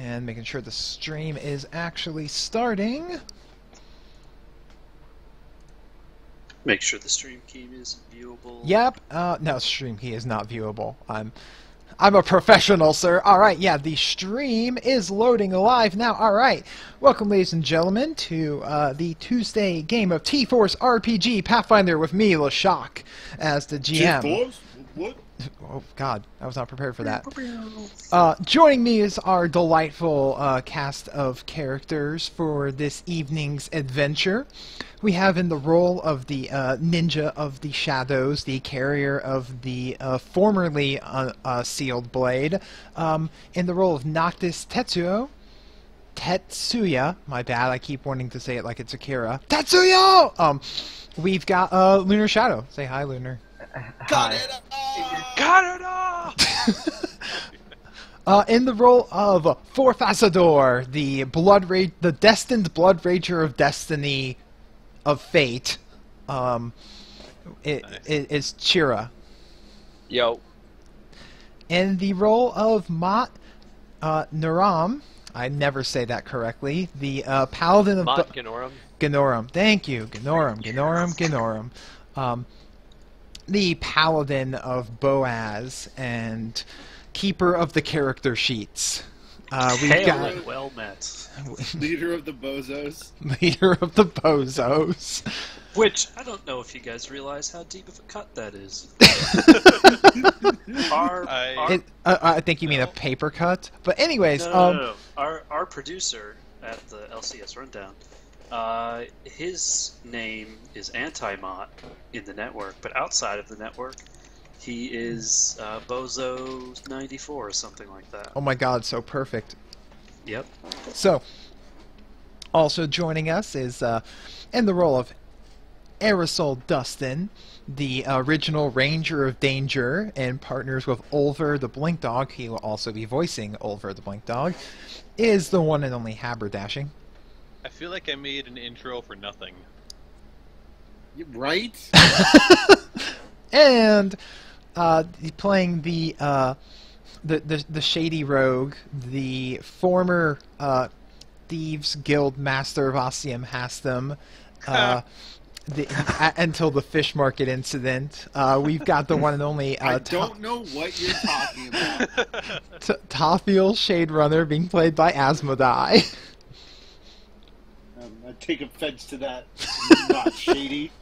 And making sure the stream is actually starting. Make sure the stream key is viewable. Yep. No, stream key is not viewable. I'm a professional, sir. All right. Yeah, the stream is loading live now. All right. Welcome, ladies and gentlemen, to the Tuesday game of TForce RPG Pathfinder with me, Leshok, as the GM. TForce? What? Oh, God. I was not prepared for that. Joining me is our delightful cast of characters for this evening's adventure. We have in the role of the Ninja of the Shadows, the carrier of the formerly sealed blade. In the role of Noctis Tetsuya, my bad, I keep wanting to say it like it's Akira. Tetsuya! We've got Lunar Shadow. Say hi, Lunar. Got it! In the role of Fourth Asador, the destined blood rager of destiny of fate, it is Chira. Yo. In the role of Mot Naram, I never say that correctly, the paladin of Mot Ganorum. Ganorum. Thank you, Ganorum. The paladin of Boaz and keeper of the character sheets. We've got Well met. Leader of the Bozos. Leader of the Bozos. Which, I don't know if you guys realize how deep of a cut that is. I think you mean a paper cut. But anyways, No. Our producer at the LCS Rundown, his name is Anti-Mot in the network, but outside of the network, he is Bozo 94 or something like that. oh my God, so perfect. Yep. So, also joining us is, in the role of Aerosol Dustin, the original Ranger of Danger, and partners with Ulver the Blink Dog, he will also be voicing Ulver the Blink Dog, is the one and only Haberdashing. I feel like I made an intro for nothing. Right? And playing the shady rogue, the former Thieves Guild Master of Ossium Hastem, until the fish market incident. We've got the one and only... I don't know what you're talking about. Tafiel Shade Runner, being played by Asmodai. I take offense to that. Not shady.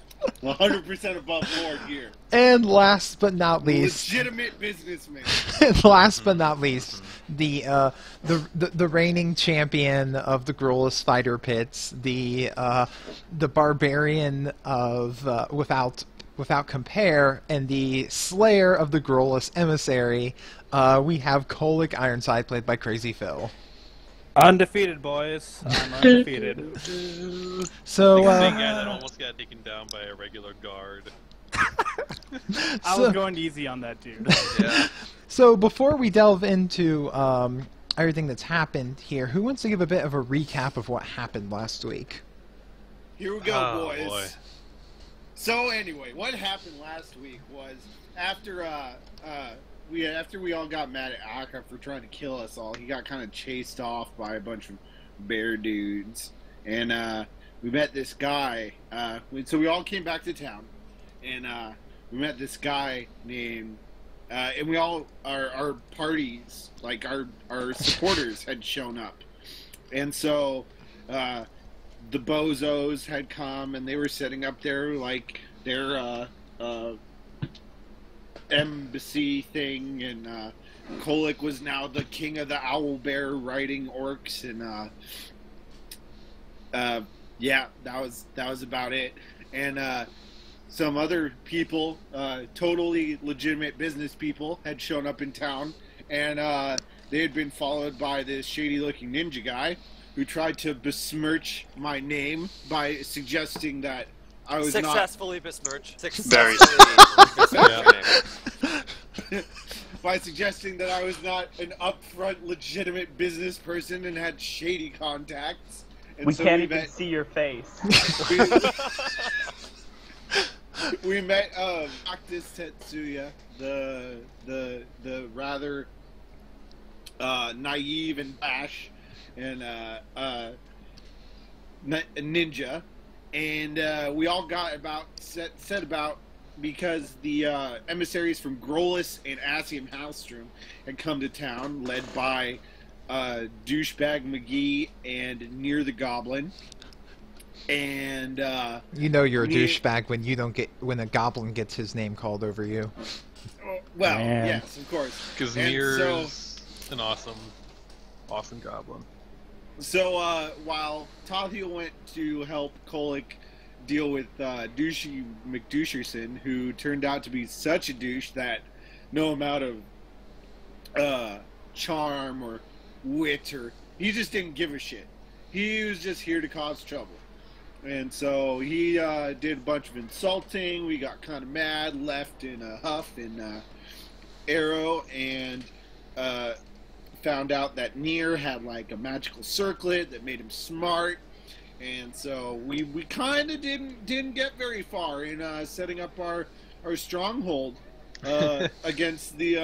100% above board here. And last but not least... Legitimate businessman. And last but not least, the reigning champion of the Growless Fighter Pits, the barbarian of without compare, and the slayer of the Growless Emissary. We have Kolic Ironside, played by Crazy Phil. Undefeated, boys. I'm undefeated. So, Big guy that almost got taken down by a regular guard. I was going easy on that dude. Yeah. So before we delve into everything that's happened here, who wants to give a bit of a recap of what happened last week? Here we go, boys. Boy. So anyway, what happened last week was after we all got mad at Akka for trying to kill us all, he got kind of chased off by a bunch of bear dudes, and we met this guy. So we all came back to town, and we met this guy named, and we all our parties, like our supporters, had shown up, and so the Bozos had come, and they were setting up their embassy thing, and Kolic was now the king of the Owlbear riding orcs, and yeah, that was about it. And some other people, totally legitimate business people, had shown up in town, and they had been followed by this shady looking ninja guy who tried to besmirch my name by suggesting that I was Successfully besmirched. Very by suggesting that I was not an upfront, legitimate business person and had shady contacts. And We so can't even see your face. we met Noctis Tetsuya, the rather Naive and Bash and Ninja, and we all got set about because the emissaries from Grolus and Asium Halstrom had come to town, led by Douchebag McGee and Near the Goblin. And you know you're a douchebag when a goblin gets his name called over you. Well, Man. yes, of course. Because Mir's an awesome goblin. So while Tathiel went to help Kolick deal with Douchey McDoucherson, who turned out to be such a douche that no amount of charm or wit he just didn't give a shit. He was just here to cause trouble. And so he did a bunch of insulting. We got kind of mad, left in a huff in Arrow, and found out that Nier had like a magical circlet that made him smart. And so we kind of didn't get very far in setting up our stronghold against the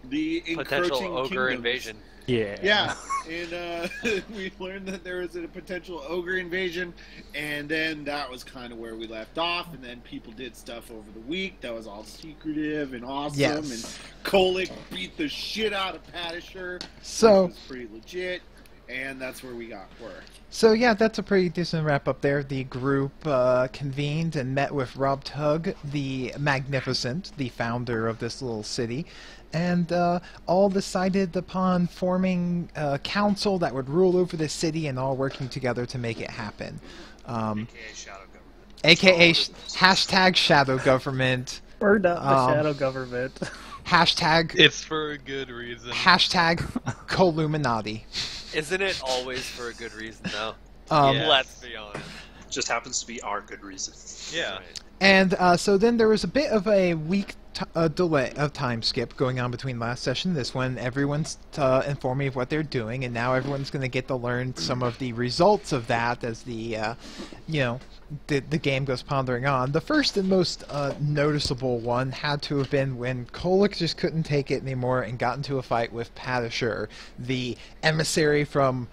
encroaching Potential ogre kingdoms. invasion. Yeah, and we learned that there was a potential ogre invasion, and then that was kind of where we left off, and then people did stuff over the week that was all secretive and awesome, Yes. and Kolick beat the shit out of Patisher, So- which was pretty legit, and that's where we were. So yeah, that's a pretty decent wrap up there. The group convened and met with Rob Tug, the Magnificent, the founder of this little city, and all decided upon forming a council that would rule over the city and all working together to make it happen. AKA Shadow Government. AKA hashtag Shadow Government. We're not the shadow government. Hashtag It's for a good reason. hashtag Columinati. Isn't it always for a good reason, though? Yeah. Let's be honest. Just happens to be our good reason. Yeah. Right. And so then there was a bit of a week delay of time skip going on between last session and this one. Everyone's informed me of what they're doing, and now everyone's going to get to learn some of the results of that as the the game goes pondering on. The first and most noticeable one had to have been when Kolick just couldn't take it anymore and got into a fight with Patisher, the emissary from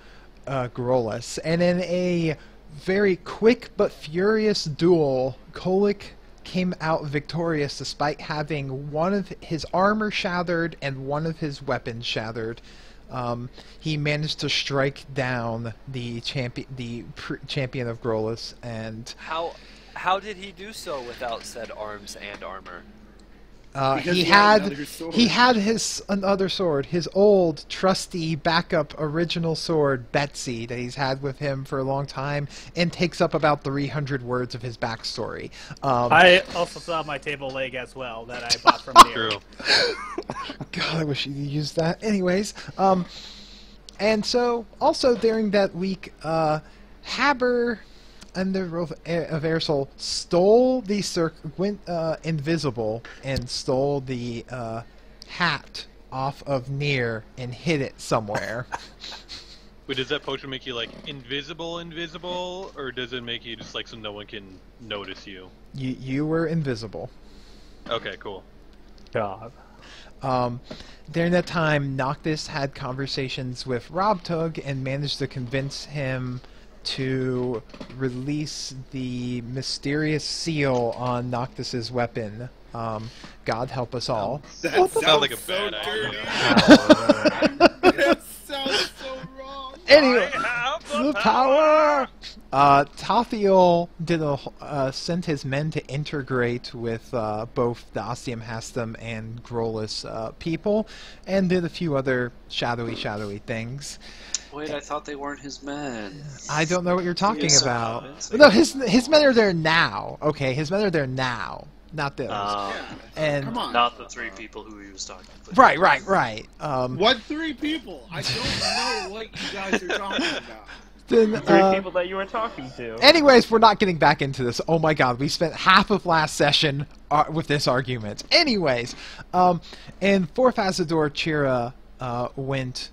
Grolus, and in a very quick but furious duel, Kolick came out victorious despite having one of his armor shattered and one of his weapons shattered. He managed to strike down the champion of Grolus, and How did he do so without said arms and armor? Because he another sword. had another sword, his old trusty backup original sword Betsy that he's had with him for a long time, and takes up about 300 words of his backstory. I also saw my table leg as well that I bought from Nier. True. God, I wish you used that. Anyways, and so also during that week, Haber and the of Airsol stole the went invisible and stole the hat off of Nier and hid it somewhere. Wait, does that potion make you like invisible, or does it make you just like so no one can notice you? You were invisible. Okay, cool. God. During that time, Noctis had conversations with Rob Tug and managed to convince him to release the mysterious seal on Noctis's weapon. God help us all. That Sounds sounds like a so bad dirty. idea. That sounds so wrong. Anyway, I have the power! Tathiel sent his men to integrate with both the Ostium Hastum and Grolus people, and did a few other shadowy things. Wait, I thought they weren't his men. I don't know what you're talking Yes, about. convincing. No, his men are there now. Okay, his men are there now, not those. Yeah. And Come on. Not the three people who he was talking with. right. What three people? I don't know what you guys are talking about. Then, Three people that you were talking to. anyways, we're not getting back into this. Oh my God, we spent half of last session with this argument. Anyways, and Forfazador Chira went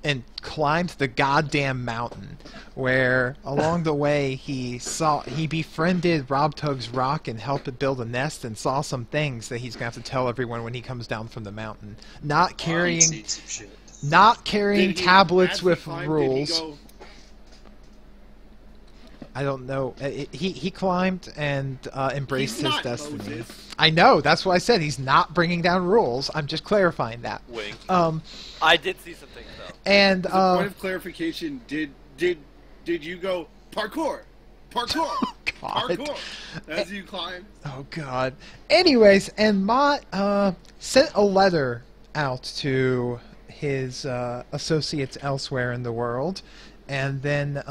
and climbed the goddamn mountain, where along the way he befriended Rob Tug's rock and helped it build a nest, and saw some things that he's gonna have to tell everyone when he comes down from the mountain. Not carrying Seen some shit. not carrying Did he, tablets as he with climbed, rules. Did he go, I don't know. He climbed and embraced He's his not destiny. Moses. I know. That's why I said he's not bringing down rules. I'm just clarifying that. Wink. Um, I did see some things though. and As a point of clarification, did you go parkour, parkour, God. parkour as you climbed? Oh God. Anyways, and Mott sent a letter out to his associates elsewhere in the world, and then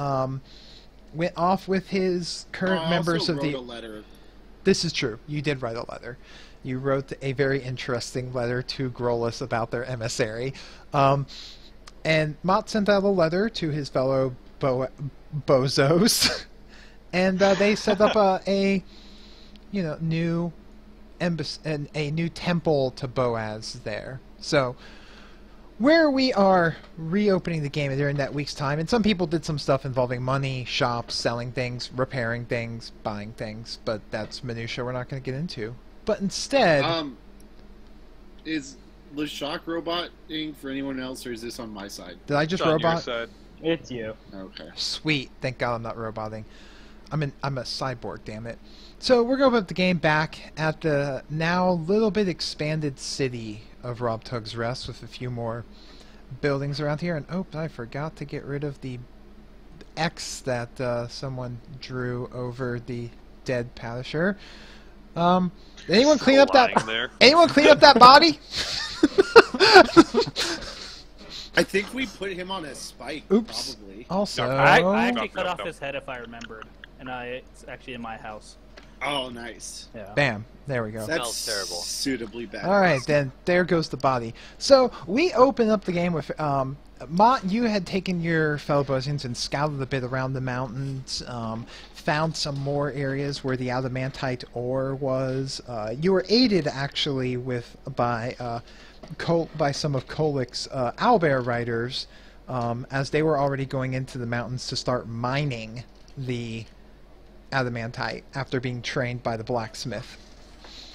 went off with his current I members also of wrote the. a letter. This is true. You did write a letter. You wrote a very interesting letter to Grolus about their emissary. And Mott sent out a letter to his fellow bozos, and they set up a new embassy and a new temple to Boaz there. So where we are reopening the game during that week's time, and some people did some stuff involving money, shops, selling things, repairing things, buying things, but that's minutia we're not going to get into. But instead, Is Leshok roboting for anyone else, or is this on my side? did I just It's on your robot? side. It's you. Okay. Sweet, thank God I'm not roboting. I'm a cyborg, damn it. So we're going to put the game back at the now little bit expanded city of Rob Tug's Rest with a few more buildings around here. And oh, I forgot to get rid of the X that someone drew over the dead Padisher. Did anyone clean up that? There. Anyone clean up that body? I think we put him on a spike. Oops. Probably. Also, I actually Nope, cut nope, off nope. his head if I remembered, and it's actually in my house. Oh, nice. Yeah. bam, there we go. That's Smells terrible. Suitably bad. All right, then there goes the body. So we open up the game with Mott. You had taken your fellow Bosians and scouted a bit around the mountains, found some more areas where the adamantite ore was. You were aided actually by some of Kolik's owlbear riders, as they were already going into the mountains to start mining the adamantite after being trained by the blacksmith.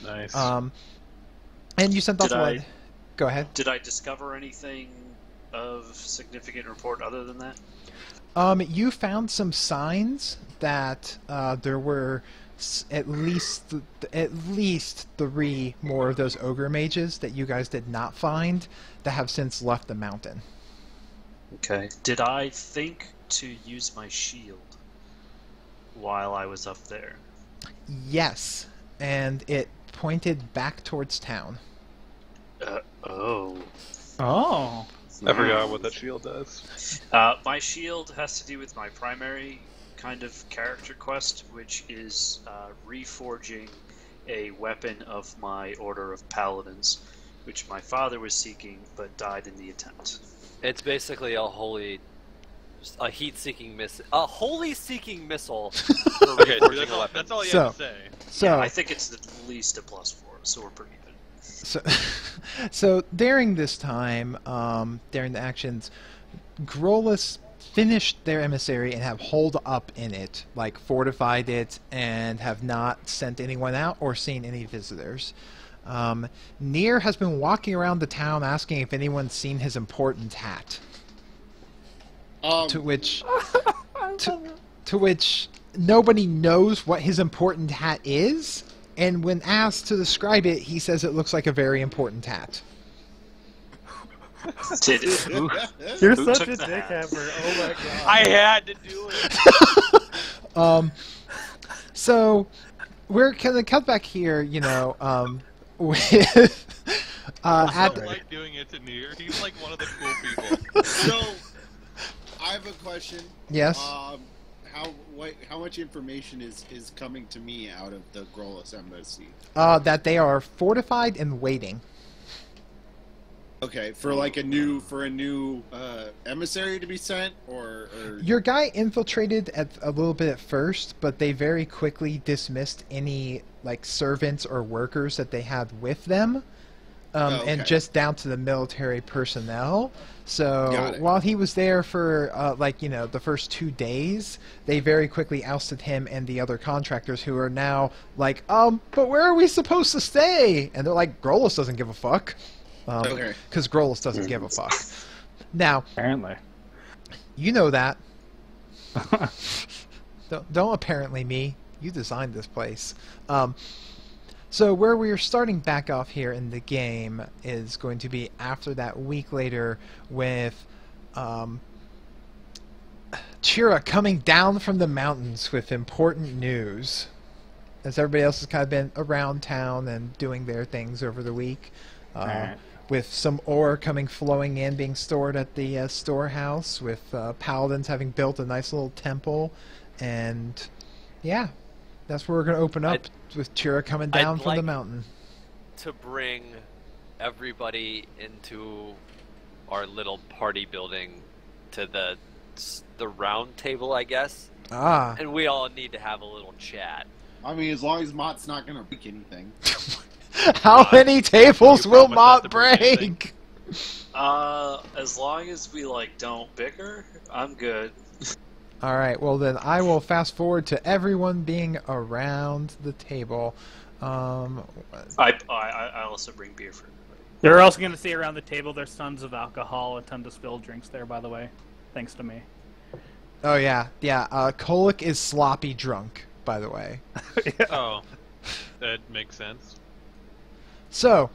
Nice. And you sent off what? Go ahead. Did I discover anything of significant report other than that? You found some signs that there were at least 3 more of those ogre mages that you guys did not find that have since left the mountain. Okay. Did I think to use my shield while I was up there? Yes, and it pointed back towards town. Oh. Oh. I forgot what that shield does. My shield has to do with my primary kind of character quest, which is reforging a weapon of my Order of Paladins, which my father was seeking but died in the attempt. It's basically a heat-seeking missile, a holy-seeking missile. For Okay, reforging that's a all, weapon. that's all you So- have to say. So I think it's at least a +4, so we're pretty good. So during this time, during the actions, Grolus finished their emissary and have holed up in it, like fortified it, and have not sent anyone out or seen any visitors. Near has been walking around the town asking if anyone's seen his important hat. To which nobody knows what his important hat is, and when asked to describe it, he says it looks like a very important hat. Did it? You're Who such took a the dick hat? hammer. Oh my god. I had to do it. So we're gonna cut back here, with I at don't like doing it to Nier. He's like one of the cool people. So, I have a question. yes. How much information is coming to me out of the Grolus embassy? That they are fortified and waiting. Okay, for like a new emissary to be sent, or Your guy infiltrated a little bit at first, but they very quickly dismissed any like servants or workers that they had with them, and okay. just down to the military personnel. So Got it. while he was there for the first 2 days, they very quickly ousted him and the other contractors who are now like, but where are we supposed to stay? And they're like, Grolus doesn't give a fuck. Okay. Because Grolus doesn't give a fuck. Now, Apparently. you know that. Don't apparently me. You designed this place. So where we're starting back off here in the game is going to be after that week later with Chira coming down from the mountains with important news. As everybody else has kind of been around town and doing their things over the week. Right. With some ore flowing in, being stored at the storehouse, with paladins having built a nice little temple, and yeah, that's where we're going to open up with Chira coming down from the mountain. To bring everybody into our little party building to the round table, I guess. Ah. And we all need to have a little chat. I mean, as long as Mott's not gonna break anything. How many tables You will promise not Mott to break anything. break? As long as we don't bicker, I'm good. All right. Well, then I will fast forward to everyone being around the table. I also bring beer for everybody. They're also going to see around the table there's tons of alcohol, a ton of spilled drinks there, by the way. Thanks to me. Oh yeah. Kolick is sloppy drunk, by the way. Oh, that makes sense. So,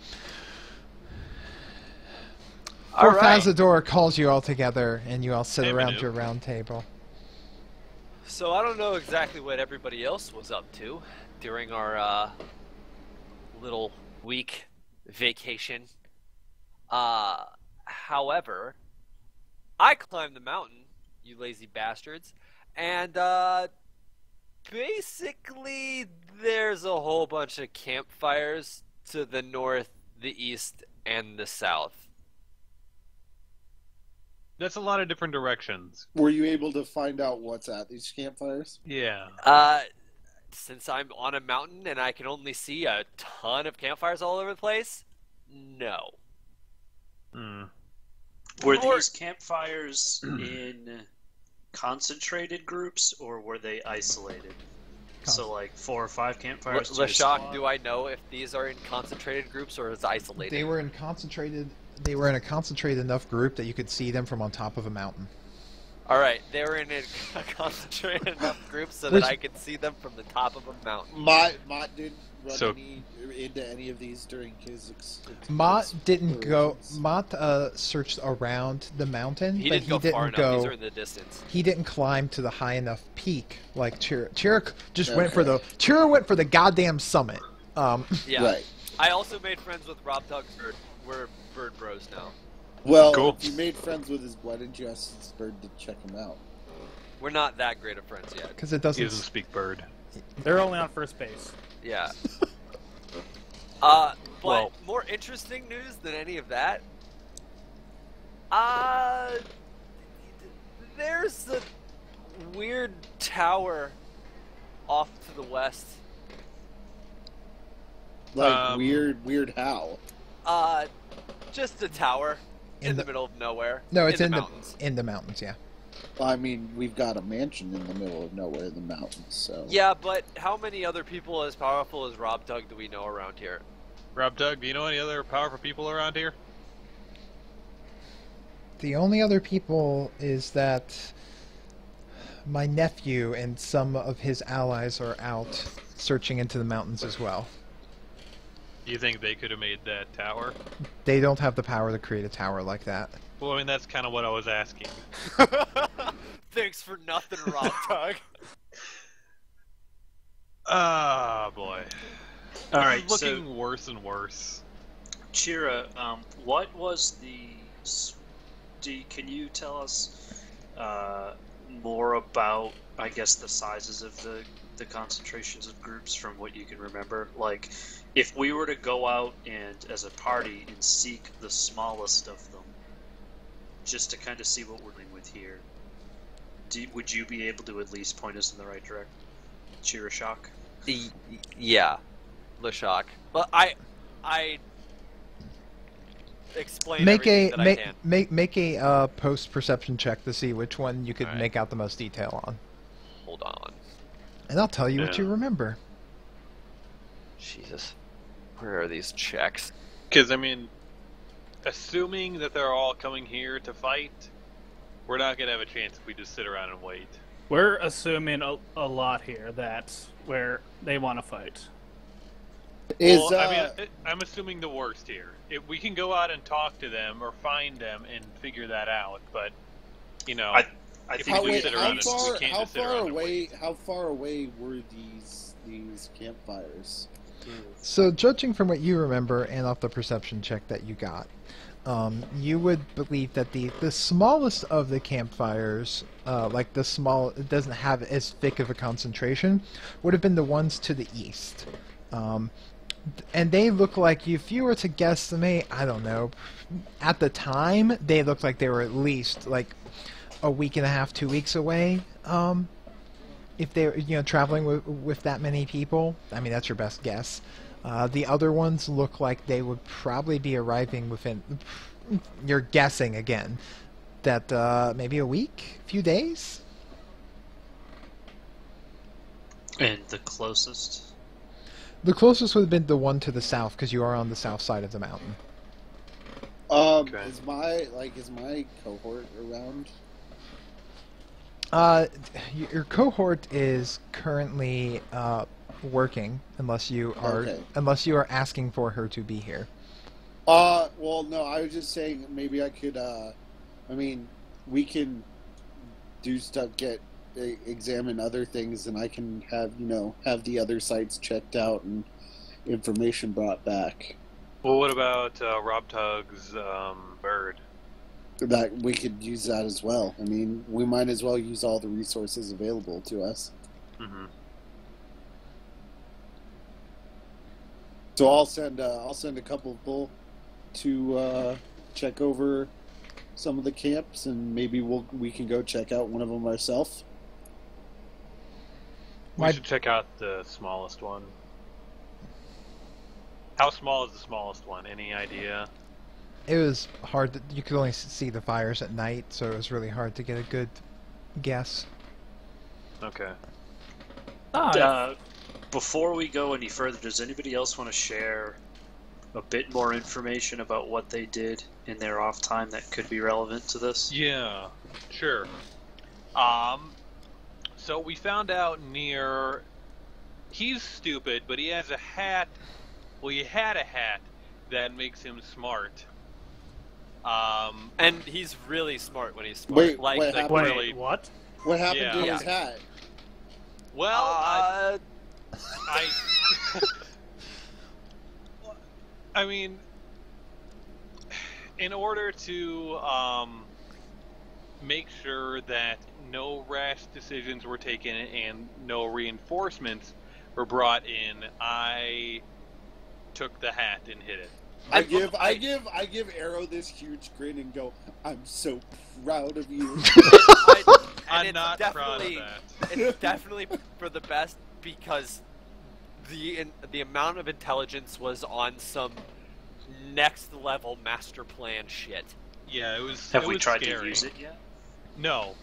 All right. Fazador calls you all together, and you all sit Hey, around Manu. your round table. So I don't know exactly what everybody else was up to during our little week vacation. However, I climbed the mountain, you lazy bastards, and basically there's a whole bunch of campfires to the north, the east, and the south. That's a lot of different directions. Were you able to find out what's at these campfires? Yeah. Since I'm on a mountain and I can only see a ton of campfires all over the place, no. Hmm. Were these campfires in concentrated groups, or were they isolated? So, like 4 or 5 campfires. to a Leshok, squad? do I know if these are in concentrated groups or is isolated? They were in a concentrated enough group that you could see them from on top of a mountain. All right, they were in a concentrated enough group so Which- that I could see them from the top of a mountain. Mott didn't run So- into any of these during his Mott didn't go. explorations. Mott searched around the mountain, He but didn't go far enough. These are in the distance. He didn't climb to the high enough peak like Chira. Chira just Okay. went for the goddamn summit. Yeah. Right. I also made friends with Rob Doug's bird. We're bird bros now. Well, Cool. if you made friends with his, why didn't you ask his bird to check him out? We're not that great of friends yet. Because it He doesn't. doesn't speak bird. They're only on first base. Yeah. But Well- more interesting news than any of that. There's a weird tower off to the west. Like weird how? Just a tower in, In the the- middle of nowhere. No, it's in the mountains. in the mountains. Yeah. I mean, we've got a mansion in the middle of nowhere in the mountains, so Yeah, but how many other people as powerful as Rob Doug do we know around here? Rob Doug, do you know any other powerful people around here? The only other people is that my nephew and some of his allies are out searching into the mountains as well. Do you think they could have made that tower? They don't have the power to create a tower like that. Well, I mean, that's kind of what I was asking. Thanks for nothing, Rob Doug. Ah, boy. All right, It's looking worse and worse. Chira, what was can you tell us more about, I guess, the sizes of the concentrations of groups from what you can remember? Like, if we were to go out and, as a party, and seek the smallest of them, just to kind of see what we're dealing with here, would you be able to at least point us in the right direction? Chirashok? Yeah, Leshok. Well, I explain Make a everything that I can. make a post perception check to see which one you could Alright. make out the most detail on, Hold on. and I'll tell you what Yeah. you remember. Jesus. Where are these checks? Because, I mean, assuming that they're all coming here to fight, we're not gonna have a chance if we just sit around and wait. We're assuming a lot here that's where they want to fight. I'm assuming the worst here. We can go out and talk to them or find them and figure that out, but I think we sit around and we can't just sit around and wait. How far away were these campfires? So, judging from what you remember and off the perception check that you got, you would believe that the smallest of the campfires, it doesn't have as thick of a concentration, would have been the ones to the east. And they look like, if you were to guesstimate, I don't know, at the time, they looked like they were at least like a week and a half, 2 weeks away. If they're traveling with that many people, I mean, that's your best guess. The other ones look like they would probably be arriving within, you're guessing again, that maybe a week, few days? And the closest? The closest would have been the one to the south, because you are on the south side of the mountain. Okay. Is my cohort around? Your cohort is currently working, unless you are asking for her to be here. Well, no, I was just saying maybe I could. We can do stuff, examine other things, and I can have the other sites checked out and information brought back. Well, what about Rob Tugg's bird? That we could use that as well. I mean, we might as well use all the resources available to us. Mm-hmm. So I'll send a couple of people to check over some of the camps, and maybe we can go check out one of them ourselves. We should check out the smallest one. How small is the smallest one? Any idea? It was hard. You could only see the fires at night, so it was really hard to get a good guess. Okay. Before we go any further, does anybody else want to share a bit more information about what they did in their off time that could be relevant to this? Yeah, sure. So we found out he's stupid, but he has a hat. Well, he had a hat that makes him smart. And he's really smart when he's smart. Wait, like, what happened? really. What? What happened Yeah. to Yeah. his hat? Well, I mean, in order to make sure that no rash decisions were taken and no reinforcements were brought in, I took the hat and hid it. I give Arrow this huge grin and go, "I'm so proud of you." I'm not proud of that. It's definitely for the best because the amount of intelligence was on some next level master plan shit. Yeah, it was. Have it we was tried scary. to use it yet? No.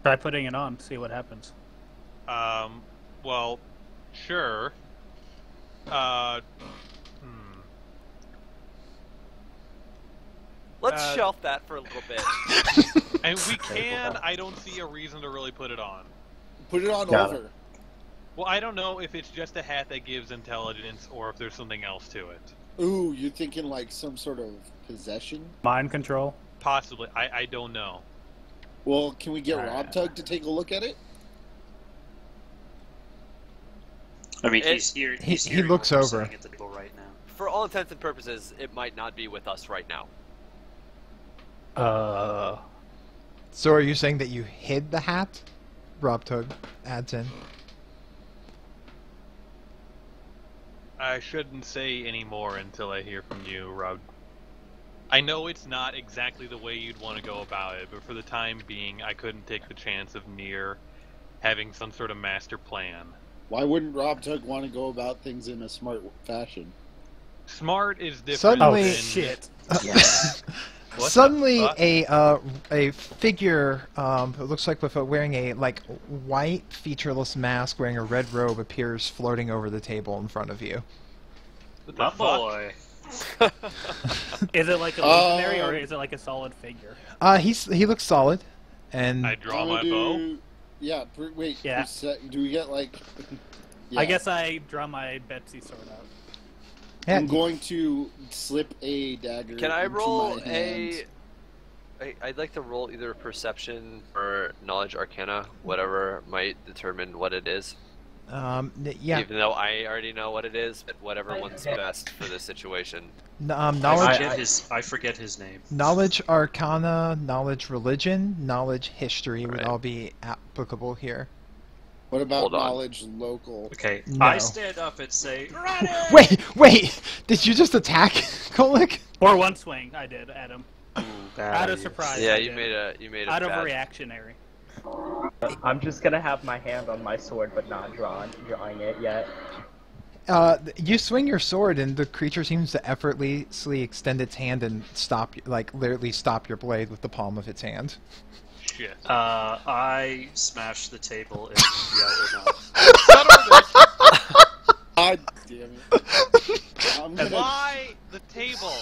Try putting it on, see what happens. Well, sure. Let's shelf that for a little bit. And we can. I don't see a reason to really put it on. Put it on Got over. Well, I don't know if it's just a hat that gives intelligence or if there's something else to it. Ooh, you're thinking like some sort of possession? Mind control. Possibly. I don't know. Well, can we get Rob Tug to take a look at it? I mean, he's here. He looks over. At the table right now. For all intents and purposes, it might not be with us right now. So are you saying that you hid the hat? Rob Tug adds in. I shouldn't say any more until I hear from you, Rob. I know it's not exactly the way you'd want to go about it, but for the time being, I couldn't take the chance of Nier having some sort of master plan. Why wouldn't Rob Tug want to go about things in a smart fashion? Smart is different Suddenly- than... Oh, shit. What Suddenly, the fuck? a figure, it looks like wearing a white featureless mask, wearing a red robe, appears floating over the table in front of you. What the My fuck? boy. Is it like a legionary or is it like a solid figure? He looks solid, and I draw my bow. Yeah. Wait. Yeah. Do we get like? Yeah. I guess I draw my Betsy sword out. yeah, I'm going to slip a dagger. Can I into roll my hand. I'd like to roll either perception or knowledge arcana, whatever might determine what it is. yeah. Even though I already know what it is, but whatever one's best for this situation. Knowledge, I forget his name. knowledge arcana, knowledge religion, knowledge history would Right. all be applicable here. What about Hold on. knowledge local? Okay, No. I stand up and say, "Ready!" Wait! Did you just attack, Kolik? Or one swing, I did at him. Bad Out of idea. surprise. Yeah, I you did. made a Out of bad. reactionary. I'm just gonna have my hand on my sword, but not drawing it yet. You swing your sword, and the creature seems to effortlessly extend its hand and stop, like literally stop your blade with the palm of its hand. Shit. I smash the table and yell enough. Son of a bitch. God damn it! I'm gonna. Why the table?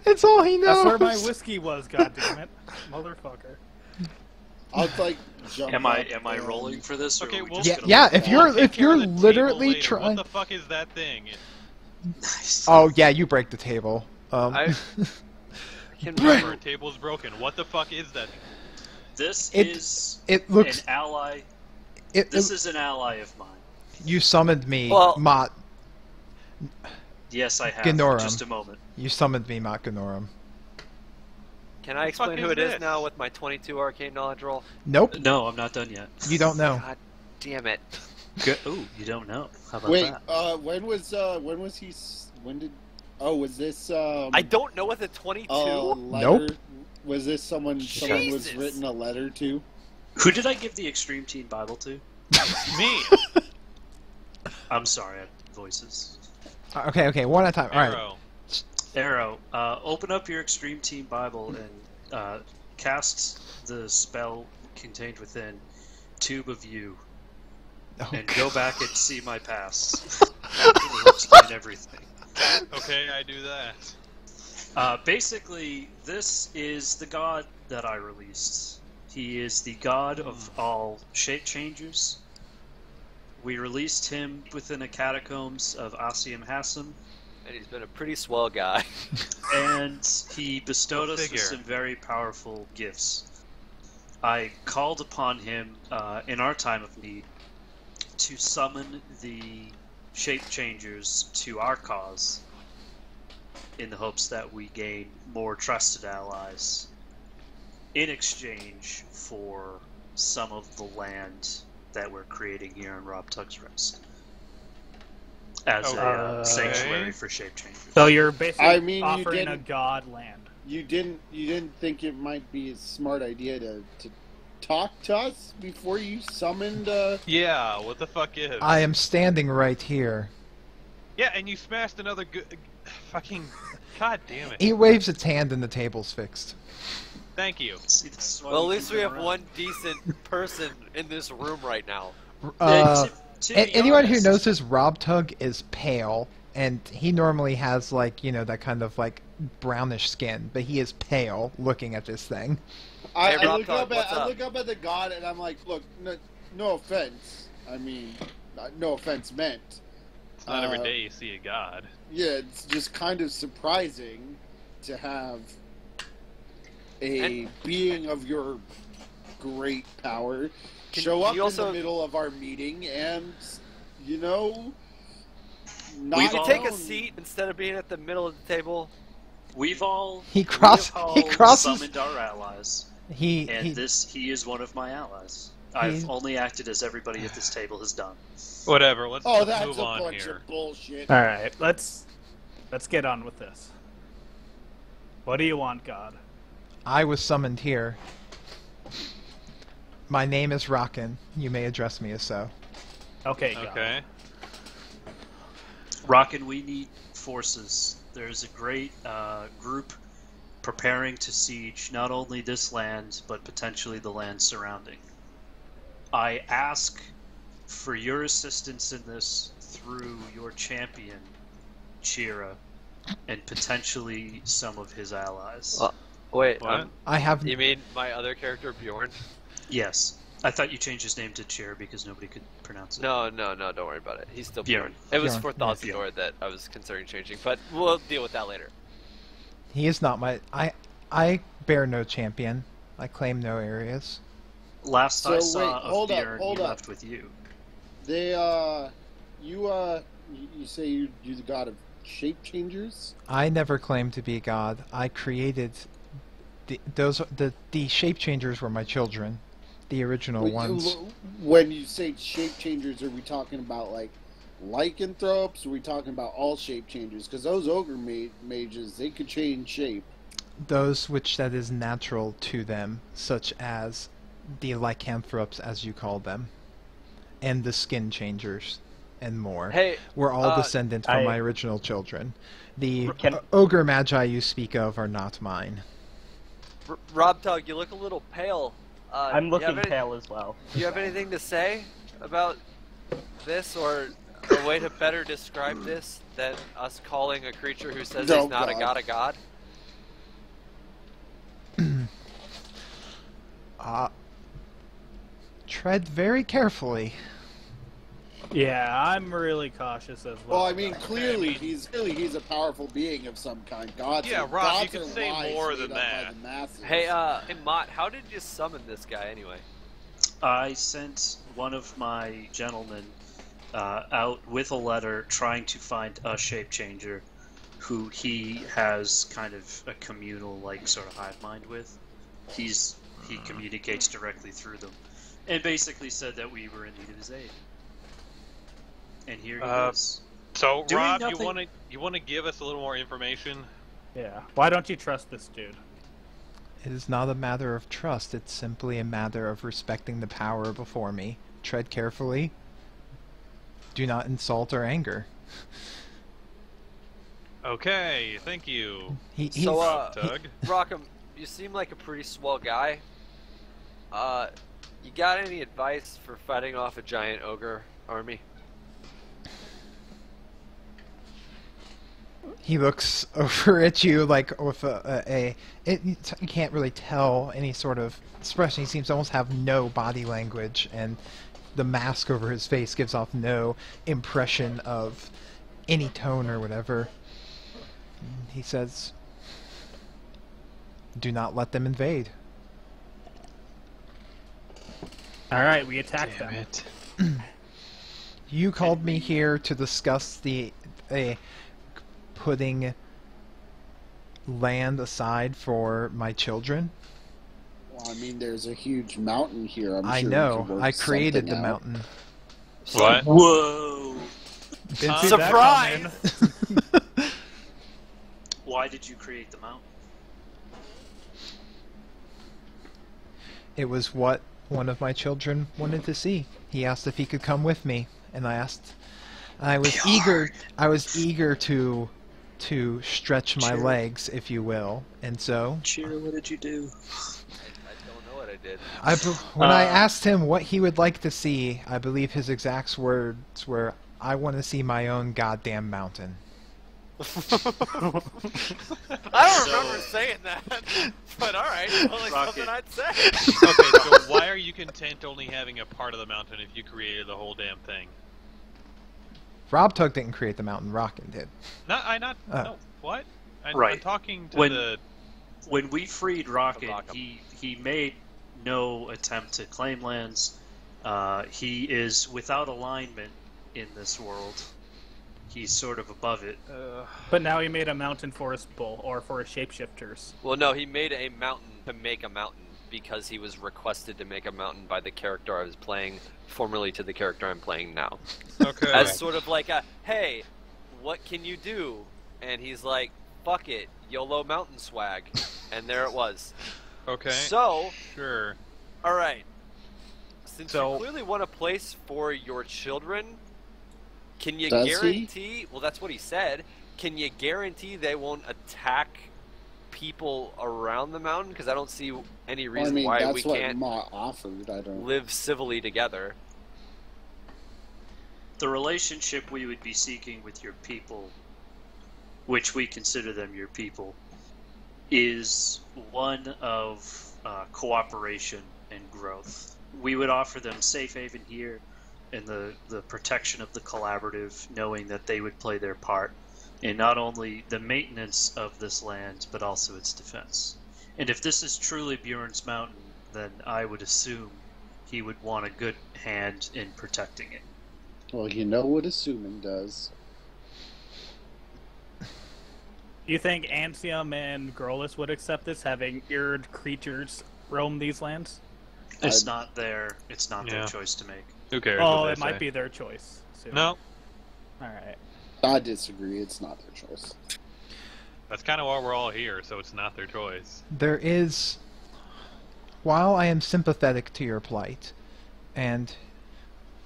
It's all he knows. That's where my whiskey was, goddammit. Motherfucker. I'll like jump. Am I up, rolling for this? Or Okay, are we well- just Yeah, gonna yeah. let If that you're We'll take if care you're of the table literally later. trying, What the fuck is that thing? Nice. oh yeah, you break the table. I can Remember, table's broken. What the fuck is that? This It- is It looks. an ally. It, This is an ally of mine. you summoned me, Well- Mott. Yes, I have. Gnorum. Just a moment. You summoned me, Mott Ganorum. Can I explain fuck who is it is this? now with my 22 arcane knowledge roll? Nope, No, I'm not done yet. you don't know. God damn it. Ooh, you don't know. How about Wait. that? When was he? When did? Oh, was this? I don't know what the 22. Letter? Nope. Was this someone was Jesus. written a letter to? Who did I give the Extreme Teen Bible to? Me. I'm sorry, I have voices. Okay, one at a time. All right. Arrow. Arrow, open up your Extreme Teen Bible and cast the spell contained within Tube of You, Oh, and go back and see my past. It'll explain everything. Okay, I do that. Basically, this is the god that I released. He is the god of all shape changers. We released him within the catacombs of Asium Hassam, And he's been a pretty swell guy. and he bestowed Go us with figure. some very powerful gifts. I called upon him in our time of need to summon the shape changers to our cause in the hopes that we gain more trusted allies in exchange for some of the land that we're creating here in Rob Tug's Rest as a Okay. sanctuary for shape changers. So you're basically I mean, you offering a didn't- god land. You didn't think it might be a smart idea to talk to us before you summoned? Yeah, what the fuck is? I am standing right here. Yeah, and you smashed another fucking. God damn it. He waves its hand and the table's fixed. Thank you. See, this is why Well, at we least keep we him have around. one decent person in this room right now. To be Anyone who honest, knows this Rob Tug is pale, and he normally has like that kind of like brownish skin, but he is pale looking at this thing. I Rob look Todd, up what's at I up? look up at the god and I'm like, look, no offense. I mean, no offense meant. It's not every day you see a god. Yeah, it's just kind of surprising to have a being of your great power show up you also- in the middle of our meeting and, not We've Can you all- take a known- seat instead of being at the middle of the table? We've all He crosses- summoned our allies, and he is one of my allies. I've only acted as everybody at this table has done. Whatever, let's Oh, just that's move a on bunch here. of bullshit. All right, let's get on with this. What do you want, God? I was summoned here. My name is Rockin. You may address me as so. Okay, God. Okay. Rockin', we need forces. There's a great group preparing to siege not only this land, but potentially the land surrounding. I ask for your assistance in this through your champion, Chira and potentially some of his allies. Wait, What? I have. you mean my other character, Bjorn? Yes. I thought you changed his name to Chira because nobody could pronounce it. No, don't worry about it. He's still Bjorn. Bjorn. It was Bjorn, for yeah. Thassador that I was considering changing, but we'll deal with that later. He is not my. I bear no champion. I claim no areas. Last I So, saw wait, of hold up, Bjorn, hold he up. left with you. They you say you're the god of shape changers? I never claimed to be God. I created the shape changers were my children, the original ones. When you say shape changers, are we talking about like lycanthropes? Are we talking about all shape changers? Because those ogre mages, they could change shape. Those which that is natural to them, such as the lycanthropes, as you call them, and the skin changers, and more. Hey, We're all descendant from my original children. The ogre magi you speak of are not mine. Rob Tug, you look a little pale. I'm looking pale as well. Do you have anything to say about this, or a way to better describe this than us calling a creature who says he's not a god? Tread very carefully. Yeah, I'm really cautious as well. Well, I mean, clearly he's a powerful being of some kind. Gods. Yeah, Rob, gods you can are say lies more made than up by that. the masses. Hey, Mott, how did you summon this guy anyway? I sent one of my gentlemen out with a letter trying to find a shape changer who he has kind of a communal, like, sort of hive mind with. He communicates directly through them. And basically said that we were in need of his aid. And here he is. So, Doing Rob, nothing. you want to give us a little more information? Yeah. Why don't you trust this dude? It is not a matter of trust, it's simply a matter of respecting the power before me. Tread carefully. Do not insult or anger. Okay, thank you. Tug. Rockham, you seem like a pretty swell guy. You got any advice for fighting off a giant ogre army? He looks over at you like with you can't really tell any sort of expression. He seems to almost have no body language, and the mask over his face gives off no impression of any tone or whatever. He says, "Do not let them invade." All right, we attack them. You called me here to discuss putting land aside for my children. Well, I mean, there's a huge mountain here. I'm sure I we know. could work I created the something out. mountain. What? Whoa! Didn't see that Surprise! coming. Why did you create the mountain? It was what one of my children wanted to see. He asked if he could come with me, and I was eager to stretch my legs, if you will, and so. Cheer, what did you do? I don't know what I did. When I asked him what he would like to see, I believe his exact words were, "I want to see my own goddamn mountain." I don't remember saying that, but alright, only Rocket. something I'd say. Okay, so why are you content only having a part of the mountain if you created the whole damn thing? Rob Tug didn't create the mountain, Rockin did. No, what? Right. I'm talking to When we freed Rocket, Rocket. he made no attempt to claim lands. He is without alignment in this world. He's sort of above it. But now he made a mountain forest bull, or for shapeshifters. Well, no, he made a mountain to make a mountain because he was requested to make a mountain by the character I was playing, formerly to the character I'm playing now. Okay. As sort of like a, hey, what can you do? And he's like, fuck it, YOLO mountain swag. And there it was. Okay. So, Sure. alright. Since So- you clearly want a place for your children, can you Does he? guarantee... Well, that's what he said. Can you guarantee they won't attack people around the mountain? Because I don't see any Well, I reason mean, why that's we what can't Ma offered. I don't. live civilly together. The relationship we would be seeking with your people which we consider them your people, is one of cooperation and growth. We would offer them safe haven here and the protection of the collaborative, knowing that they would play their part in not only the maintenance of this land, but also its defense. And if this is truly Bjorn's mountain, then I would assume he would want a good hand in protecting it. Well, you know what assuming does. Do you think Ansium and Grolus would accept this, having eared creatures roam these lands? It's not their choice to make. Who cares? Oh, what they it might say? be their choice. Soon. No, Alright. I disagree. It's not their choice. that's kind of why we're all here, so it's not their choice. There is, while I am sympathetic to your plight and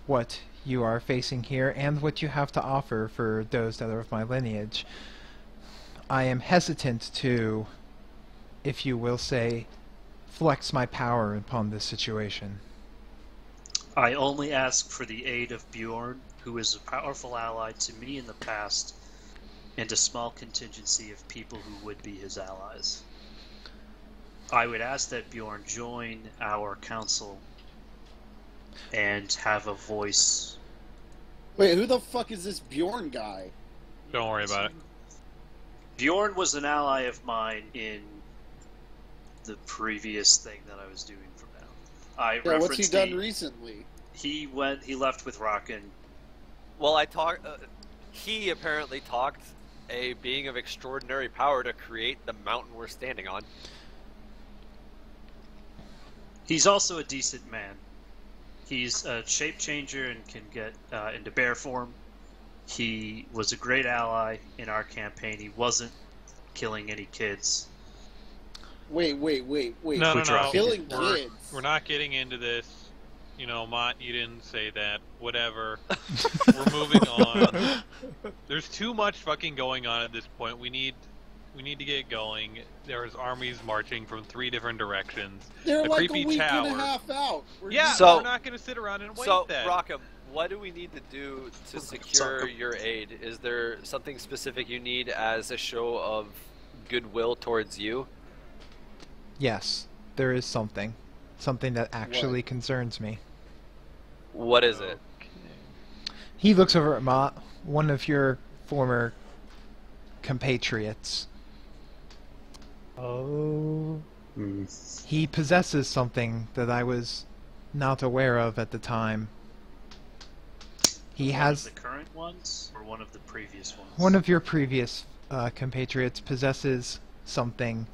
what you are facing here and what you have to offer for those that are of my lineage, I am hesitant to, if you will say, flex my power upon this situation. I only ask for the aid of Bjorn, who is a powerful ally to me in the past, and a small contingency of people who would be his allies. I would ask that Bjorn join our council and have a voice. Wait, who the fuck is this Bjorn guy? Don't worry about it. Bjorn was an ally of mine in the previous thing that I was doing from now. I Yeah, what's he referenced done recently? He left with Rockin. Well, he apparently talked a being of extraordinary power to create the mountain we're standing on. He's also a decent man. He's a shape changer and can get into bear form. He was a great ally in our campaign. He wasn't killing any kids. Wait. No. Killing We're kids. not getting into this. You know, Mott, you didn't say that. Whatever. We're moving on. There's too much fucking going on at this point. We need to get going. There's armies marching from 3 different directions. They're the like creepy a week tower. and a half out. So- we're not going to sit around and wait So, then. Rockham, what do we need to do to secure your aid? Is there something specific you need as a show of goodwill towards you? Yes, there is something. Something that actually concerns me. What is it? He looks over at Mott, one of your former compatriots. Oh. He possesses something that I was not aware of at the time. He One has... of the current ones or one of the previous ones? One of your previous compatriots possesses something.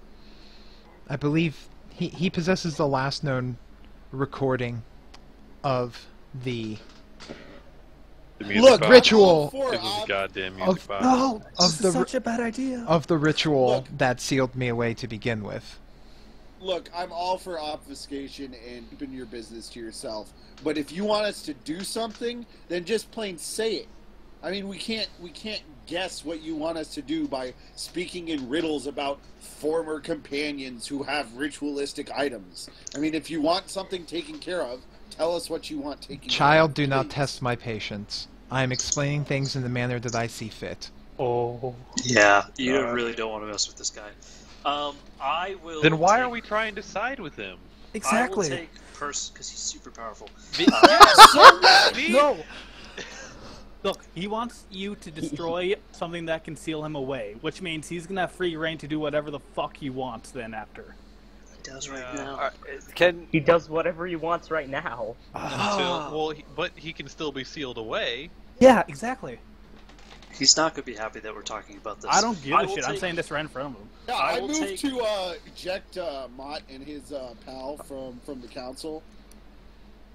I believe he possesses the last known recording of the Look, ritual for This is a goddamn music of, box. No, of the such a bad idea. of the ritual Look. that sealed me away to begin with. Look, I'm all for obfuscation and keeping your business to yourself. But if you want us to do something, then just plain say it. I mean, we can't guess what you want us to do by speaking in riddles about former companions who have ritualistic items. I mean, if you want something taken care of, tell us what you want taken care of. Child, do not please. test my patience. I am explaining things in the manner that I see fit. Oh. Yeah, you really don't want to mess with this guy. I will. Then why are we trying to side with him? Exactly. I will take because he's super powerful. No. Look, he wants you to destroy something that can seal him away, which means he's gonna have free reign to do whatever the fuck he wants then after. He does right now. He does whatever he wants right now. But he can still be sealed away. Yeah, exactly. He's not going to be happy that we're talking about this. I don't give a will shit. I'm take- saying this right in front of him. Yeah, I I will moved take- to eject Mott and his pal from the council.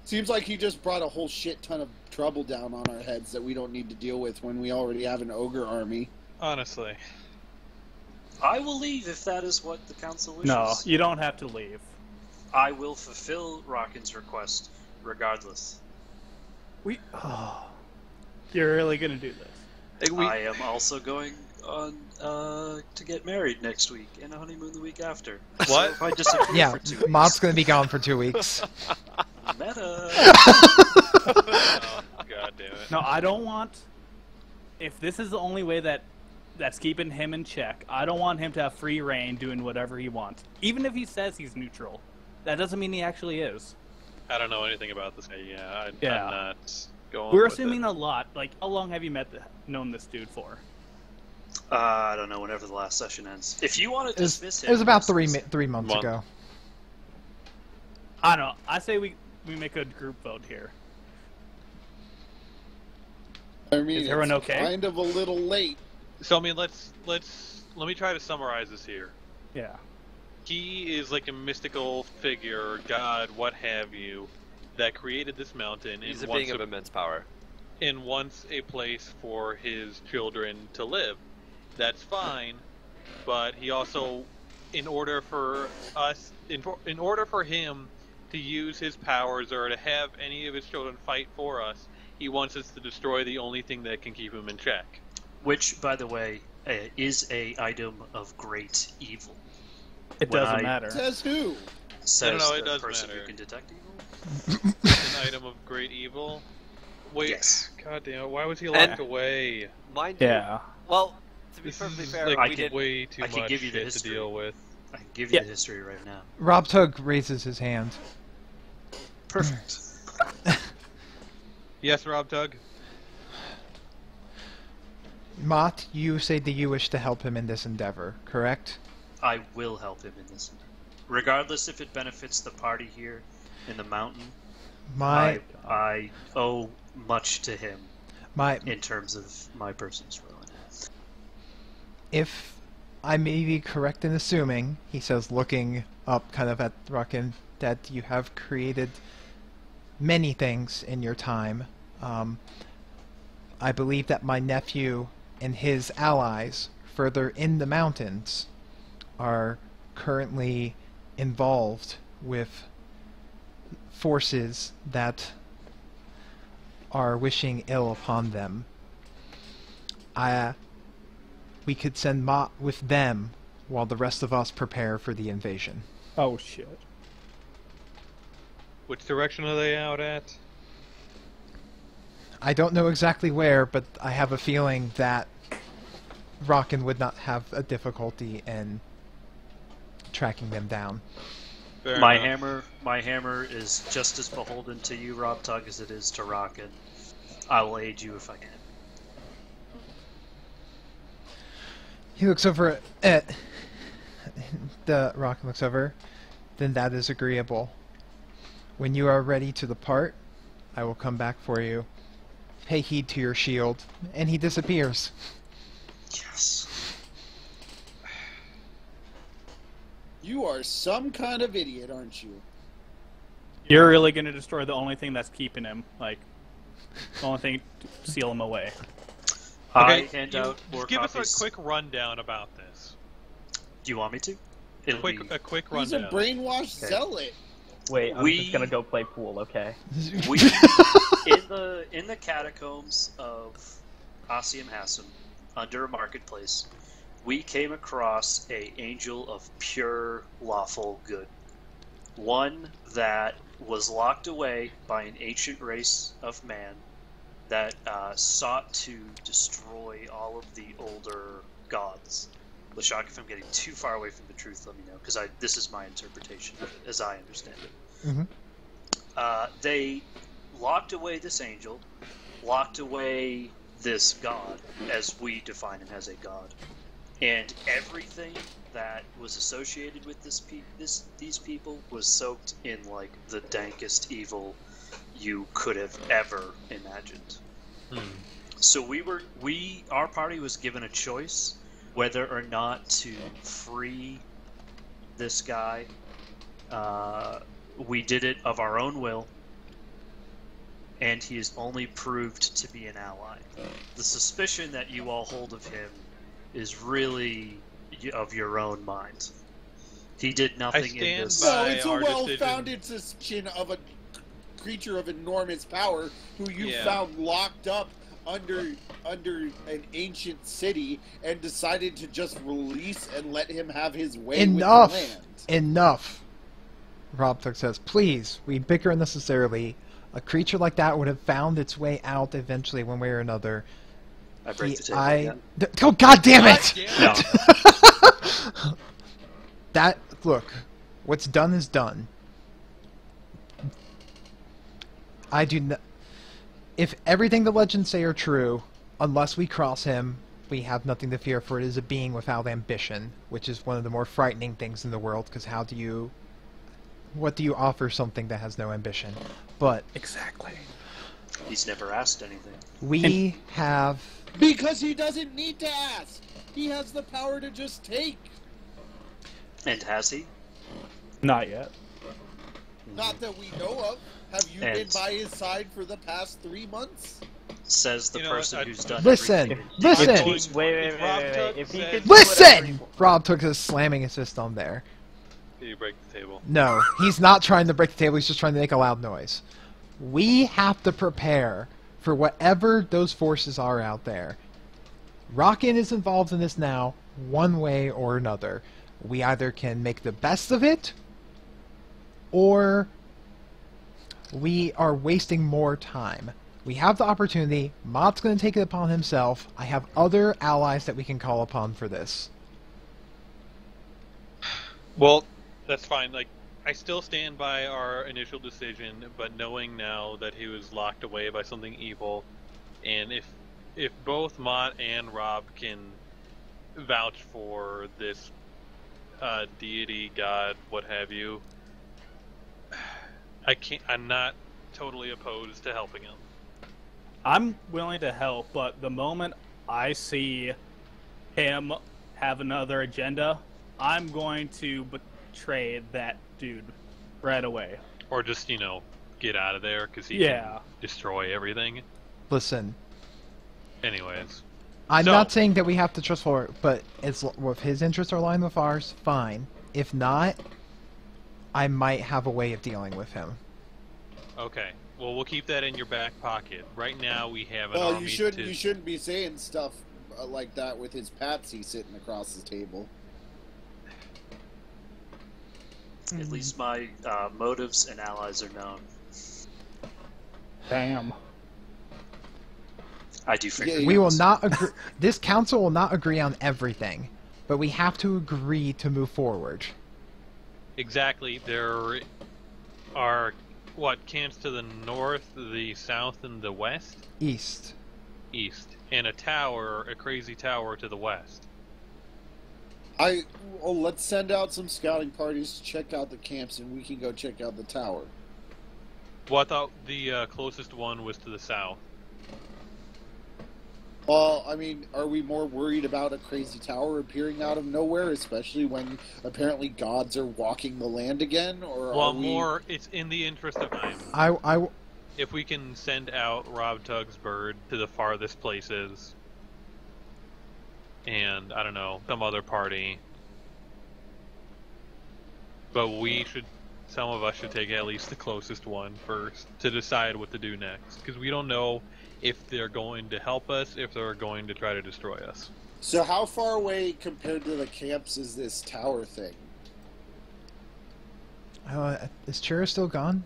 Seems like he just brought a whole shit ton of trouble down on our heads that we don't need to deal with when we already have an ogre army. Honestly. I will leave if that is what the council wishes. No, you don't have to leave. I will fulfill Rockin's request, regardless. You're really gonna do this? I am also going on to get married next week and a honeymoon the week after. What? So if I disappear Yeah, for 2 weeks, Mott's gonna be gone for 2 weeks. meta. Oh, God damn it. No, I don't want. If this is the only way that that's keeping him in check. I don't want him to have free reign doing whatever he wants. Even if he says he's neutral. That doesn't mean he actually is. I don't know anything about this guy. I'm not going We're with assuming it. a lot. Like, how long have you known this dude for? I don't know, whenever the last session ends. If you want to dismiss him... It was about dismiss him. 3 months ago. I don't know. I say we make a group vote here. I mean, Is everyone it's okay? kind of a little late. So I mean, let me try to summarize this here. Yeah. He is like a mystical figure, god, what have you, that created this mountain He's and a being of immense power. and wants a place for his children to live. That's fine, but he also, in order for him to use his powers or to have any of his children fight for us, he wants us to destroy the only thing that can keep him in check. Which, by the way, is a item of great evil. It When doesn't I- matter. Says who? Says no, it the does person matter. who can detect evil. It's an item of great evil. Wait, Yes. god damn it, why was he locked And- away? Mind you, Yeah. well, to be This perfectly is fair, like I we can- did. way too I can much give you the shit to history. deal with. I can give you Yeah. the history right now. Rob Tug raises his hand. Perfect. Yes, Rob Tug? Mott, you say that you wish to help him in this endeavor, correct? I will help him in this. Regardless if it benefits the party here in the mountain, My I owe much to him my in terms of my person's ruin. if I may be correct in assuming, he says, looking up kind of at Ruckin, that you have created many things in your time. I believe that my nephew and his allies further in the mountains are currently involved with forces that are wishing ill upon them. We could send Mott with them while the rest of us prepare for the invasion. Oh, shit. Which direction are they out at? I don't know exactly where, but I have a feeling that Rockin would not have a difficulty in tracking them down. Fair My enough. hammer is just as beholden to you, Rob Tug, as it is to Rockin. I will aid you if I can. He looks over at the Rockin looks over. Then that is agreeable. When you are ready to depart, I will come back for you. Pay heed to your shield, and he disappears. Yes. You are some kind of idiot, aren't you? You're really going to destroy the only thing that's keeping him, like, the only thing to seal him away. I Okay, hand you- out more just give copies. us a quick rundown about this. Do you want me to? It'll be... A quick He's a rundown. brainwashed Okay. zealot. Wait, I'm We- just gonna go play pool, okay? We in the catacombs of Asium Hassum, under a marketplace, we came across a angel of pure lawful good. One that was locked away by an ancient race of man that sought to destroy all of the older gods. Leshok, if I'm getting too far away from the truth, let me know, because this is my interpretation of it, as I understand it. Mhm. They locked away this angel, locked away this god, as we define him as a god, and everything that was associated with these people was soaked in like the dankest evil you could have ever imagined. So our party was given a choice whether or not to free this guy. We did it of our own will, and he has only proved to be an ally. The suspicion that you all hold of him is really of your own mind. He did nothing in stand this. by- No, it's a our well-founded suspicion of a creature of enormous power who you Yeah. found locked up under an ancient city and decided to just release and let him have his way Enough! with the land. Enough! Rob Tuck says, please, we bicker unnecessarily. A creature like that would have found its way out eventually one way or another. I break the table again. Oh, God damn it! No. That, look, what's done is done. I do not... If everything the legends say are true, unless we cross him, we have nothing to fear, for it is a being without ambition, which is one of the more frightening things in the world, because what do you offer something that has no ambition? But... Exactly. He's never asked anything. We have... Because he doesn't need to ask. He has the power to just take. And has he? Not yet. Not that we know of. Have you And- been by his side for the past 3 months? Says the You know, person I- who's done Listen! everything. Listen! Wait. Rob If Tug he says- could do whatever he Listen! wants- Rob took us slamming his fist on there. You break the table. No, he's not trying to break the table, he's just trying to make a loud noise. We have to prepare for whatever those forces are out there. Rockin' is involved in this now, one way or another. We either can make the best of it, or we are wasting more time. We have the opportunity, Mott's going to take it upon himself, I have other allies that we can call upon for this. Well, that's fine. Like, I still stand by our initial decision, but knowing now that he was locked away by something evil, and if both Mott and Rob can vouch for this deity, god, what have you, I'm not totally opposed to helping him. I'm willing to help, but the moment I see him have another agenda, I'm going to betray that dude right away. Or just, get out of there, because he Yeah. can destroy everything. Listen, Anyways. I'm So- not saying that we have to trust for, but if his interests are aligned with ours, fine. If not, I might have a way of dealing with him. Okay. Well, we'll keep that in your back pocket. Right now, we have an Well, army you shouldn't be saying stuff like that with his patsy sitting across the table. At least my motives and allies are known. Damn. I do figure. Yeah, We will not agree. This council will not agree on everything, but we have to agree to move forward. Exactly. There are, camps to the north, the south, and the west? East. East. And a crazy tower to the west. Let's send out some scouting parties to check out the camps, and we can go check out the tower. Well, I thought the closest one was to the south. Well, I mean, are we more worried about a crazy tower appearing out of nowhere, especially when apparently gods are walking the land again? Or Well, are we... more, it's in the interest of time. If we can send out Rob Tug's bird to the farthest places, and, I don't know, some other party. But some of us should take at least the closest one first to decide what to do next. Because we don't know if they're going to help us, if they're going to try to destroy us. So how far away compared to the camps is this tower thing? Is Chira still gone?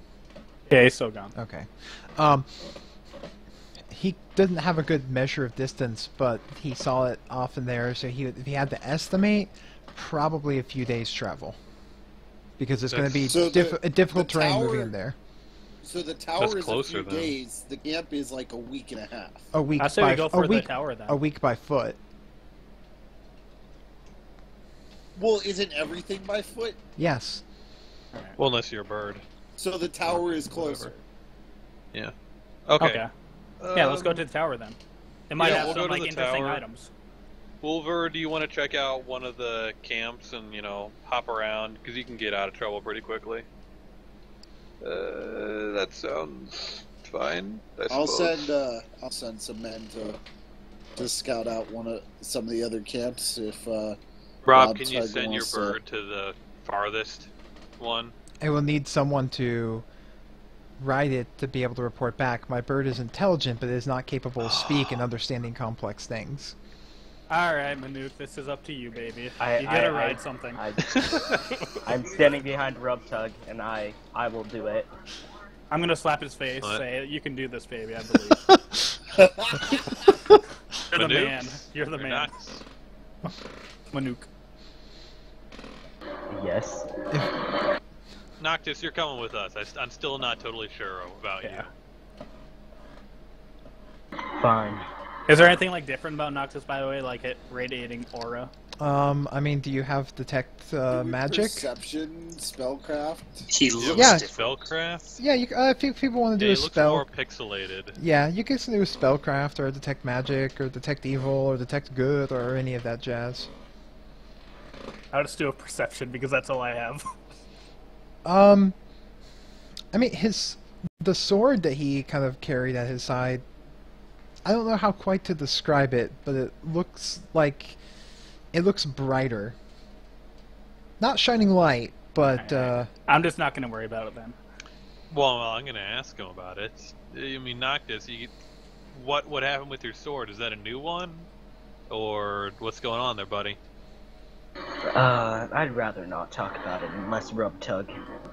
Yeah, he's still gone. Okay. He doesn't have a good measure of distance, but he saw it off in there, so if he had to estimate, probably a few days travel. Because it's going to be a difficult terrain moving in there. So the tower is a closer, few days. The camp is like a week and a half. A week I say we go for the tower then. A week by foot. Well, isn't everything by foot? Yes. Well, unless you're a bird. So the tower is closer. Yeah. Okay. Yeah, let's go to the tower then. It might have we'll some go to like the interesting tower. items. Wolver, do you want to check out one of the camps and, hop around? Because you can get out of trouble pretty quickly. That sounds fine. I'll send some men to scout out some of the other camps if Rob, can you Tug send your wants bird to the farthest one? I will need someone to ride it to be able to report back. My bird is intelligent, but it is not capable of speak and understanding complex things. Alright, Manute, this is up to you, baby. You gotta ride something. I'm standing behind Rob Tug, and I will do it. I'm gonna slap his face, What? say, you can do this, baby, I believe. the Manooks? man. You're the Or man. Nox? Manook. Yes. Noctis, you're coming with us. I'm still not totally sure about Yeah. Fine. Is there anything like different about Noctis, by the way, like it radiating aura? I mean, do you have detect magic? Perception, spellcraft. He looks Yeah. different. Spellcraft? Yeah, if people want to do Yeah, a he looks spell. more pixelated. Yeah, you can do a spellcraft or detect magic or detect evil or detect good or any of that jazz. I'll just do a perception because that's all I have. I mean, the sword that he kind of carried at his side, I don't know how quite to describe it, but it looks brighter. Not shining light, but I'm just not going to worry about it then. Well, I'm going to ask him about it. I mean, Noctis, what happened with your sword? Is that a new one? Or what's going on there, buddy? I'd rather not talk about it unless Rubtug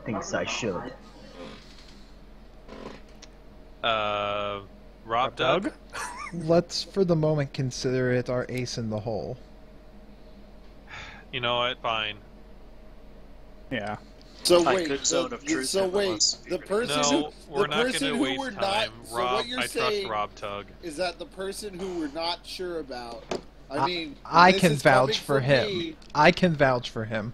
thinks I should. Rob Doug? let's for the moment consider it our ace in the hole. You know what? Fine. Yeah. So My wait, good zone of truth so never wait, wants to be the read. person No, we're the not person going to who waste we're time. not. So Rob, what you're I trust saying Rob Tug. is that the person who we're not sure about. I mean, I this can is coming vouch for from him. me. I can vouch for him.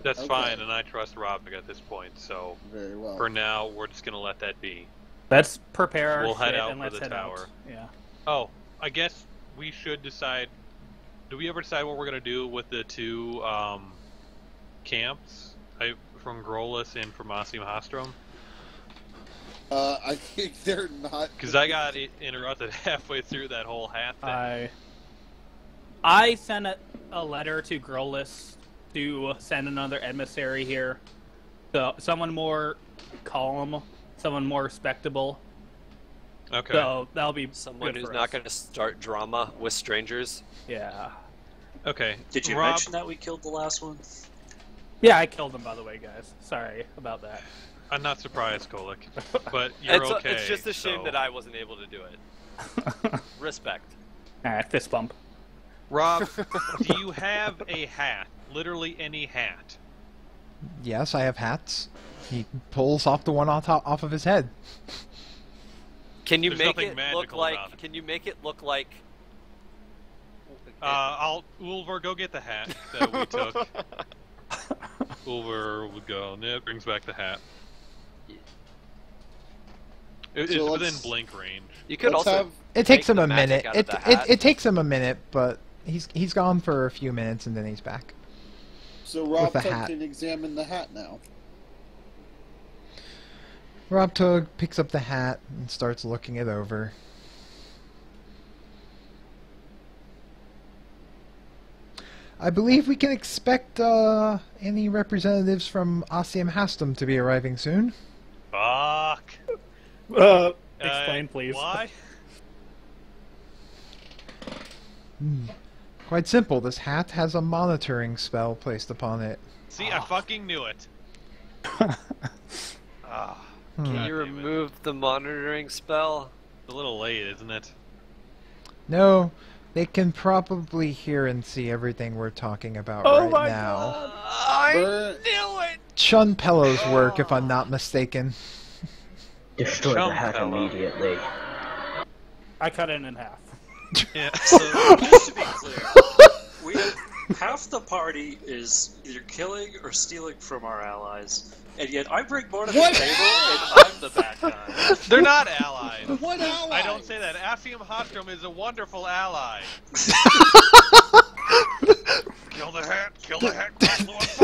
That's Okay. fine, and I trust Rob at this point, so Very well. for now, we're just going to let that be. Let's prepare our We'll head shit out and for let's the head tower. out. Yeah. Oh, I guess we should decide. Do we ever decide what we're going to do with the two camps? From Grolus and from Ossium Hastrom? I think they're not. Because I got interrupted halfway through that whole hat thing. I sent a letter to Grolus to send another emissary here. So someone more calm, someone more respectable. Okay. So that'll be Someone good who's for not us. going to start drama with strangers. Yeah. Okay. Did you Rob, mention that we killed the last one? Yeah, I killed him, by the way, guys. Sorry about that. I'm not surprised, Kolik, but you're okay. It's just a shame so- that I wasn't able to do it. Respect. Alright, fist bump. Rob, do you have a hat? Literally any hat? Yes, I have hats. He pulls off the one off of his head. Can you There's make nothing it look magical like? about it. Can you make it look like? Ulver, go get the hat that we took. Ulver would go, and it brings back the hat. It's So within let's- blink range. You could Let's also. have- It takes Take him the a magic minute. out of It, the it hat. it takes him a minute, but he's gone for a few minutes and then he's back. So Rob the Tuck hat. can examine the hat now. Rob Tug picks up the hat and starts looking it over. I believe we can expect any representatives from Ossium Hastum to be arriving soon. Fuck. Explain, please. Why? Quite simple. This hat has a monitoring spell placed upon it. See, I fucking knew it. Ah, Hmm. Can you God damn it. remove the monitoring spell? it's a little late, isn't it? No, they can probably hear and see everything we're talking about Oh right my now. God. I Bur- knew it. Chun Pello's work, if I'm not mistaken. Destroy the hat Chumfellow. immediately. I cut it in half. Yeah. So, just to be clear, we have, half the party is either killing or stealing from our allies, and yet I bring more to the What? table, and I'm the bad guy. They're not allies. What ally? I don't say that. Ossium Hastrom is a wonderful ally. Kill the hat! Kill the hat!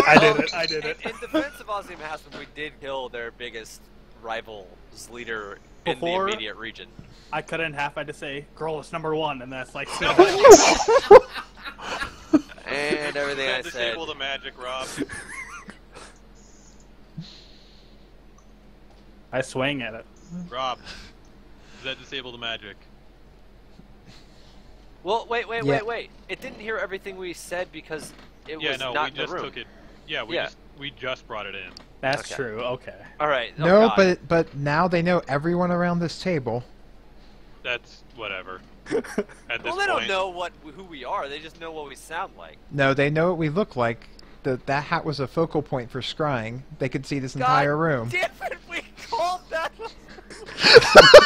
I did it. I did it. In defense of Ossium Haslam, we did kill their biggest rival's leader in the Before- immediate region. I cut it in half. I just say, "Girl, it's #1," and that's like. And everything I Does that said. disable the magic, Rob? I swing at it. Rob, does that disable the magic? Well, wait. Yeah. It didn't hear everything we said because it Yeah, was no, not we in the just room. took it. Yeah, we just brought it in. That's Okay. true. Okay. All right. No, God. but now they know everyone around this table. That's whatever. At this Well, they point. don't know who we are. They just know what we sound like. No, they know what we look like. That hat was a focal point for scrying. They could see this God entire room. Damn it, we called that.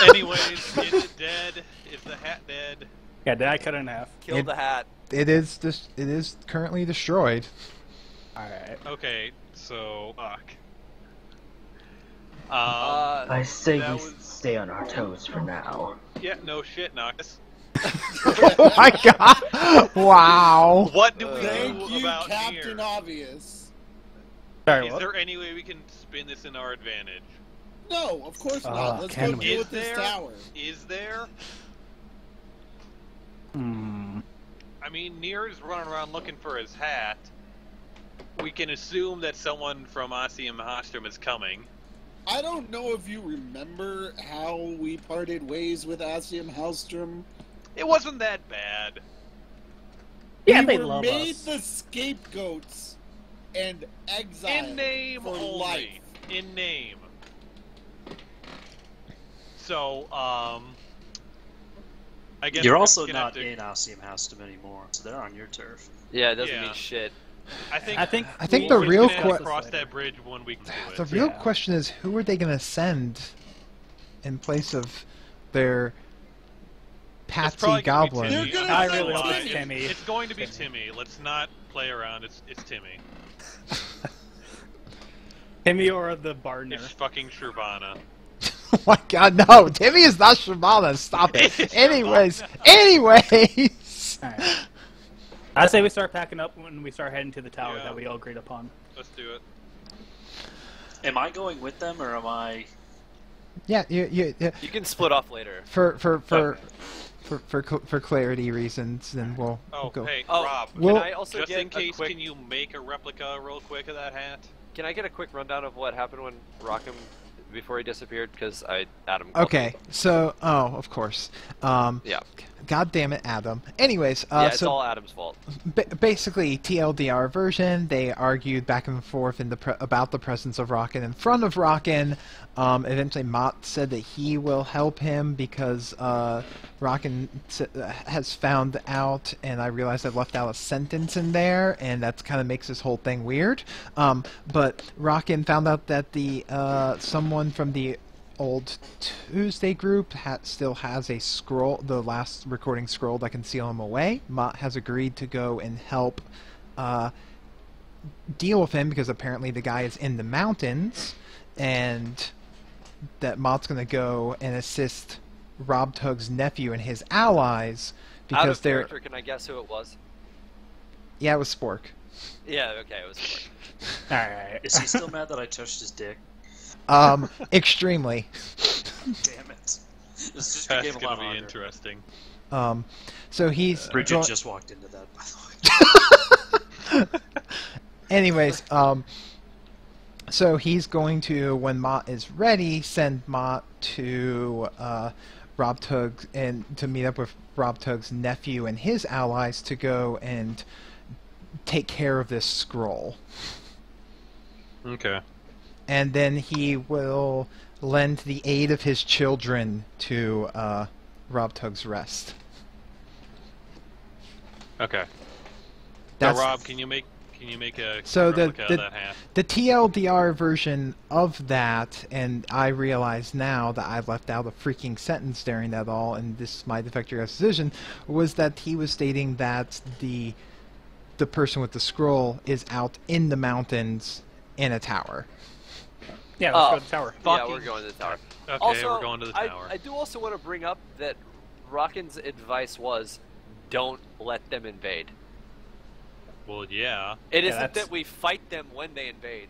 Anyways, is it dead? Is the hat dead? Yeah, did I cut it in half? Kill the hat. It is currently destroyed. Alright. Okay, so fuck. I say that we was- stay on our toes for now. Yeah, no shit, Noctis. Oh my god! Wow. What do we Thank do you, about Captain Nier? Obvious. Sorry, Is what? there any way we can spin this in our advantage? No, of course not. Let's can go we? deal Is with this there? tower. Is there? Hmm. I mean, Nier is running around looking for his hat. We can assume that someone from Asium Hostrom is coming. I don't know if you remember how we parted ways with Asium Hellstrom. It wasn't that bad. Yeah, we they were love made us. the scapegoats and exiled In name for only. life. In name. So, I guess You're we're also gonna not have to- in Asium Hastum anymore, so they're on your turf. Yeah, it doesn't Yeah. mean shit. I think I think we're the real gonna have to que- cross that bridge when we can do The it. real Yeah. question is, who are they going to send in place of their It's patsy probably gonna be goblin? Timmy. They're I'm gonna not I gonna really hope lie. it's Timmy. It's going to be Timmy. Let's not play around. It's Timmy. Timmy or the Bardner. It's fucking Shirvana. Oh my god, no! Timmy is not Shabana, stop it! It's Anyways, Shyvana. anyways! Alright. I say we start packing up when we start heading to the tower Yeah. that we all agreed upon. Let's do it. Am I going with them, or am I... Yeah, You can split off later. for clarity reasons, then we'll Oh, go. hey, Oh, Rob. can Well- I also Just get in case, a quick? can you make a replica real quick of that hat? Can I get a quick rundown of what happened when Rockham before he disappeared? Because Adam. called Okay, me. so of course. Yeah. God damn it, Adam. Anyways, Yeah, it's so all Adam's fault. basically TLDR version, they argued back and forth about the presence of Rockin in front of Rockin. Eventually Mott said that he will help him because Rockin has found out, and I realized I left out a sentence in there, and that kind of makes this whole thing weird. But Rockin found out that the someone from the old Tuesday group still has a scroll, the last recording scroll that can seal him away. Mott has agreed to go and help deal with him because apparently the guy is in the mountains, and that Mott's going to go and assist Rob Tug's nephew and his allies Out because of they're... character, can I guess who it was? Yeah, it was Spork. Yeah, okay, it was. Spork. Alright. Is he still mad that I touched his dick? Extremely. Damn it. This just That's became a gonna lot be harder. interesting. So he's... Bridget go- just walked into that, by the way. Anyways, so he's going to, when Mott is ready, send Mott to Rob Tug and to meet up with Rob Tug's nephew and his allies to go and take care of this scroll. Okay. And then he will lend the aid of his children to Rob Tug's rest. Okay. That's- Now, Rob, can you make a So the- replica of that hat? The TLDR version of that, and I realize now that I left out a freaking sentence during that all, and this is my defector decision, was that he was stating that the person with the scroll is out in the mountains in a tower. Yeah, let's go to the tower. Yeah, Fucking- we're going to the tower. Okay, Also, we're going to the tower. I do also want to bring up that Rockin's advice was, don't let them invade. Well, yeah. It Yeah, isn't that's- that we fight them when they invade.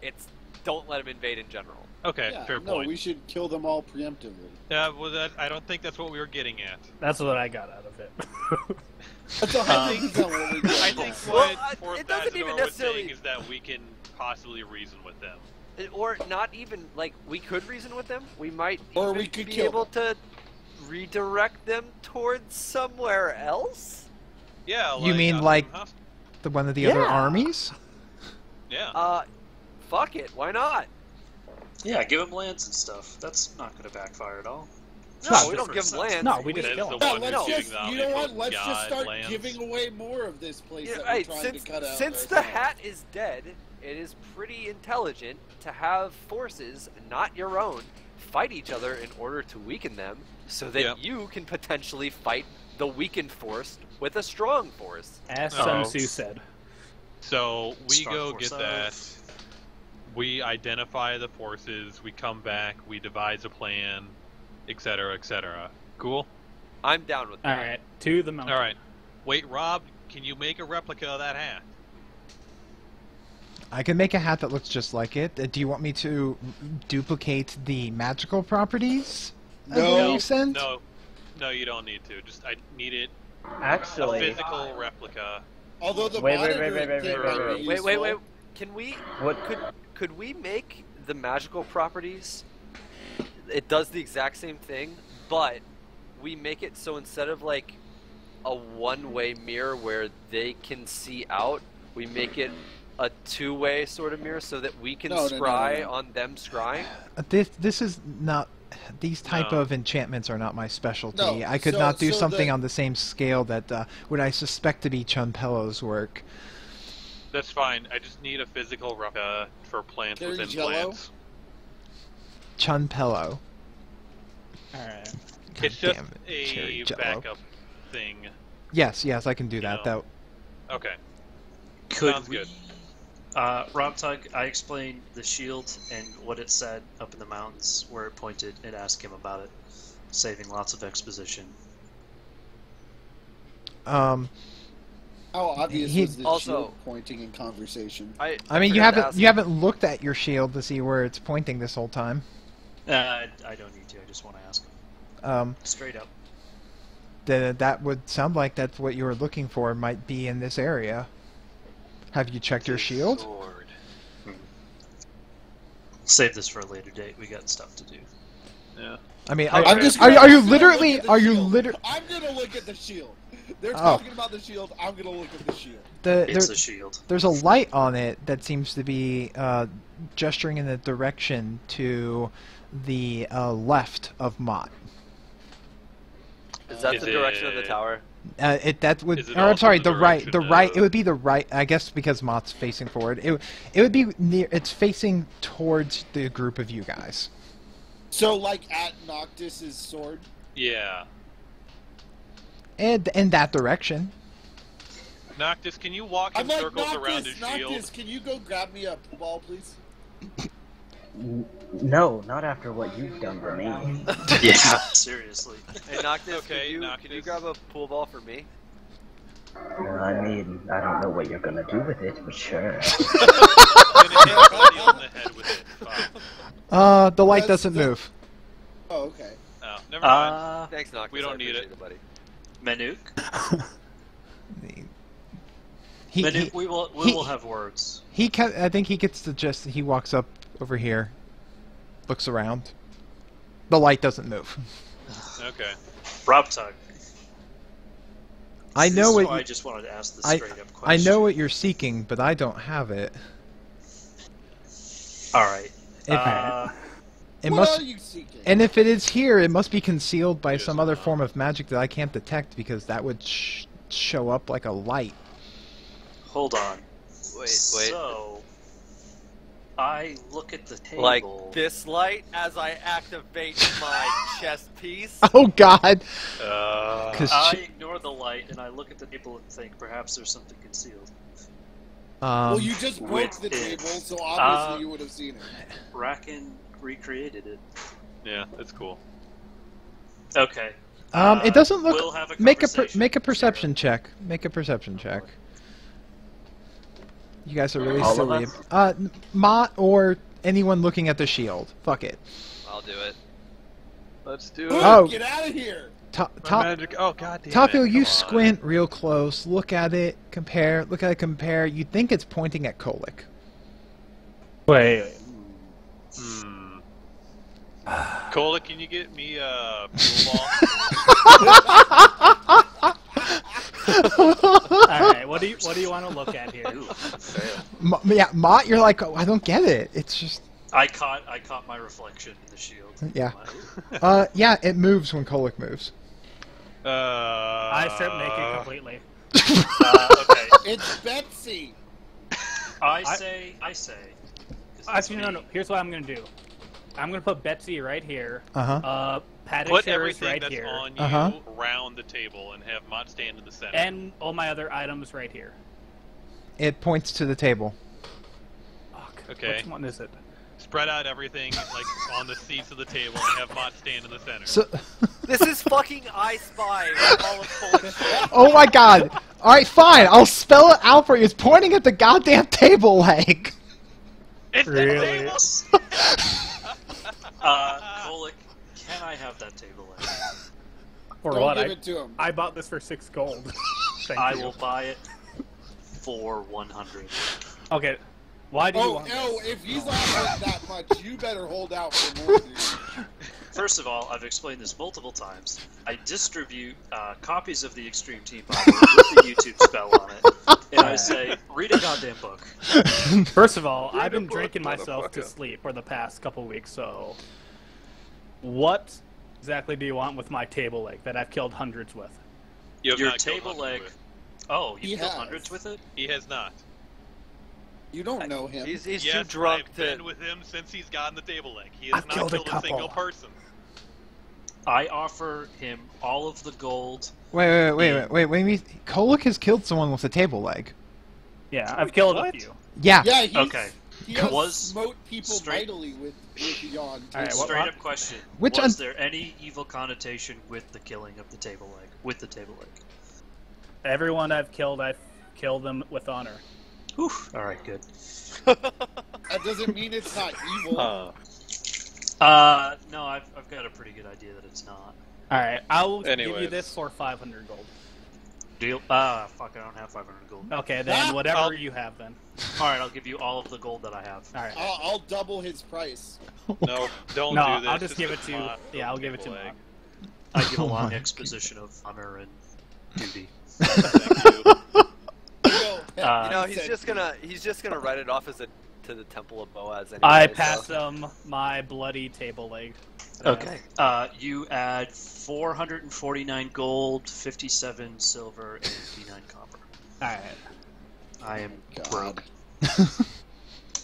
It's don't let them invade in general. Okay, Yeah, fair no, point. we should kill them all preemptively. Well, I don't think that's what we were getting at. That's what I got out of it. That's 100% what we're doing. I think Well, what Fourth it doesn't even Bazador was necessarily- saying is that we can possibly reason with them. Or not even, like, we could reason with them. We might Or even we could be kill able to redirect them towards somewhere else. Yeah, You mean like- Hosp- One of the other Yeah. armies? Yeah. Fuck it, why not? Yeah, give him lands and stuff. That's not going to backfire at all. No, we don't give them lands. No, we just That's kill the them. one No, who's let's giving just, the you know what? omnipotent Let's just god start lands. giving away more of this place Yeah, that right, we're trying since, to cut out. since the hat is dead, it is pretty intelligent to have forces, not your own, fight each other in order to weaken them, so that you can potentially fight the weakened force with a strong force. As Sun Tzu said. So we Strong go force get that. We identify the forces. We come back. We devise a plan, etc., etc. Cool. I'm down with that. Alright, to the mountain. All right. Wait, Rob, can you make a replica of that hat? I can make a hat that looks just like it. Do you want me to duplicate the magical properties? of No. what you sent? No, you don't need to. Just I need it a Actually, physical replica. Although the Wait, monitoring wait, wait, thing wait, might wait, be Wait, wait, wait. useful. Can we? what? Could we make the magical properties? It does the exact same thing, but we make it so instead of like a one-way mirror where they can see out, we make it a two-way sort of mirror so that we can No, no, no, scry no. on them scrying. This is not. These type No. of enchantments are not my specialty. No, I could so- not do so something the- on the same scale that what I suspect to be Chunpello's work. That's fine. I just need a physical replica for plants There's within yellow? plants. Chunpello. Alright. It's just Damn it, Cherry a Jello. backup thing. Yes, I can do that. No. That Okay. Could Sounds we, good. Rob Tug, I explained the shield and what it said up in the mountains, where it pointed, and asked him about it, saving lots of exposition. um. How obvious He- was the Also- shield pointing in conversation? I mean, forgot you to haven't ask you haven't looked at your shield to see where it's pointing this whole time. I don't need to. I just want to ask him straight up. That would sound like that's what you were looking for. Might be in this area. Have you checked your shield? Sword. Save this for a later date. We got stuff to do. Yeah. I mean, I'm just are gonna you look literally? at the Are you shield. literally? I'm gonna look at the shield. They're Oh. talking about the shield. I'm gonna look at the shield. It's a shield. There's a light on it that seems to be gesturing in the direction to the left of Mott. Is that Is the direction of the it- tower? That would. Is it Or, I'm also sorry, the the right. direction The right. of- It would be the right. I guess because Mott's facing forward. It would be near. It's facing towards the group of you guys. So, like at Noctis's sword. Yeah. And in that direction. Noctis, can you walk in I'm like, circles around his Noctis, shield? Noctis, can you go grab me a pool ball, please? No, not after what you've done to me. Yeah. Seriously. Hey, Noctis, Okay, can you Noctis. grab a pool ball for me? I mean, I don't know what you're gonna do with it, but sure. I'm gonna hit somebody on the head with it. Fine. The light That's- doesn't that- move. Oh, okay. Oh, never mind. Thanks, Noctis. We don't I need appreciate it. it, buddy. Manuk? He, Manuk, he, we will he- have words. I think he gets the gist. He walks up over here, looks around. The light doesn't move. Okay. Rob Tug. I know So what I you, just wanted to ask the I- straight up I question. know what you're seeking, but I don't have it. All right. It What must, are you seeking? and if it is here, it must be concealed by He some doesn't other know. form of magic that I can't detect because that would show up like a light. Hold on. Wait. So, I look at the table. Like this light as I activate my chest piece. Oh God! Uh, 'Cause I ignore the light and I look at the table and think perhaps there's something concealed. Well, you just broke with the it. table, so obviously Uh, you would have seen it. Bracken recreated it. yeah, that's cool. Okay. it doesn't look. We'll have a Make a conversation. make a perception check. Make a perception check. You guys are really All of silly. us? Mott or anyone looking at the shield. Fuck it. I'll do it. Let's do Ooh, it. Oh. Get out of here! My Top. magic. Oh god damn Topio, it. you Come on. squint real close, look at it, compare, look at it, compare. You think it's pointing at Kolik. Wait. Hmm. Cola, can you get me a pool ball? Alright, what do you want to look at here? Ooh, fail. Yeah, Mott, you're like, oh, I don't get it. It's just I caught my reflection in the shield. Yeah. Yeah, it moves when Kolek moves. I strip naked completely. Okay. It's Betsy. I say. 'Cause it's Actually, no. me. Here's what I'm gonna do. I'm gonna put Betsy right here. Uh-huh. Put Pathfinder everything right that's here, on you Uh-huh. around the table and have Mott stand in the center. and all my other items right here. It points to the table. Fuck. Okay. Which one is it? Spread out everything like on the seats of the table and have Mott stand in the center. So, This is fucking I Spy. All of Polish. oh my god. Alright, fine. I'll spell it out for you. It's pointing at the goddamn table leg. It's Really? the table. Kolek, can I have that table leg? For Don't what? give it to him. I bought this for 6 gold. Thank I you. will buy it for 100. Okay. Why do you Oh, want no, this? if he's offering that much, you better hold out for more, dude. First of all, I've explained this multiple times. I distribute copies of the Extreme Team Bible with the YouTube spell on it, and I say, read a goddamn book. First of all, I've a been book, drinking myself to motherfucker. sleep for the past couple weeks, so... What exactly do you want with my table leg that I've killed hundreds with? You have Your not killed table Hunter leg. with. Oh, He you killed has. hundreds with it? He has not. You don't know him. He's Yes, too drunk I've to. been with him since he's gotten the table leg. He has I've not killed a killed a single couple. person. I offer him all of the gold. Wait. Kolek has killed someone with a table leg. Yeah, I've killed What? a few. Yeah. Yeah, he's, Okay. he has Was smote people straight- mightily with yawn. too. Alright, what- Straight up question. Which Was there any evil connotation with the killing of the table leg? With the table leg? Everyone I've killed them with honor. Whew. Alright, good. That doesn't mean it's not evil. No, I've got a pretty good idea that it's not. Alright, I'll give you Anyways. this for 500 gold. Deal? Fuck, I don't have 500 gold. Okay, then whatever I'll- you have then. Alright, I'll give you all of the gold that I have. Alright. I'll double his price. No, don't No, do this. I'll just give it is to... Mott Yeah, I'll give it to table leg. Mott. I give a Oh long my exposition of honor and duty. Thank you. Uh, You know, He he's just gonna write it off as a to the Temple of Boaz. Anyway, I so- pass them my bloody table leg. Okay. You add 449 gold, 57 silver, and 59 copper. Alright. I am God. broke.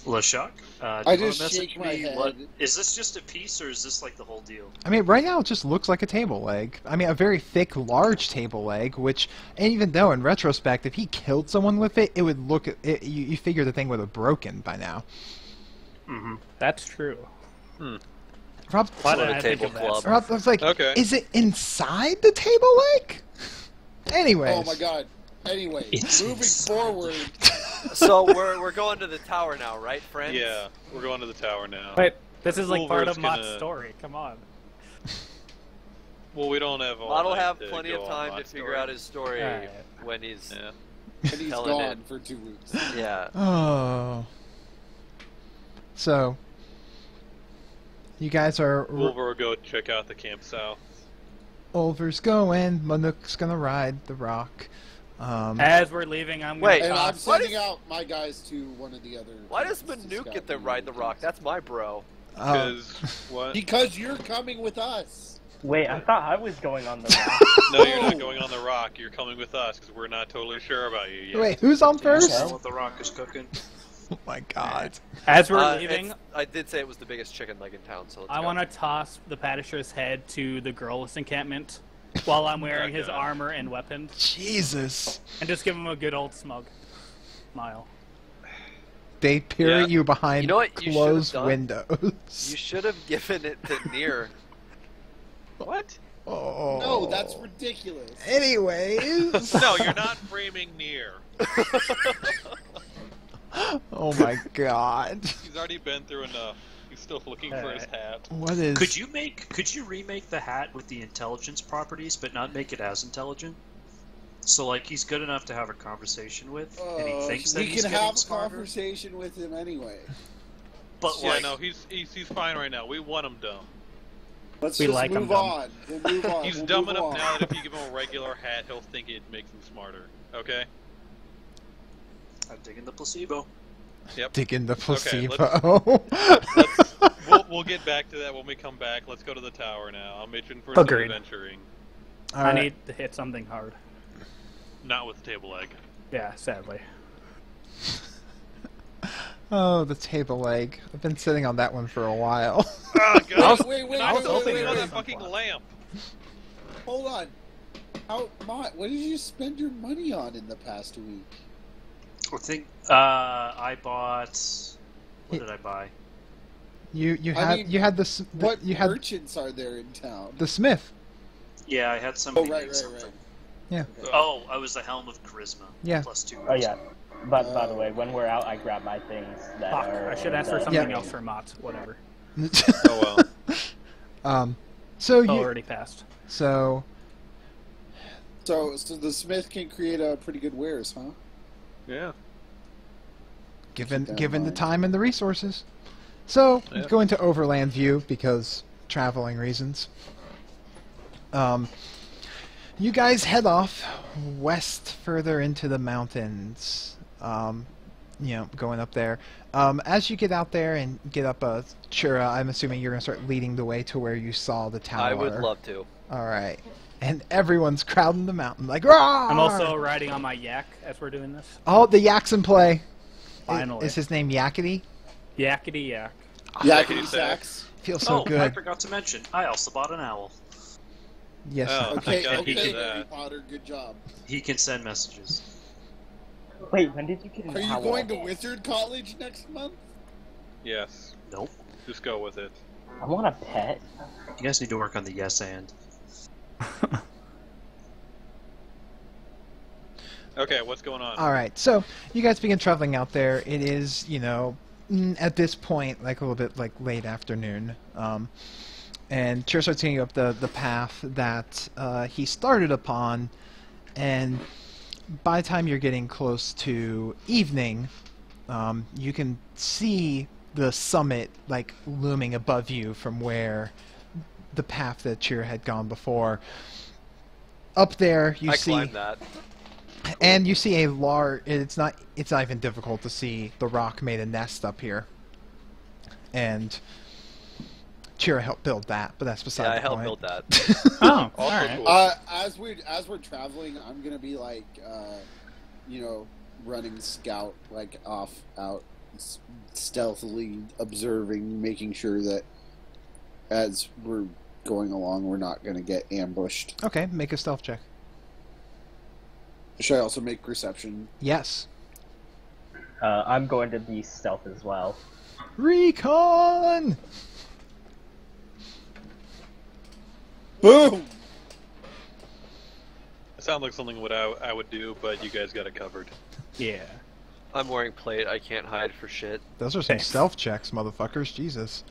Leshok, do I you just wanna message shake my me head. what is this just a piece or is this like the whole deal? I mean, right now it just looks like a table leg. I mean, a very thick, large table leg, which, and even though in retrospect, if he killed someone with it, it would look, you figure the thing would have broken by now. Mm-hmm. That's true. Rob, Why Sort did of I think table of that? club. Rob was like, Okay. is it inside the table leg? Anyways. Oh my god. Anyway, It's moving inside. forward. So we're going to the tower now, right, friends? Yeah, we're going to the tower now. Wait, this is like part Wolver's of Mott's gonna- story. Come on. Well, we don't have all Mott will night have to plenty go of on time to Mott's figure story. out his story Alright. when he's Yeah. And he's Telling gone it. for 2 weeks. yeah. Oh. So, you guys are... Wolver will go check out the camp south. Ulver's going, Manuk's gonna ride the rock. As we're leaving, I'm Wait, gonna And I'm toss... What sending is- out my guys to one of the other. Why does camps to Manuk scout get to the ride the rock? That's my bro. Because what? Because you're coming with us. Wait, I thought I was going on the rock. No, you're not going on the rock. You're coming with us because we're not totally sure about you yet. Wait, who's on first? Smell what the rock is cooking. Oh my god. As we're leaving, it's- I did say it was the biggest chicken leg in town, so let's I go. want to toss the Padisher's head to the girl's encampment while I'm wearing his God. armor and weapons, Jesus. and just give him a good old smug smile. They peer Yeah. at you behind You know what you should've closed done? windows. You should have given it to Nier. What? Oh. No, that's ridiculous. Anyways. No, you're not framing near. Oh my god. He's already been through enough. He's still looking for his hat. What is... Could you remake the hat with the intelligence properties, but not make it as intelligent? So like he's good enough to have a conversation with, and he thinks that we he's can getting have a smarter. conversation with him anyway. But Yeah, like, no, he's fine right now. We want him dumb. Let's We just like him move dumb. on. We'll move on. He's We'll dumb move enough on. now that if you give him a regular hat, he'll think it makes him smarter. Okay? I'm digging the placebo. Yep. Dig in the Okay, placebo. We'll get back to that when we come back. Let's go to the tower now. I'll mention for Agreed. some adventuring. All I right. need to hit something hard. Not with the table leg. Yeah, sadly. Oh, the table leg. I've been sitting on that one for a while. Oh, God. Wait, I was wait, hoping wait, on wait. that fucking lamp. Hold on. What did you spend your money on in the past week? I think I bought. What did I buy? You I mean, had the What you had merchants are there in town? the smith. Yeah, I had somebody Oh, right, make right, something. right. Yeah. Oh, I was the Helm of Charisma. Yeah. +2. Oh yeah. But by the way, when we're out, I grab my things that Fuck, are. I should in ask for the- something Yeah. else for Mott. Whatever. Oh, well. So you Already passed. so So the smith can create a pretty good wares, huh? Yeah. given that in given the mind. time and the resources. So Yeah. going to Overland View because traveling reasons. You guys head off west further into the mountains. Going up there. As you get out there and get up Chura, I'm assuming you're going to start leading the way to where you saw the tower. I would love to. All right. And everyone's crowding the mountain like, "Roar!" I'm also riding on my yak as we're doing this. Oh, the yak's in play. Finally. Is his name Yakety? Yakety yak. Yakety sax. Feels so I good. forgot to mention, I also bought an owl. Yes. Oh. Okay, Gotta okay, do Harry that. Potter, good job. He can send messages. Wait, when did you get an Are you owl? going to Wizard College next month? Yes. Nope. Just go with it. I want a pet. You guys need to work on the yes and. Okay, what's going on? All right. So you guys begin traveling out there. It is, at this point, like a little bit like late afternoon. And Cheer starts taking you up the path that he started upon, and by the time you're getting close to evening, you can see the summit like looming above you from where the path that Cheer had gone before. Up there, you I see, climbed that. and you see a large. It's not even difficult to see the rock made a nest up here, and Chira helped build that, but that's beside Yeah, the I helped point. build that. Oh, Also alright. cool. As we're traveling, I'm gonna be like, running scout, like out stealthily observing, making sure that as we're going along, we're not gonna get ambushed. Okay, make a stealth check. Should I also make perception? Yes. I'm going to be stealth as well. Recon. Boom! It sounds like something what I would do, but you guys got it covered. Yeah. I'm wearing plate. I can't hide for shit. Those are some Thanks. stealth checks, motherfuckers. Jesus.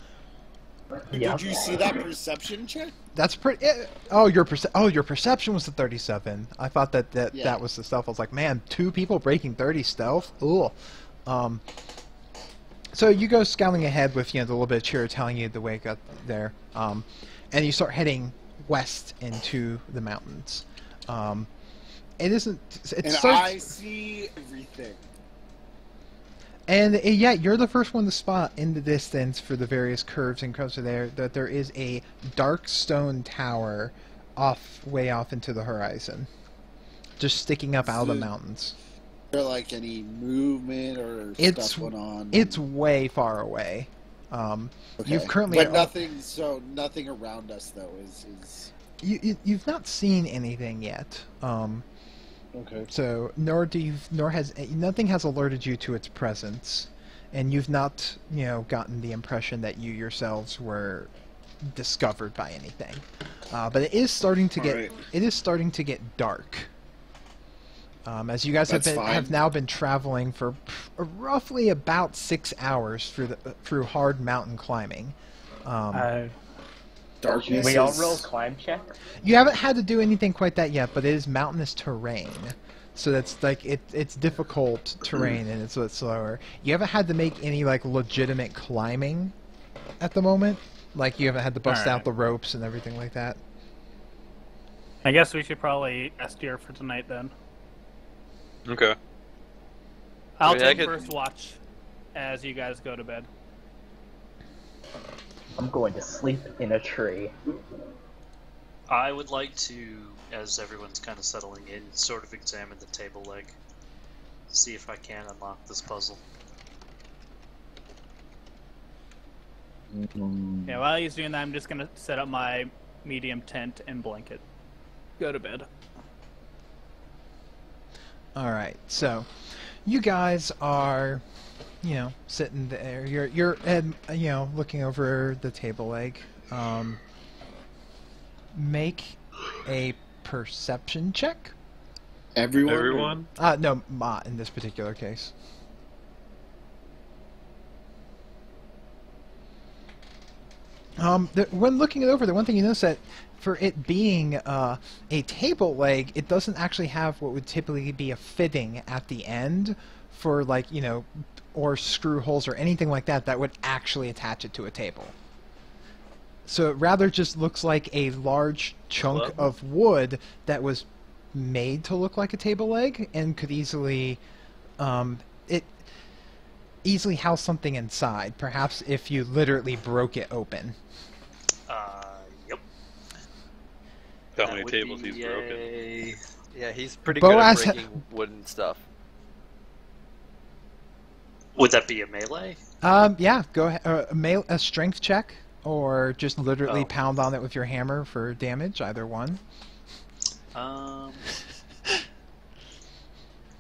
Yeah. Did you see that perception check? That's pretty. Your perception was the 37. I thought that Yeah. that was the stealth. I was like, man, 2 people breaking 30 stealth. Ooh. So you go scouting ahead with the little bit of cheer telling you the way it got there, and you start heading west into the mountains. It isn't. It And starts. I see everything. And yeah, you're the first one to spot in the distance for the various curves and crevices there that there is a dark stone tower way off into the horizon, just sticking up out of the mountains. Is there like any movement or It's- stuff going on? It's way far away. Okay. You've currently but nothing. So nothing around us though is you've not seen anything yet. okay. So nothing has alerted you to its presence, and you've not gotten the impression that you yourselves were discovered by anything. But it is starting to get Alright. it is starting to get dark. As you guys That's fine. have now been traveling for roughly about 6 hours through hard mountain climbing. Darkness. We all is- roll climb check. You haven't had to do anything quite that yet, but it is mountainous terrain. So that's like it's difficult terrain and it's a bit slower. You haven't had to make any like legitimate climbing at the moment. Like you haven't had to bust Alright. out the ropes and everything like that. I guess we should probably S tier for tonight then. Okay. I'll I mean, I take could- first watch. as you guys go to bed. I'm going to sleep in a tree. I would like to, as everyone's kind of settling in, sort of examine the table leg. See if I can unlock this puzzle. Yeah, while he's doing that, I'm just gonna set up my medium tent and blanket. Go to bed. Alright, so you guys are, sitting there. You're looking over the table leg. Make a perception check. Everyone? No, Ma in this particular case. When looking it over, the one thing you notice that for it being a table leg, it doesn't actually have what would typically be a fitting at the end for, like, or screw holes or anything like that that would actually attach it to a table. So it rather just looks like a large chunk of wood that was made to look like a table leg and could easily easily house something inside, perhaps if you literally broke it open. Yep. How many tables he's broken? Yeah, he's pretty Boaz good at breaking wooden stuff. Would that be a melee? Yeah, go ahead. A strength check, or just literally pound on it with your hammer for damage, either one. I'm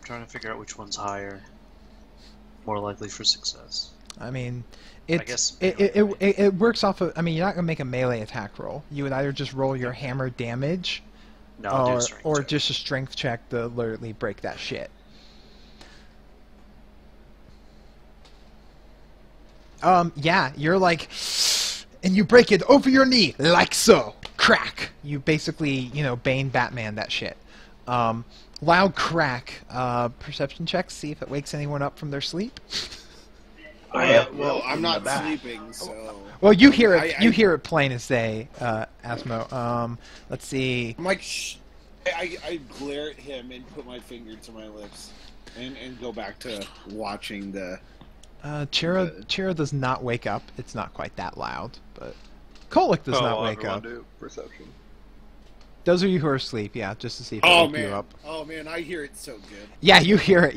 trying to figure out which one's higher. More likely for success. I mean, I guess it works off of. I mean, you're not gonna make a melee attack roll. You would either just roll your hammer damage, No, I'll do a strength check. just a strength check to literally break that shit. Yeah, you're like, and you break it over your knee, like so. Crack. You basically, Bane Batman that shit. Loud crack. Perception checks, see if it wakes anyone up from their sleep. Well, I'm not sleeping, so... Well, you hear it. You hear it plain as day, Asmo. Let's see. I'm like, shh. I glare at him and put my finger to my lips, and go back to watching the... Chira does not wake up. It's not quite that loud, but Kolick does not wake up. Do perception. Those of you who are asleep, yeah, just to see if it woke you up. Oh man, I hear it so good. Yeah, you hear it.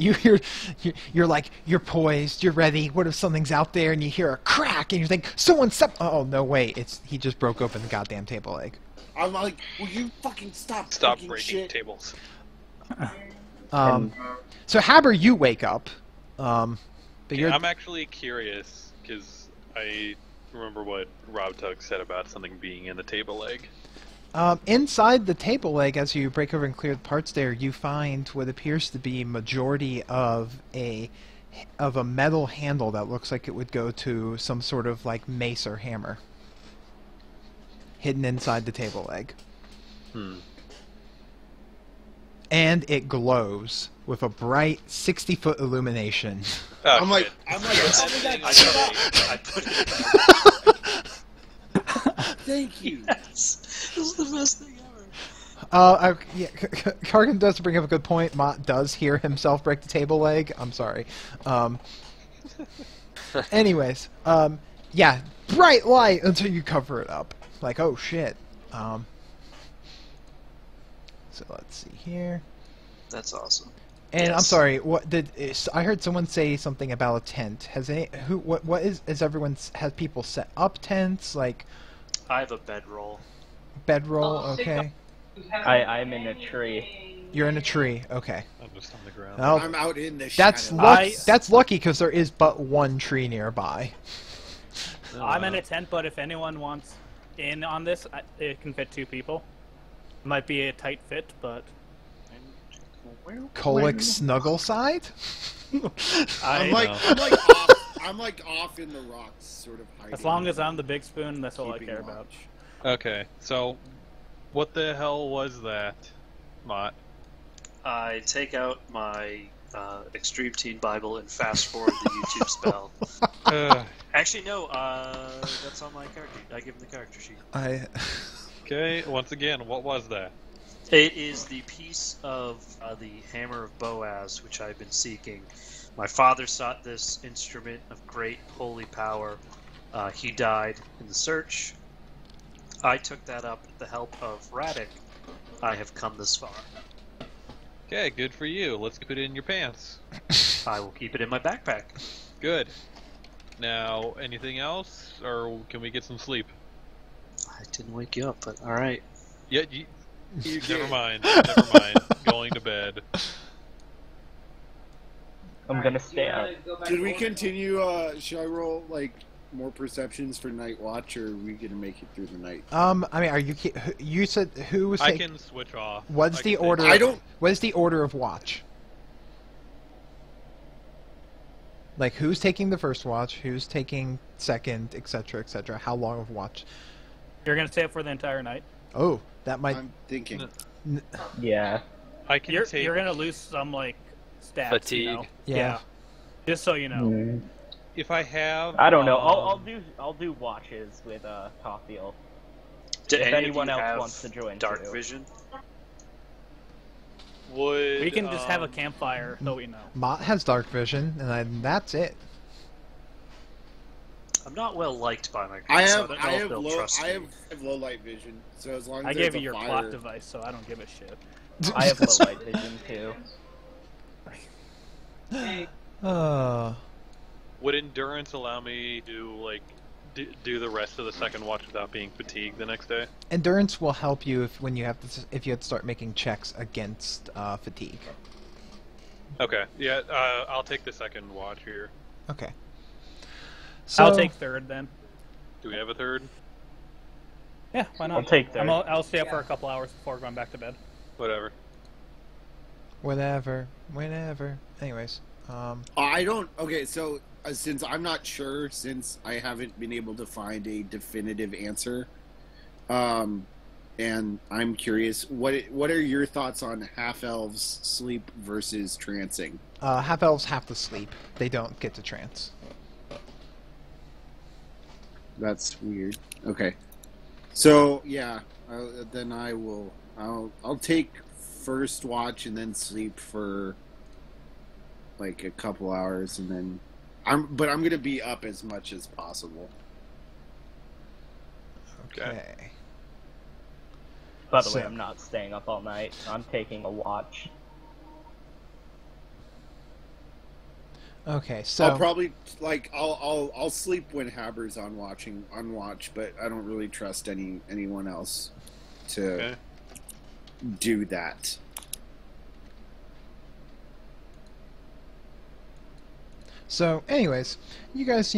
You're like, you're poised, you're ready. What if something's out there and you hear a crack and you think someone Oh no, wait, he just broke open the goddamn table leg. I'm like, will you fucking stop breaking shit? tables. So Haber, you wake up. But I'm actually curious because I remember what Rob Tug said about something being in the table leg. Inside the table leg, as you break over and clear the parts there, you find what appears to be majority of a metal handle that looks like it would go to some sort of like mace or hammer, hidden inside the table leg. And it glows with a bright 60-foot illumination. Oh, I'm like, I put it back. thank you. Yes. This is the best thing ever. Yeah, Kargan does bring up a good point. Mott does hear himself break the table leg. I'm sorry. Anyways, yeah, bright light until you cover it up. Like, oh shit. So let's see here. That's awesome. And Yes. I'm sorry. I heard someone say something about a tent? Has people set up tents, like I have a bedroll. bedroll? Okay, I'm in a tree. you're in a tree. Okay. I'm just on the ground. Well, I'm out in the that's shadow. that's lucky because there is but one tree nearby. I'm in a tent, but if anyone wants in on this, it can fit 2 people. Might be a tight fit, but Kolick snuggle side? I'm like off in the rocks, sort of hiding. as long as I'm the big spoon, that's all I care about. Okay, so what the hell was that, Mott? I take out my Extreme Teen Bible and fast forward the YouTube spell. Actually, no. That's on my character. I give him the character sheet. Okay, once again, what was that? It is the piece of the Hammer of Boaz, which I've been seeking. My father sought this instrument of great holy power. He died in the search. I took that up with the help of Radek. I have come this far. Okay, good for you. Let's keep it in your pants. I will keep it in my backpack. Good. Now, anything else, or can we get some sleep? I didn't wake you up, but alright. Yeah, never mind. Never mind. Going to bed. I'm gonna stay up. Did we continue? Should I roll like more perceptions for night watch, or are we gonna make it through the night? I mean, are you? You said who was? I can switch off. What's the order? I don't. What is the order of watch? Like, who's taking the first watch? Who's taking second, etc., etc.? How long of watch? You're gonna stay up for the entire night. Oh, that might. I'm thinking. Yeah. I can You're, take. you're gonna lose some like stats. Fatigue. You know? Yeah. Just so you know. Mm. If I have. I don't know. I'll do watches with Tophiel. Do If any anyone of you else have wants to join dark too. vision? Would We can just have a campfire, so we know. Mott has dark vision, and that's it. I'm not well liked by my group, I so have. don't I know if have they'll low. trust I me. have low light vision. So as long as I there's gave you a your fire, clock device, so I don't give a shit. I have low light vision too. Would endurance allow me to like do the rest of the second watch without being fatigued the next day? Endurance will help you if you have to start making checks against fatigue. Okay. Yeah. I'll take the second watch here. Okay. So, I'll take third then. Do we have a third? Yeah, why not? I'll take third. I'll stay up for a couple hours before going back to bed. Whatever. whenever. Anyways, I don't. Okay, so since I'm not sure, since I haven't been able to find a definitive answer, and I'm curious, what are your thoughts on half elves sleep versus trancing? half elves have to sleep. They don't get to trance. That's weird. Okay, so yeah, then I'll take first watch and then sleep for like a couple hours, and then I'm gonna be up as much as possible. Okay. By the way, So- I'm not staying up all night. I'm taking a watch. Okay. So I'll probably I'll sleep when Haber's on watch, but I don't really trust anyone else to Okay. do that. So, anyways, you guys,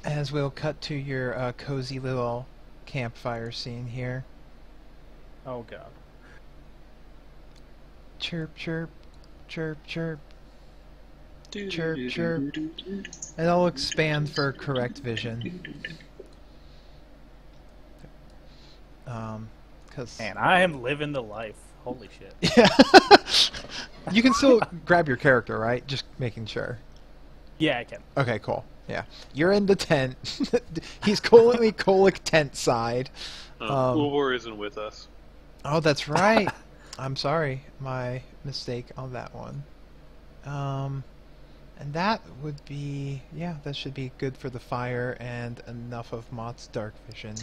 as we'll cut to your cozy little campfire scene here. Oh god. Chirp, chirp, chirp, chirp, chirp, chirp. And I'll expand for correct vision. Because Man, I am living the life. Holy shit. yeah, you can still grab your character, right? Just making sure. Yeah, I can. Okay, cool. Yeah, you're in the tent. He's calling me colic tent side. Ulvor isn't with us. Oh, that's right. I'm sorry, my mistake on that one. And that would be, yeah, that should be good for the fire and enough of Mott's dark vision.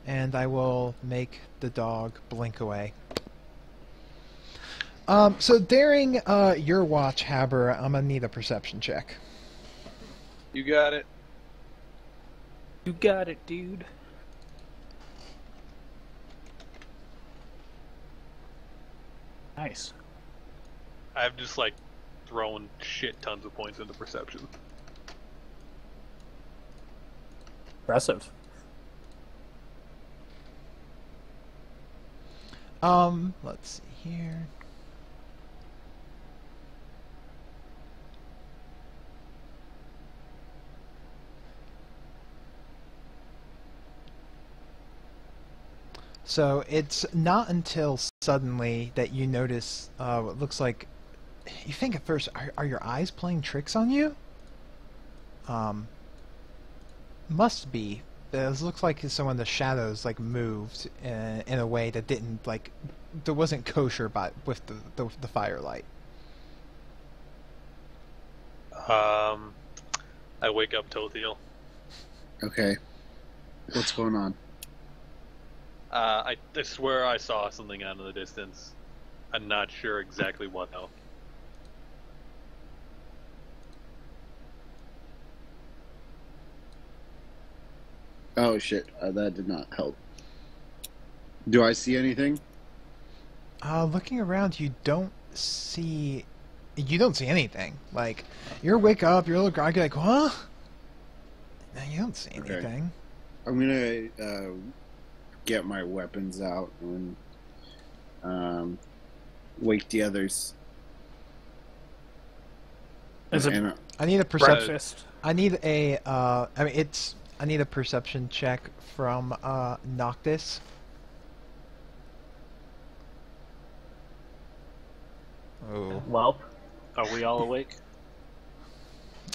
And I will make the dog blink away. So during your watch, Haber, I'm gonna need a perception check. You got it. You got it, dude. Nice. I've just like thrown shit tons of points into perception. Impressive. Let's see here. So it's not until suddenly that you notice what looks like. You think at first, are your eyes playing tricks on you? Must be. It looks like some of the shadows like moved in a way that didn't that wasn't kosher with the firelight. I wake up Tothiel. Okay. What's going on? I swear I saw something out in the distance. I'm not sure exactly what though. Oh shit, that did not help. Do I see anything? Looking around, you don't see anything. Like, you wake up, you're a little groggy, like, huh? No, you don't see Okay. anything. I'm gonna get my weapons out and wake the others. Is it And, I need a perception. breakfast? I need a. I need a perception check from Noctis. Oh. Welp. Are we all awake?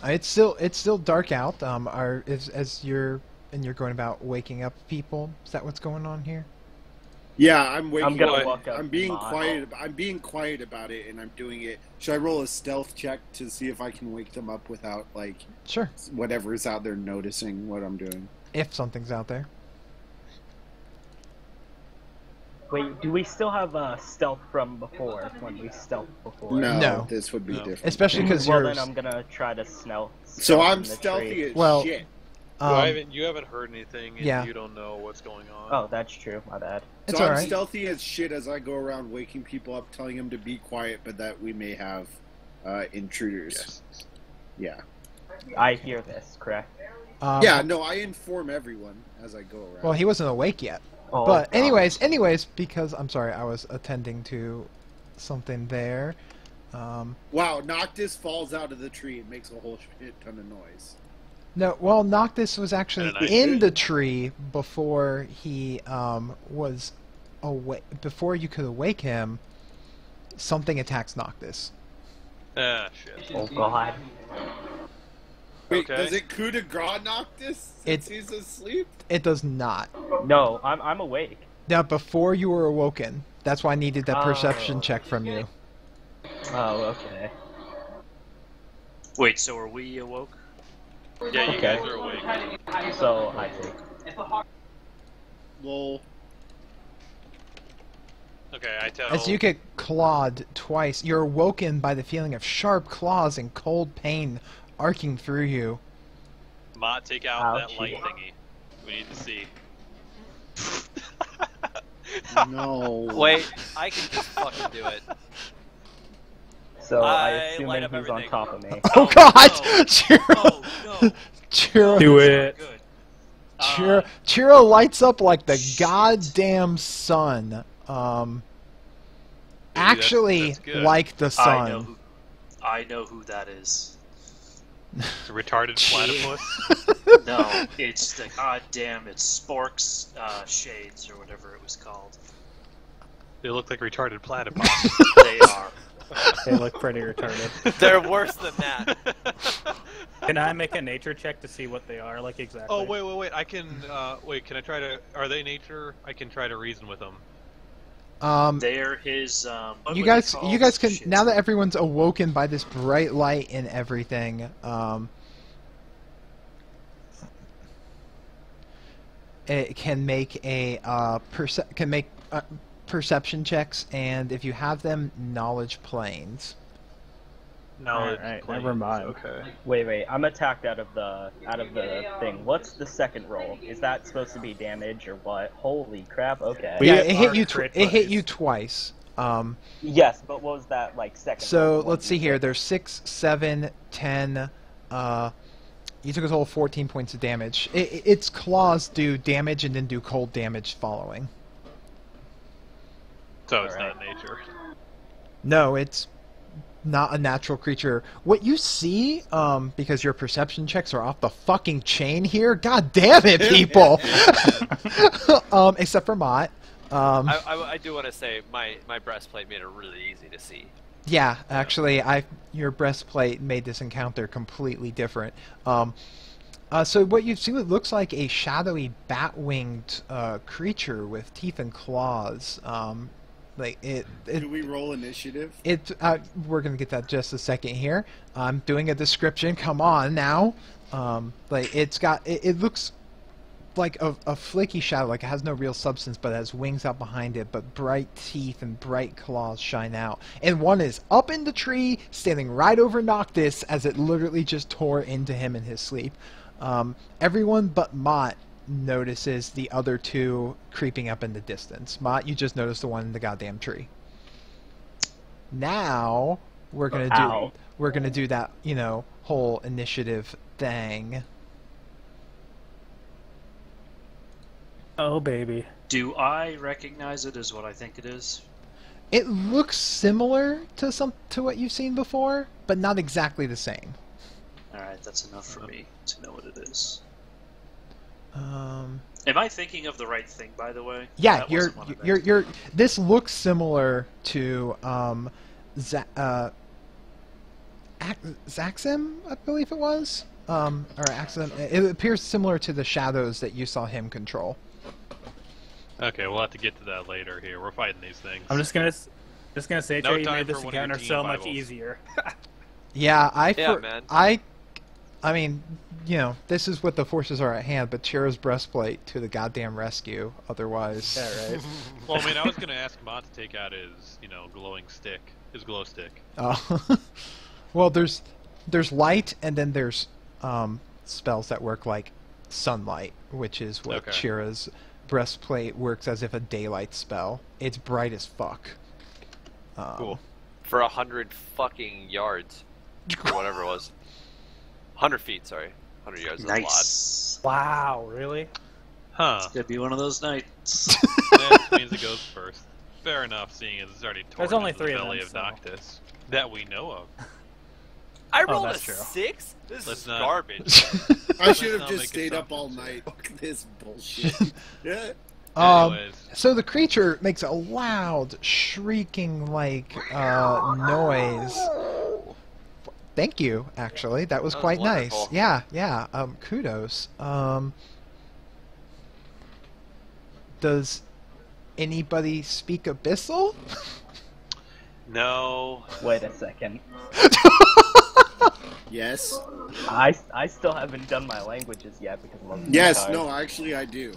It's still dark out. As you're going about waking up people. Is that what's going on here? yeah, I'm waking I'm gonna up. walk up. I'm being Mine. quiet. I'm being quiet about it, and I'm doing it. Should I roll a stealth check to see if I can wake them up without like Sure. whatever's out there noticing what I'm doing? If something's out there. Wait, do we still have stealth from before when we stealth before? No. This would be No. different. Especially because Well, you're. then I'm gonna try to So stealth I'm in the stealthy tree. as Well, shit. You haven't heard anything, and Yeah. you don't know what's going on. Oh, that's true. My bad. It's So I'm alright. stealthy as shit as I go around waking people up, telling them to be quiet, but that we may have intruders. Yes. Yeah. I hear this, correct? Yeah, no, I inform everyone as I go around. Well, he wasn't awake yet. Oh, But God. anyways, because I'm sorry, I was attending to something there. Wow, Noctis falls out of the tree and makes a whole shit ton of noise. No, well, Noctis was actually And I in did. the tree before he was awake. Before you could awake him, something attacks Noctis. Ah, shit. Oh God. Wait, Okay. does it coup de grace Noctis since he's asleep? It does not. No, I'm awake. Now, before you were awoken, that's why I needed that perception Oh. check from you. Oh, okay. Wait, so are we awoke? Yeah, you Okay. guys are awake. So I think. Lol. Okay, I tell. As you get clawed twice, you're awoken by the feeling of sharp claws and cold pain arcing through you. Mott, take out that Ouchie. light thingy. We need to see. No. Wait, I can just fucking do it. So I I assume light that up he's on everything. top of me. Oh Oh, God! no. Chiro, Oh no! Chiro, Do That's it. not good. Chiro lights up like the goddamn sun. Actually, that's good. like the I know sun. who. I know who that is. It's a retarded platypus. No, it's the goddamn. It's Spork's shades or whatever it was called. They look like retarded platypus. They are. They look pretty retarded. They're worse than that. Can I make a nature check to see what they are, like exactly? Oh wait! I can wait. Can I try to? Are they nature? I can try to reason with them. They're his. What You were they guys called? can Shit. now that everyone's awoken by this bright light and everything. It can make a perception checks, and if you have them, knowledge planes. Knowledge. Alright, planes, never mind. Okay. Wait. I'm attacked out of the thing. What's the second roll? Is that supposed to be damage or what? Holy crap! Okay. We Yeah, it hit are you. crit It hit buddies. you twice. Yes, but what was that like second? So roll? let's see here. There's 6, 7, 10. You took a total of 14 points of damage. Its claws do damage and then do cold damage following. So it's Alright. not nature. No, it's not a natural creature. What you see, because your perception checks are off the fucking chain here. God damn it, people! Except for Mott. I do want to say my breastplate made it really easy to see. Yeah, actually, your breastplate made this encounter completely different. So what you see, it looks like a shadowy bat-winged creature with teeth and claws. Like it Do we roll initiative? we're gonna get that just a second here. I'm doing a description. Come on now. Like it looks like a flaky shadow, like it has no real substance, but it has wings out behind it, but bright teeth and bright claws shine out. And one is up in the tree, standing right over Noctis as it literally just tore into him in his sleep. Everyone but Mott notices the other two creeping up in the distance. Mott, you just noticed the one in the goddamn tree. Now we're gonna do that, whole initiative thing. Oh, baby. Do I recognize it as what I think it is? It looks similar to what you've seen before, but not exactly the same. Alright, that's enough for me to know what it is. Um, Am I thinking of the right thing, by the way? yeah, That you're wasn't one of them. you're. This looks similar to Zaxim, I believe it was. Or Axim. It appears similar to the shadows that you saw him control. Okay, we'll have to get to that later. Here, we're fighting these things. I'm just gonna say, No Trey, you time made this for one of your encounter teen so much Bibles. easier. Yeah, man. I mean, this is what the forces are at hand, but Chira's breastplate to the goddamn rescue. Otherwise, Yeah, right. Well, I mean, I was gonna ask Mott to take out his, glowing stick, his glow stick. well, there's light, and then there's spells that work like sunlight, which is what Okay. Chira's breastplate works as if a daylight spell. It's bright as fuck. Cool. For 100 fucking yards, or whatever it was. 100 feet, sorry. 100 yards is a lot. Nice. Wow, really? Huh. Could be one of those nights. That means it goes first. Fair enough, seeing as it's already torn There's only into the 3 of belly them, of so. Noctis. That we know of. I rolled a that's true. 6? This Let's is not- garbage. I should have not just make stayed up all assumptions night. Fuck this bullshit. Yeah. Anyways, So the creature makes a loud, shrieking like noise. Thank you, actually. That was That was quite wonderful. nice. Yeah. Kudos. Does anybody speak Abyssal? no. Wait a second. Yes. I still haven't done my languages yet because I'm Yes. tired. No. Actually, I do.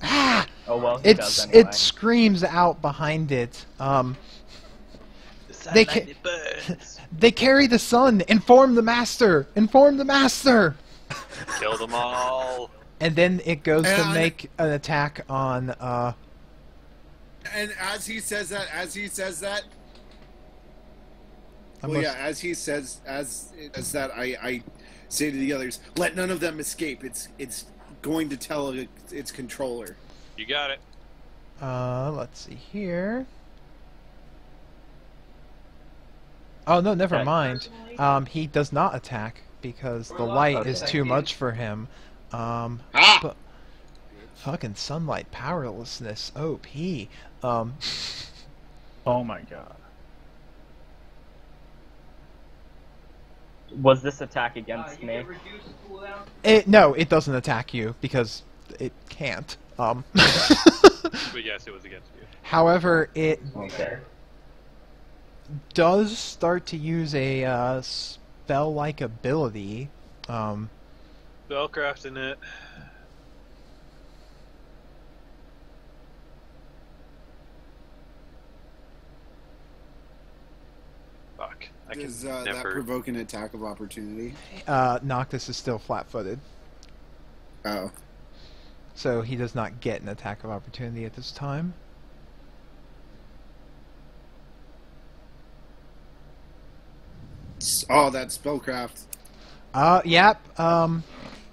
Ah! Oh well, he does It's anyway. it screams out behind it. The They sunlight burns. They carry the sun. Inform the master. Inform the master. Kill them all. And then it goes to And- make an attack on. And as he says that, I well, must- yeah, as he says, as that, I say to the others, let none of them escape. It's going to tell its controller. You got it. Let's see here. Oh no, never Okay. mind. He does not attack because the light is too much for him. But fucking sunlight powerlessness, OP. Oh my god. Was this attack against me? No, it doesn't attack you because it can't. But yes, it was against you. However, it Okay. does start to use a spell-like ability. Spellcrafting it. Fuck. I can Does that never. provoke an attack of opportunity? Noctis is still flat-footed, Oh. so he does not get an attack of opportunity at this time. Oh, that's spellcraft. Yep.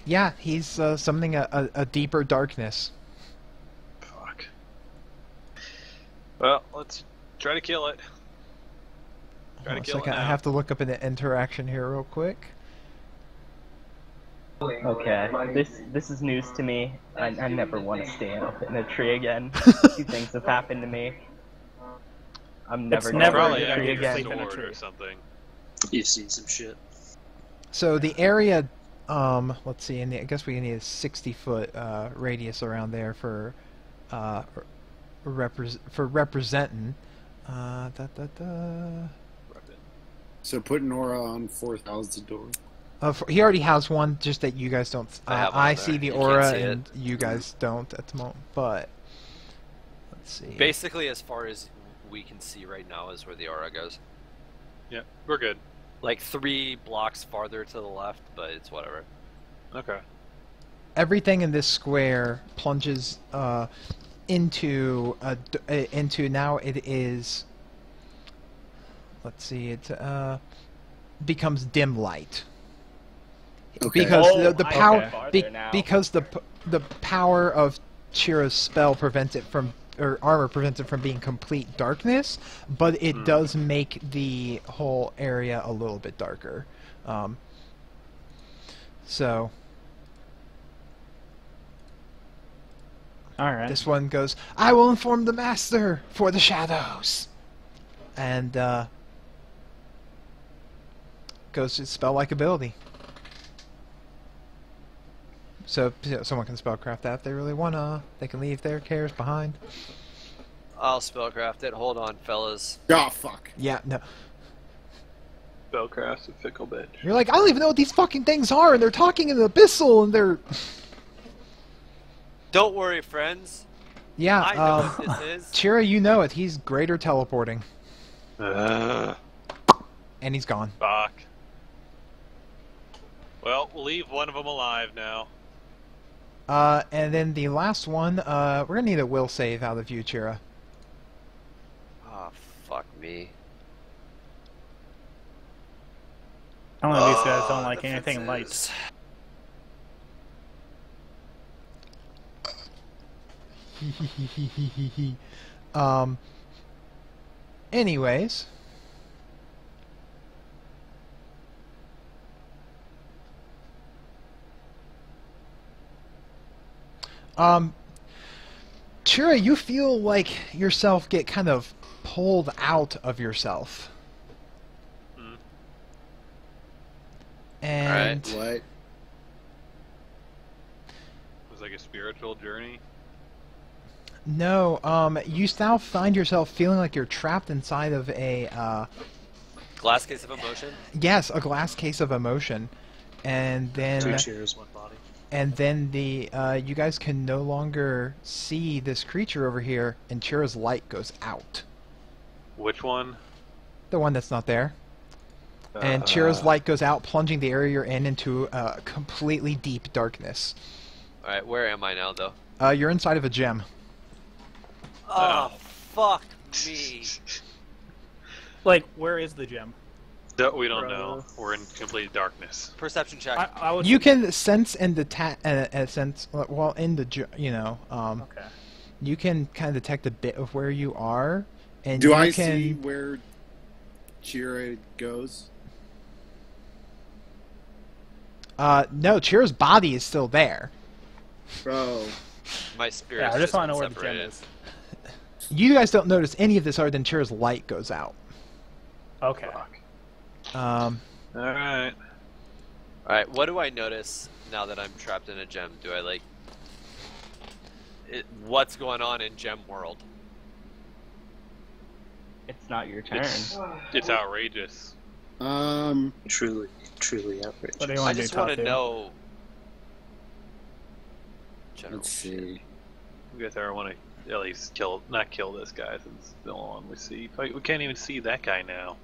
Yeah, he's summoning a deeper darkness. Fuck. Well, let's try to kill it. Try to Hold on a kill it second, I now. have to look up an interaction here real quick. Okay. This is news to me. I never want to stand up in a tree again. Two things have happened to me. I'm never It's going never to Probably a a after tree good your again. sleep in a sword tree. or something. You've seen some shit. So the area, let's see, I guess we need a 60-foot radius around there for representing. So put Nora on 4,000 door. He already has one, just that you guys don't. I have one I there. see the You can't aura, see it. and you guys don't at the moment. But let's see. Basically, as far as we can see right now is where the aura goes. Yeah, we're good. Like 3 blocks farther to the left, but it's whatever. Okay. Everything in this square plunges into now it is. Let's see. It becomes dim light. Okay. Because Oh, the I power get farther now. because the power of Chira's spell prevents it from, or armor prevents it from being complete darkness, but it does make the whole area a little bit darker. So All right. this one goes, I will inform the master for the shadows, and goes to spell-like ability. So someone can spellcraft that if they really wanna. They can leave their cares behind. I'll spellcraft it. Hold on, fellas. Oh, fuck. Yeah, no. Spellcraft's a fickle bitch. You're like, I don't even know what these fucking things are, and they're talking in the abyssal, and they're... Don't worry, friends. Yeah, I know what this is. Chira, you know it. He's greater teleporting. Fuck. And he's gone. Well, we'll leave one of them alive now. And then the last one, we're gonna need a will save out of you, Chira. Oh, fuck me. I don't know, these guys don't like anything light. Defenses. Anyways. Chira, you feel like yourself get kind of pulled out of yourself. And What? It was like a spiritual journey. no, you now find yourself feeling like you're trapped inside of a, Glass case of emotion? yes, a glass case of emotion. And then... 2 chairs, 1 body. And then the you guys can no longer see this creature over here, and Chira's light goes out. Which one? The one that's not there. And Chira's light goes out, plunging the area you're in into completely deep darkness. Alright, where am I now, though? You're inside of a gem. Oh, fuck me. Like, where is the gem? We don't know. We're in complete darkness. Perception check. I was. You can sense and detect, sense, well, in the, you know, Okay. you can kind of detect a bit of where you are, and Do you I can... see where Chira goes? No, Chira's body is still there. Oh. My spirit. Yeah, I just want to know where the gem separated. is. You guys don't notice any of this other than Chira's light goes out. Okay. Alright. Alright, what do I notice now that I'm trapped in a gem? Do I, like... what's going on in gem world? It's not your turn. It's outrageous. Truly outrageous. What do you I want to do, just want to Tattoo? know... General Let's shit. see. We guys ever want to at least not kill this guy since the only one we see. Like, we can't even see that guy now.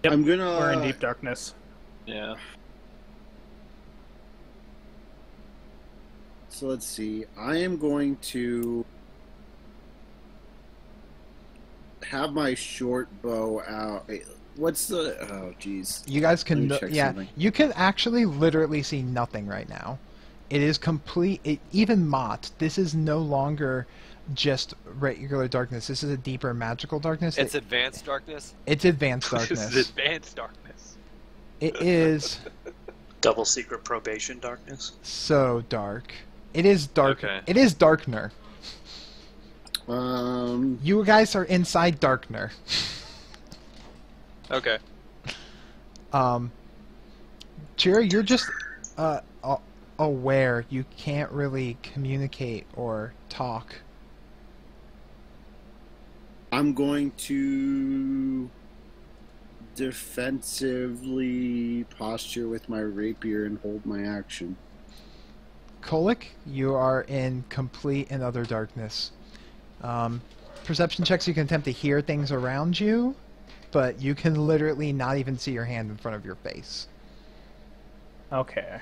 Yep, I'm gonna. We're in deep darkness. Yeah. So let's see. I am going to have my short bow out. What's the? Oh, jeez. You guys can, Let me check yeah, something. you can actually literally see nothing right now. It is complete. Even Mott, this is no longer just regular darkness. This is a deeper magical darkness. It's advanced darkness? It's advanced This darkness. is advanced darkness. It is Double secret probation darkness. so dark. It is dark. Okay. It is Darkner. Um. You guys are inside Darkner. Okay. Chira, you're just aware. You can't really communicate or talk. I'm going to defensively posture with my rapier and hold my action. Kolik, you are in complete and utter darkness. Perception checks, you can attempt to hear things around you, but you can literally not even see your hand in front of your face. Okay.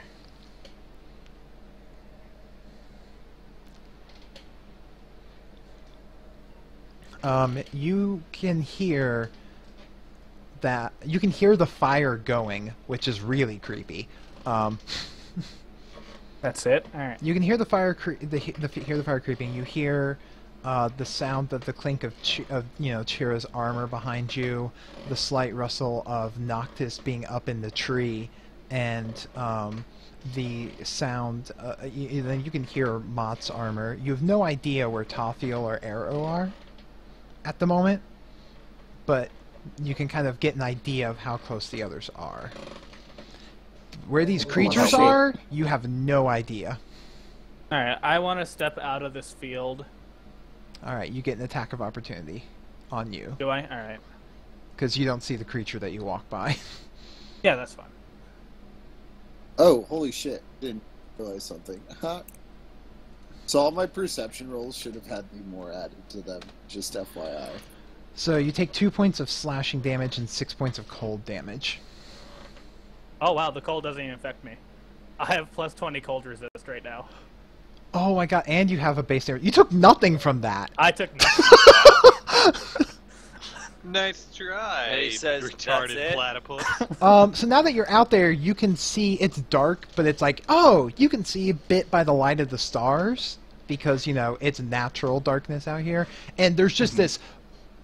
You can hear that. You can hear the fire going, which is really creepy. That's it? Alright. You can hear the fire hear the fire creeping. You hear the sound of the clink of Chira's armor behind you, the slight rustle of Noctis being up in the tree, and the sound. Then you can hear Mott's armor. You have no idea where Tophiel or Arrow are at the moment, but you can kind of get an idea of how close the others are. Where these creatures are, you have no idea. Alright, I want to step out of this field. Alright, you get an attack of opportunity on you. Do I? Alright. Because you don't see the creature that you walk by. Yeah, that's fine. Oh, holy shit. Didn't realize something. So all my perception rolls should have had me more added to them, just FYI. So you take 2 points of slashing damage and 6 points of cold damage. Oh wow, the cold doesn't even affect me. I have plus 20 cold resist right now. Oh my god, and you have a base damage. You took nothing from that. I took nothing. Nice try, And he says, retarded "That's it?" platypus. So now that you're out there, you can see it's dark, but it's like, oh, you can see a bit by the light of the stars because, you know, it's natural darkness out here. And there's just this,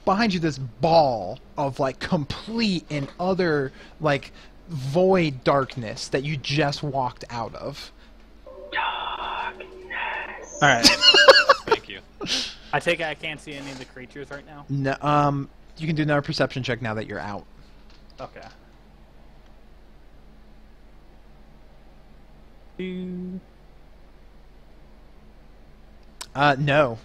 behind you, this ball of, like, complete and utter, like, void darkness that you just walked out of. Alright. Thank you. I take it I can't see any of the creatures right now? No, you can do another perception check now that you're out. Okay. No.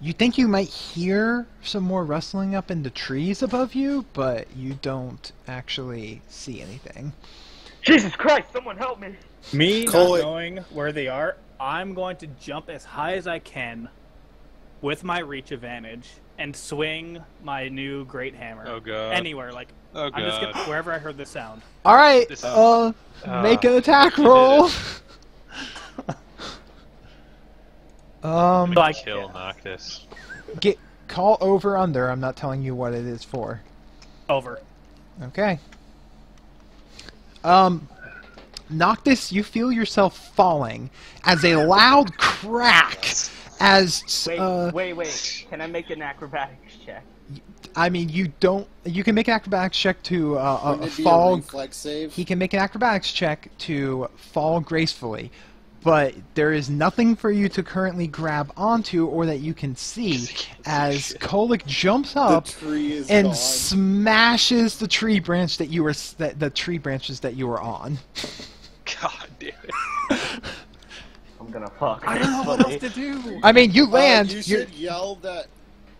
You think you might hear some more rustling up in the trees above you, but you don't actually see anything. Jesus Christ, someone help me! Me not Cole- knowing where they are, I'm going to jump as high as I can with my reach advantage and swing my new great hammer. Oh god. Anywhere, like, Oh I'm just god. gonna, wherever I heard the sound. Alright, This- make an attack roll! I'm gonna Like- kill Noctis. Call over under, I'm not telling you what it is for. Over. Okay. Noctis, you feel yourself falling as a loud crack as Wait. Can I make an acrobatics check? I mean, you can make an acrobatics check to Wouldn't it be a fall. reflex save? He can make an acrobatics check to fall gracefully, but there is nothing for you to currently grab onto or that you can see as Kolik jumps up The tree is and gone. smashes the tree branch that you were the tree branches that you were on. God damn it. I'm gonna fuck. I don't know what else to do. I mean, you land. You you're- should yell that.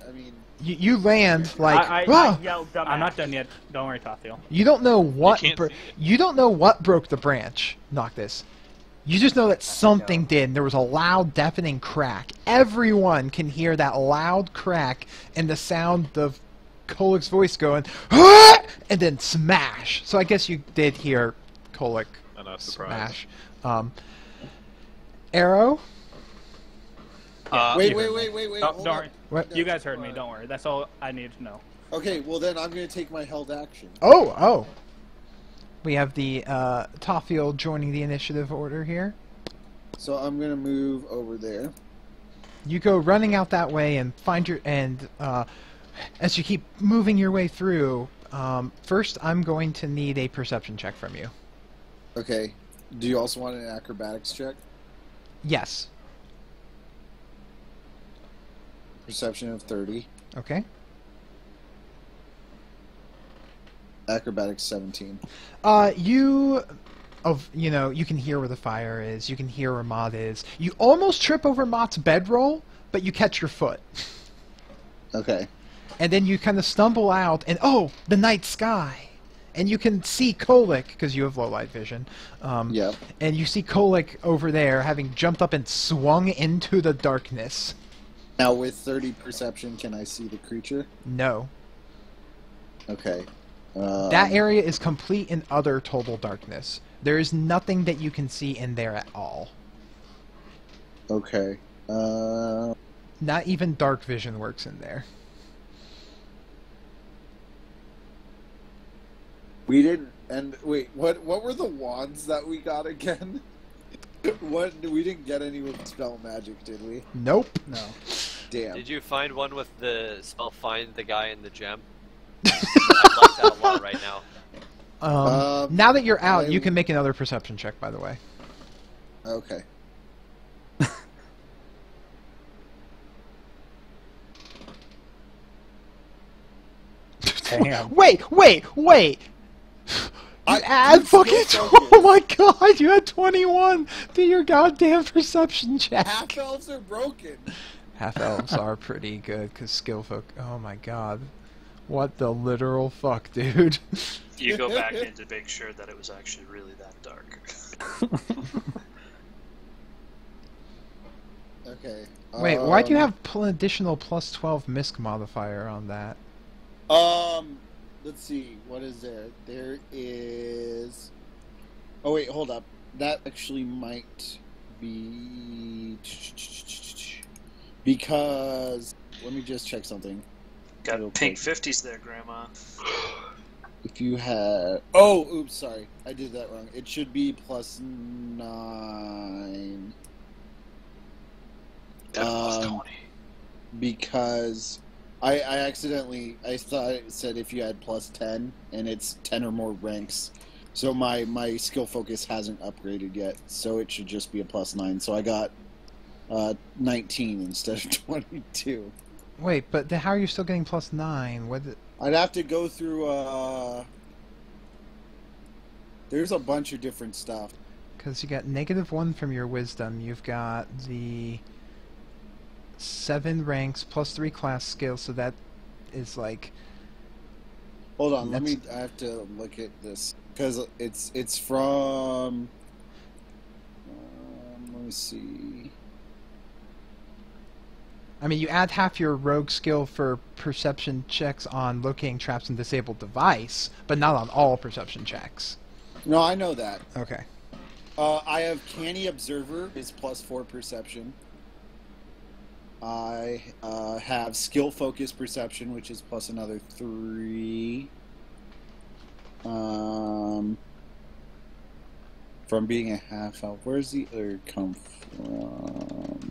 I mean, you land like. I "Whoa!" yelled dumbass. I'm not done yet. Don't worry, Tophiel. You don't know what. You can't see it. You don't know what broke the branch. Noctis. You just know that something did. And there was a loud, deafening crack. Everyone can hear that loud crack and the sound of Kolik's voice going, "Ah!" and then smash. So I guess you did hear Kolik I'm not surprised. smash. Arrow. wait. No, Hold don't on. worry. What? You guys heard me. Don't worry. That's all I needed to know. Okay, well then I'm going to take my held action. Oh. We have the Tophiel joining the initiative order here. So I'm going to move over there. You go running out that way and find your as you keep moving your way through. First, I'm going to need a perception check from you. Okay. Do you also want an acrobatics check? Yes. Perception of 30. Okay. Acrobatics 17. You can hear where the fire is. You can hear where Mott is. You almost trip over Mott's bedroll, but you catch your foot. Okay. and then you kind of stumble out, and oh, the night sky. And you can see Kolick, because you have low light vision. Yep. And you see Kolick over there, having jumped up and swung into the darkness. Now, with 30 perception, can I see the creature? No. Okay. That area is complete and utter total darkness. There is nothing that you can see in there at all. Okay. Not even dark vision works in there. We didn't. And wait, what were the wands that we got again? What? We didn't get any with spell magic, did we? Nope. No. Damn. Did you find one with the spell find the guy in the gem? I'd like that a lot right now. Now that you're out, you can make another perception check, by the way. Okay. Damn. Wait! You add fucking... Oh my god, you had 21 to your goddamn perception check. Half elves are broken. Half elves are pretty good, because skill folk... Oh my god. What the literal fuck, dude? You go back in to make sure that it was actually really that dark. Okay. Wait, why do you have additional plus 12 misc modifier on that? Let's see. What is there? There is... Oh, wait, hold up. That actually might be... Because... Let me just check something. Got Real pink quick. 50s there, Grandma. If you had... Oh, oops, sorry. I did that wrong. It should be plus 9. Plus 20. Because I accidentally... I thought it said if you had plus 10, and it's 10 or more ranks. So my skill focus hasn't upgraded yet, so it should just be a plus 9. So I got 19 instead of 22. Wait, but how are you still getting plus 9? What? I'd have to go through... There's a bunch of different stuff. Because you got -1 from your wisdom. You've got the 7 ranks plus 3 class skills, so that is like... Hold on, I have to look at this. Because it's from... let me see... I mean, you add half your rogue skill for perception checks on locating traps and disabled device, but not on all perception checks. No, I know that. Okay. I have Canny Observer, is plus 4 perception. I have Skill Focus Perception, which is plus another 3. From being a half elf. Where's the other come from?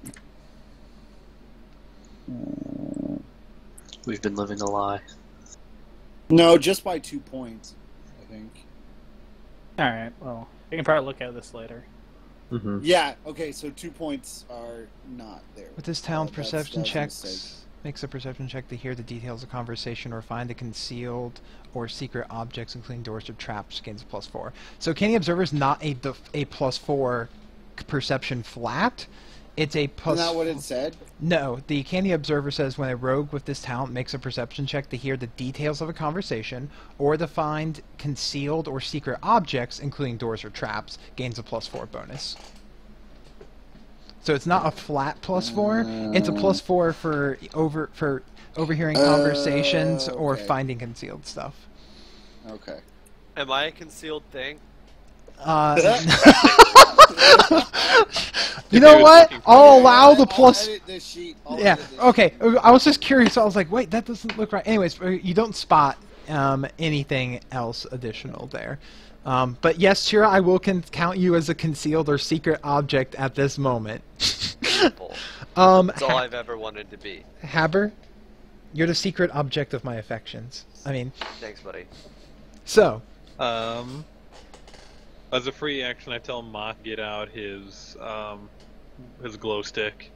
We've been living a lie. No, just by 2 points, I think. Alright, well, we can probably look at this later. Mm-hmm. Yeah, okay, so 2 points are not there. With this talent, That's perception a checks mistake. makes a perception check to hear the details of conversation or find the concealed or secret objects, including doors or traps, gains a plus 4. So Canny Observer is not a plus 4 perception flat. It's a plus... Isn't that what it said? No, the Canny Observer says when a rogue with this talent makes a perception check to hear the details of a conversation or to find concealed or secret objects, including doors or traps, gains a plus 4 bonus. So it's not a flat plus 4, it's a plus 4 for overhearing conversations or okay. finding concealed stuff. Okay. Am I a concealed thing? You know what? I'll allow the I'll plus... edit this sheet. Yeah, okay. I was just curious. I was like, wait, that doesn't look right. Anyways, you don't spot anything else additional there. But yes, Shira, I will count you as a concealed or secret object at this moment. Beautiful. That's all I've ever wanted to be. Haber, you're the secret object of my affections. I mean... Thanks, buddy. So... As a free action, I tell Mott get out his glow stick,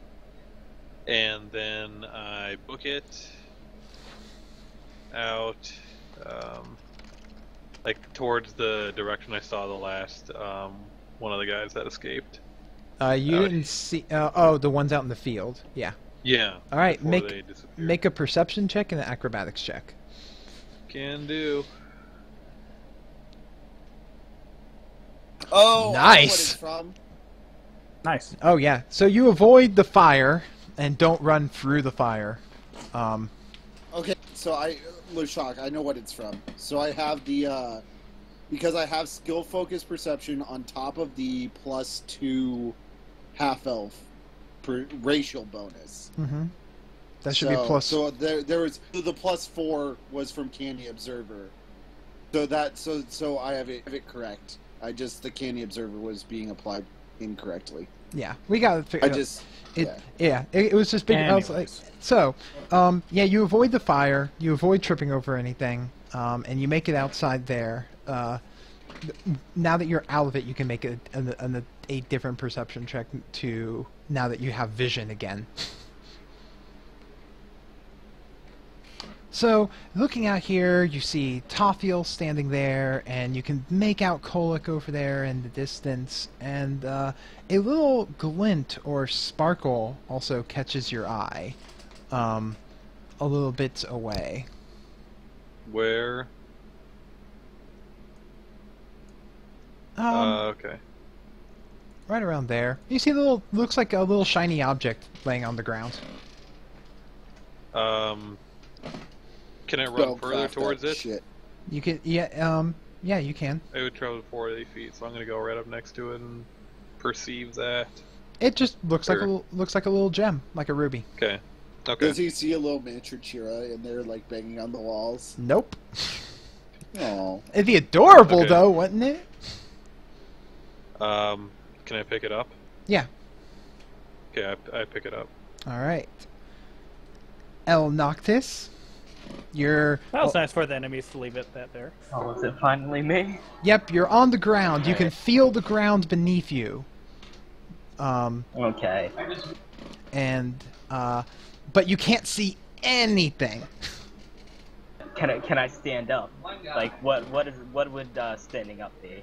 and then I book it out, like towards the direction I saw the last one of the guys that escaped. you didn't see... oh, the ones out in the field. Yeah. Yeah. All right, before they disappear. make a perception check and an acrobatics check. Can do. Oh, I know what Nice. it's from. Nice. Oh yeah. So you avoid the fire and don't run through the fire. Okay, so Leshok, I know what it's from. So I have the, because I have skill focus perception on top of the +2 half elf racial bonus. Mm-hmm. That should be plus. So there was the +4 was from Candy Observer. So I have it correct. The Candy Observer was being applied incorrectly. Yeah, we got to figure. It was just big. I was like, Anyways. so, yeah, you avoid the fire, you avoid tripping over anything, and you make it outside there. Now that you're out of it, you can make a different perception check to now that you have vision again. So, looking out here, you see Tophiel standing there, and you can make out Kolek over there in the distance, and a little glint or sparkle also catches your eye, a little bit away. Where? Okay. Right around there. You see looks like a little shiny object laying on the ground. Can I run further towards it? Shit. You can, yeah, you can. It would travel 40 feet, so I'm gonna go right up next to it and perceive that. It just looks like Sure. looks like a little gem, like a ruby. Okay. Okay. Does he see a little miniature Chira in there, like banging on the walls? Nope. Oh, It'd be adorable Okay. though, wouldn't it? Can I pick it up? Yeah. Okay, I pick it up. All right. El Noctis, you're. That was nice for the enemies to leave it that there. Oh, is it finally me? Yep, you're on the ground. You can Alright. feel the ground beneath you. Okay. And but you can't see anything. Can I stand up? Like what would standing up be?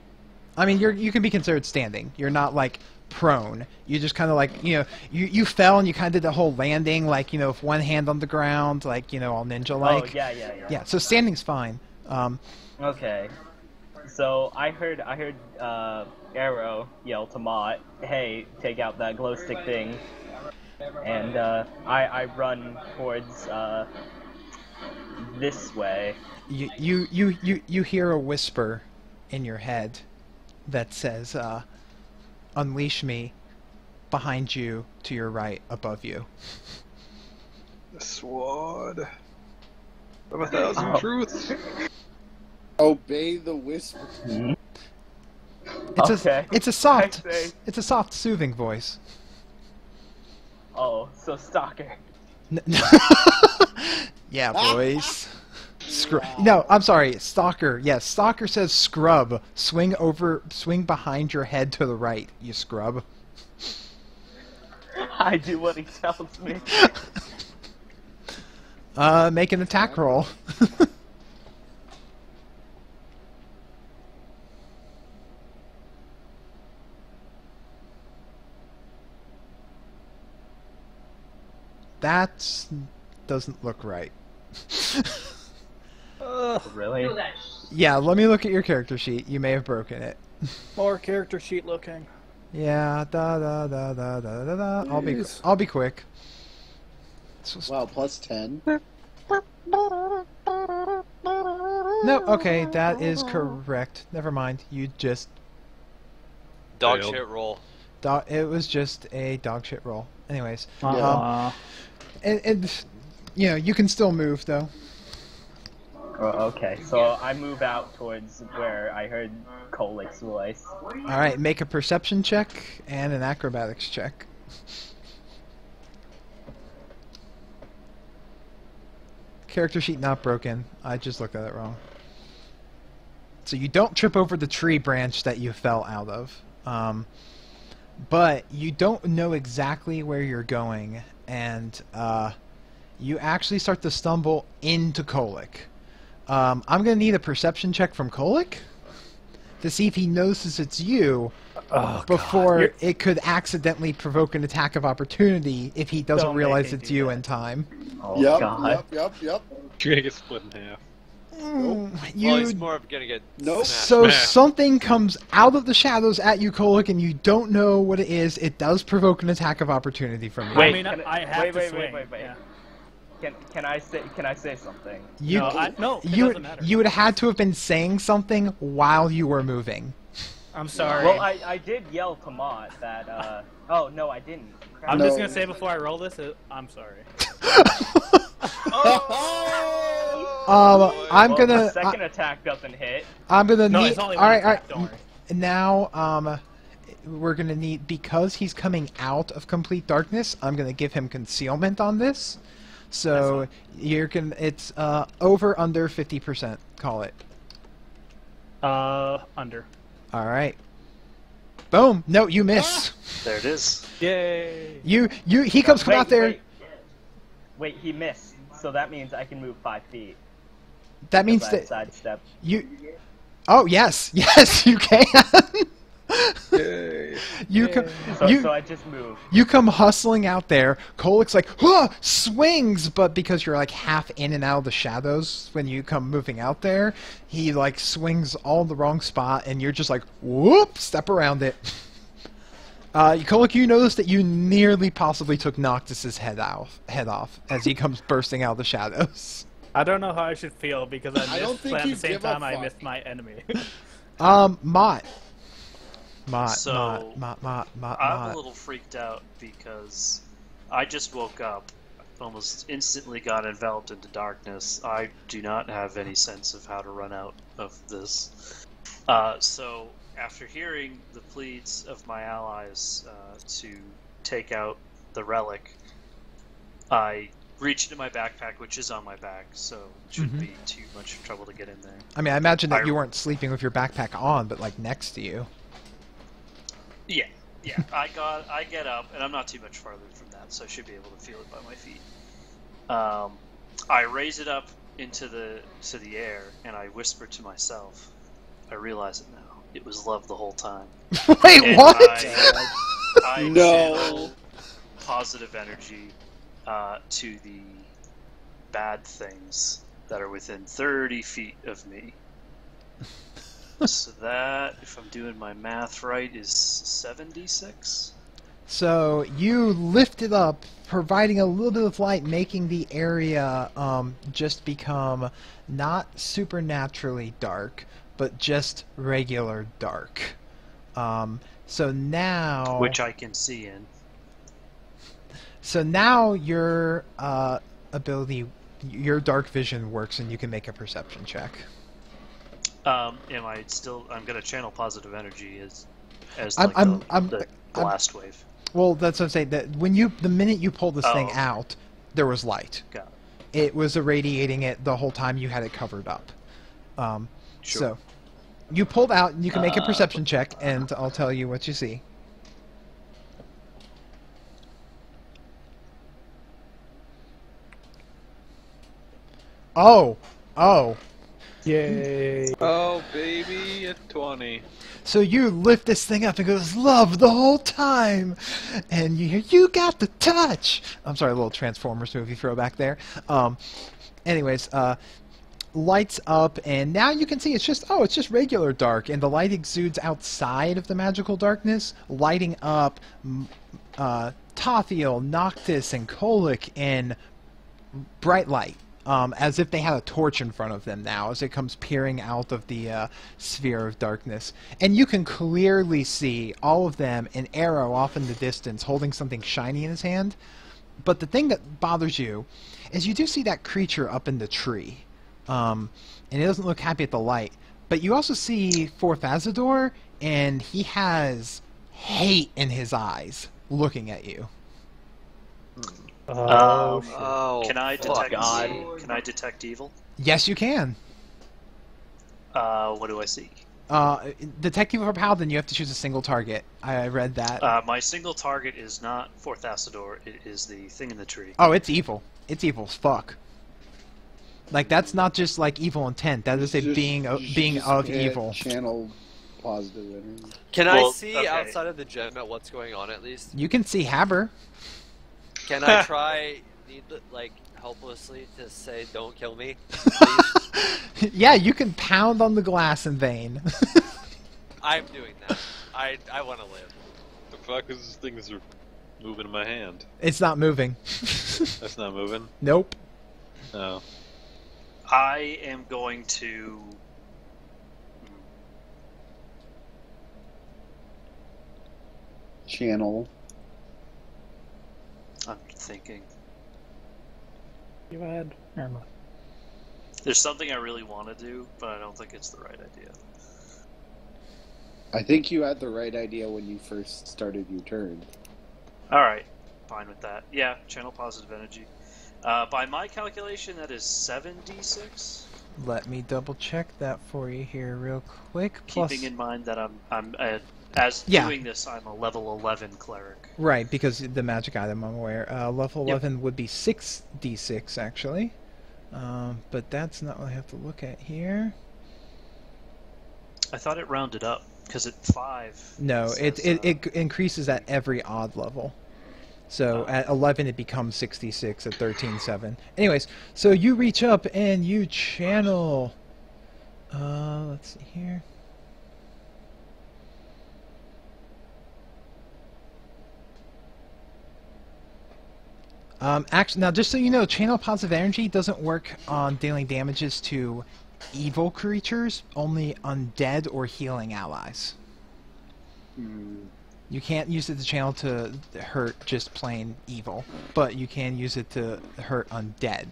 I mean, you can be considered standing. You're not like prone. You just kind of like you fell and you kind of did the whole landing like with one hand on the ground, like all ninja like. Oh yeah. Yeah. So standing's fine. Okay. So I heard Arrow yell to Mott, "Hey, take out that glow stick thing," and I run towards this way. You hear a whisper in your head that says, "Unleash me," behind you, to your right, above you. The sword of 1,000 truths. obey the whisper. It's a soft, I say. it's a soft, soothing voice. Oh, so stalker. Yeah, boys. No, I'm sorry, Stalker. Yes, Stalker says scrub. Swing behind your head to the right, you scrub. I do what he tells me. Make an attack roll. That doesn't look right. Really? Yeah, let me look at your character sheet. You may have broken it. More character sheet looking. Yeah, da. Please. I'll be quick. Wow, plus 10. No, okay, that is correct. Never mind. You just Dog Failed. shit roll. it was just a dog shit roll. Anyways, and you can still move though. Oh, okay, so I move out towards where I heard Kolik's voice. All right, make a perception check and an acrobatics check. Character sheet not broken. I just looked at it wrong. So you don't trip over the tree branch that you fell out of. But you don't know exactly where you're going, and you actually start to stumble into Kolek. I'm going to need a perception check from Kolek to see if he notices it's you Oh, before God. it could accidentally provoke an attack of opportunity if he doesn't Don't realize make me it's do you that. in time. Oh Yep, god. yep. You're gonna get split in half. Mm, Well, he's you more of gonna get Nope. smashed. So Smash. something comes out of the shadows at you, Kolak, and you don't know what it is. It does provoke an attack of opportunity from you. I Wait, mean, can I have to wait, swing. wait. Yeah. Can I say something? You, No, it you, doesn't matter. you would have had to have been saying something while you were moving. I'm sorry. Well, I did yell to Mott that. Oh no, I didn't. Crap. I'm No. just gonna say before I roll this, I'm sorry. I'm Well, gonna. the second attack doesn't hit. I'm gonna No, need. it's only all one right, all attack, right. don't worry. Now, we're gonna need, because he's coming out of complete darkness. I'm gonna give him concealment on this. So you're gonna. It's over under 50%. Call it. Under. All right. Boom. No, you miss. There it is. Yay! He comes Wait, out there. Wait, he missed. So that means I can move 5 feet. That means because I that sidestep. you. Oh yes, yes, you can. You come. So I just move. You come hustling out there. Kolak's like, huh, swings, but because you're like half in and out of the shadows when you come moving out there, he like swings all in the wrong spot, and you're just like, whoop, step around it. Kolak, you notice that you nearly possibly took Noctis's head off as he comes bursting out of the shadows. I don't know how I should feel because I don't missed, think but at you the same give a time I fuck. missed my enemy. Mott. So, Mott. I'm a little freaked out because I just woke up, almost instantly got enveloped into darkness. I do not have any sense of how to run out of this. So, after hearing the pleas of my allies to take out the relic, I reached into my backpack, which is on my back, so it shouldn't be too much trouble to get in there. I mean, I imagine that you weren't sleeping with your backpack on, but like next to you. Yeah. I get up, and I'm not too much farther from that, so I should be able to feel it by my feet. I raise it up into the air, and I whisper to myself, I realize it now. It was love the whole time. Wait, And what? I No. channel positive energy to the bad things that are within 30 feet of me. So that, if I'm doing my math right, is 76? So you lift it up, providing a little bit of light, making the area just become not supernaturally dark, but just regular dark. So now, Which I can see in. so now your ability, your dark vision works, and you can make a perception check. Am I still? I'm gonna channel positive energy as I'm- the blast wave. Well, that's what I'm saying. That when the minute you pulled this thing okay. out, there was light. Got It was irradiating it the whole time you had it covered up. Sure. So you pulled out, and you can make a perception check, and I'll tell you what you see. Oh. Yay! Oh, baby, a 20. So you lift this thing up and goes, love the whole time! And you hear, you got the touch! I'm sorry, a little Transformers movie throwback there. Anyways, lights up, and now you can see it's just regular dark, and the light exudes outside of the magical darkness, lighting up Tathiel, Noctis, and Kolak in bright light. As if they had a torch in front of them now, as it comes peering out of the sphere of darkness. And you can clearly see all of them, an arrow off in the distance, holding something shiny in his hand. But the thing that bothers you is you do see that creature up in the tree. And it doesn't look happy at the light. But you also see Fourth Azador, and he has hate in his eyes, looking at you. Oh, Can I fuck. detect? God. Can I detect evil? Yes, you can. What do I see? Detect evil for Paladin, you have to choose a single target. I read that. My single target is not Fourth Asador. It is the thing in the tree. Oh, it's evil. It's evil as fuck. Like, that's not just like evil intent. That is a being of evil. Channel positive energy. Can Well, I see okay. outside of the gym at what's going on at least? You can see Haber. Can I try, like, helplessly to say, "Don't kill me"? Please? Yeah, you can pound on the glass in vain. I'm doing that. I want to live. The fuck is these things are moving in my hand? It's not moving. That's not moving. Nope. Oh. I am going to. Channel. I'm thinking. You had. Never mind. There's something I really want to do, but I don't think it's the right idea. I think you had the right idea when you first started your turn. Alright, fine with that. Yeah, channel positive energy. By my calculation, that is 7d6. Let me double check that for you here real quick. Plus, Keeping in mind that I'm Yeah. doing this, I'm a level 11 cleric. right, because the magic item I'm aware. Level Yep. 11 would be 6d6 actually. But that's not what I have to look at here. I thought it rounded up because at 5. No, says, it increases at every odd level. So at 11 it becomes 66, at 13 7. Anyways, so you reach up and you channel. Let's see here. Actually, now just so you know, channel positive energy doesn't work on dealing damages to evil creatures, only undead or healing allies. You can't use it to channel to hurt just plain evil, but you can use it to hurt undead.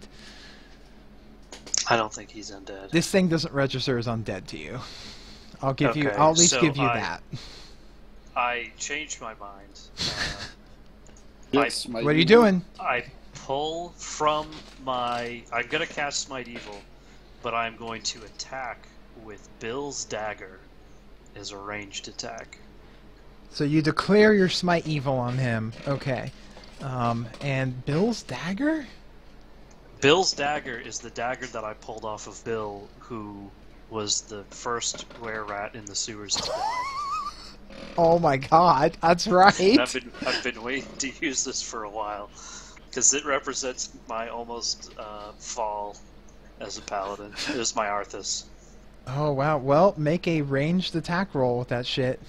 I don't think he's undead. This thing doesn't register as undead to you. I'll give you. Okay, I'll at least so give you that. I changed my mind. Yes, What are you doing? I pull from my. I'm gonna cast Smite Evil, but I'm going to attack with Bill's dagger as a ranged attack. So you declare your smite evil on him. Okay. And Bill's dagger? Bill's dagger is the dagger that I pulled off of Bill, who was the first were-rat in the sewers to die. Oh my god, that's right. And I've been waiting to use this for a while, because it represents my almost fall as a paladin. It was my Arthas. Oh wow, well, make a ranged attack roll with that shit.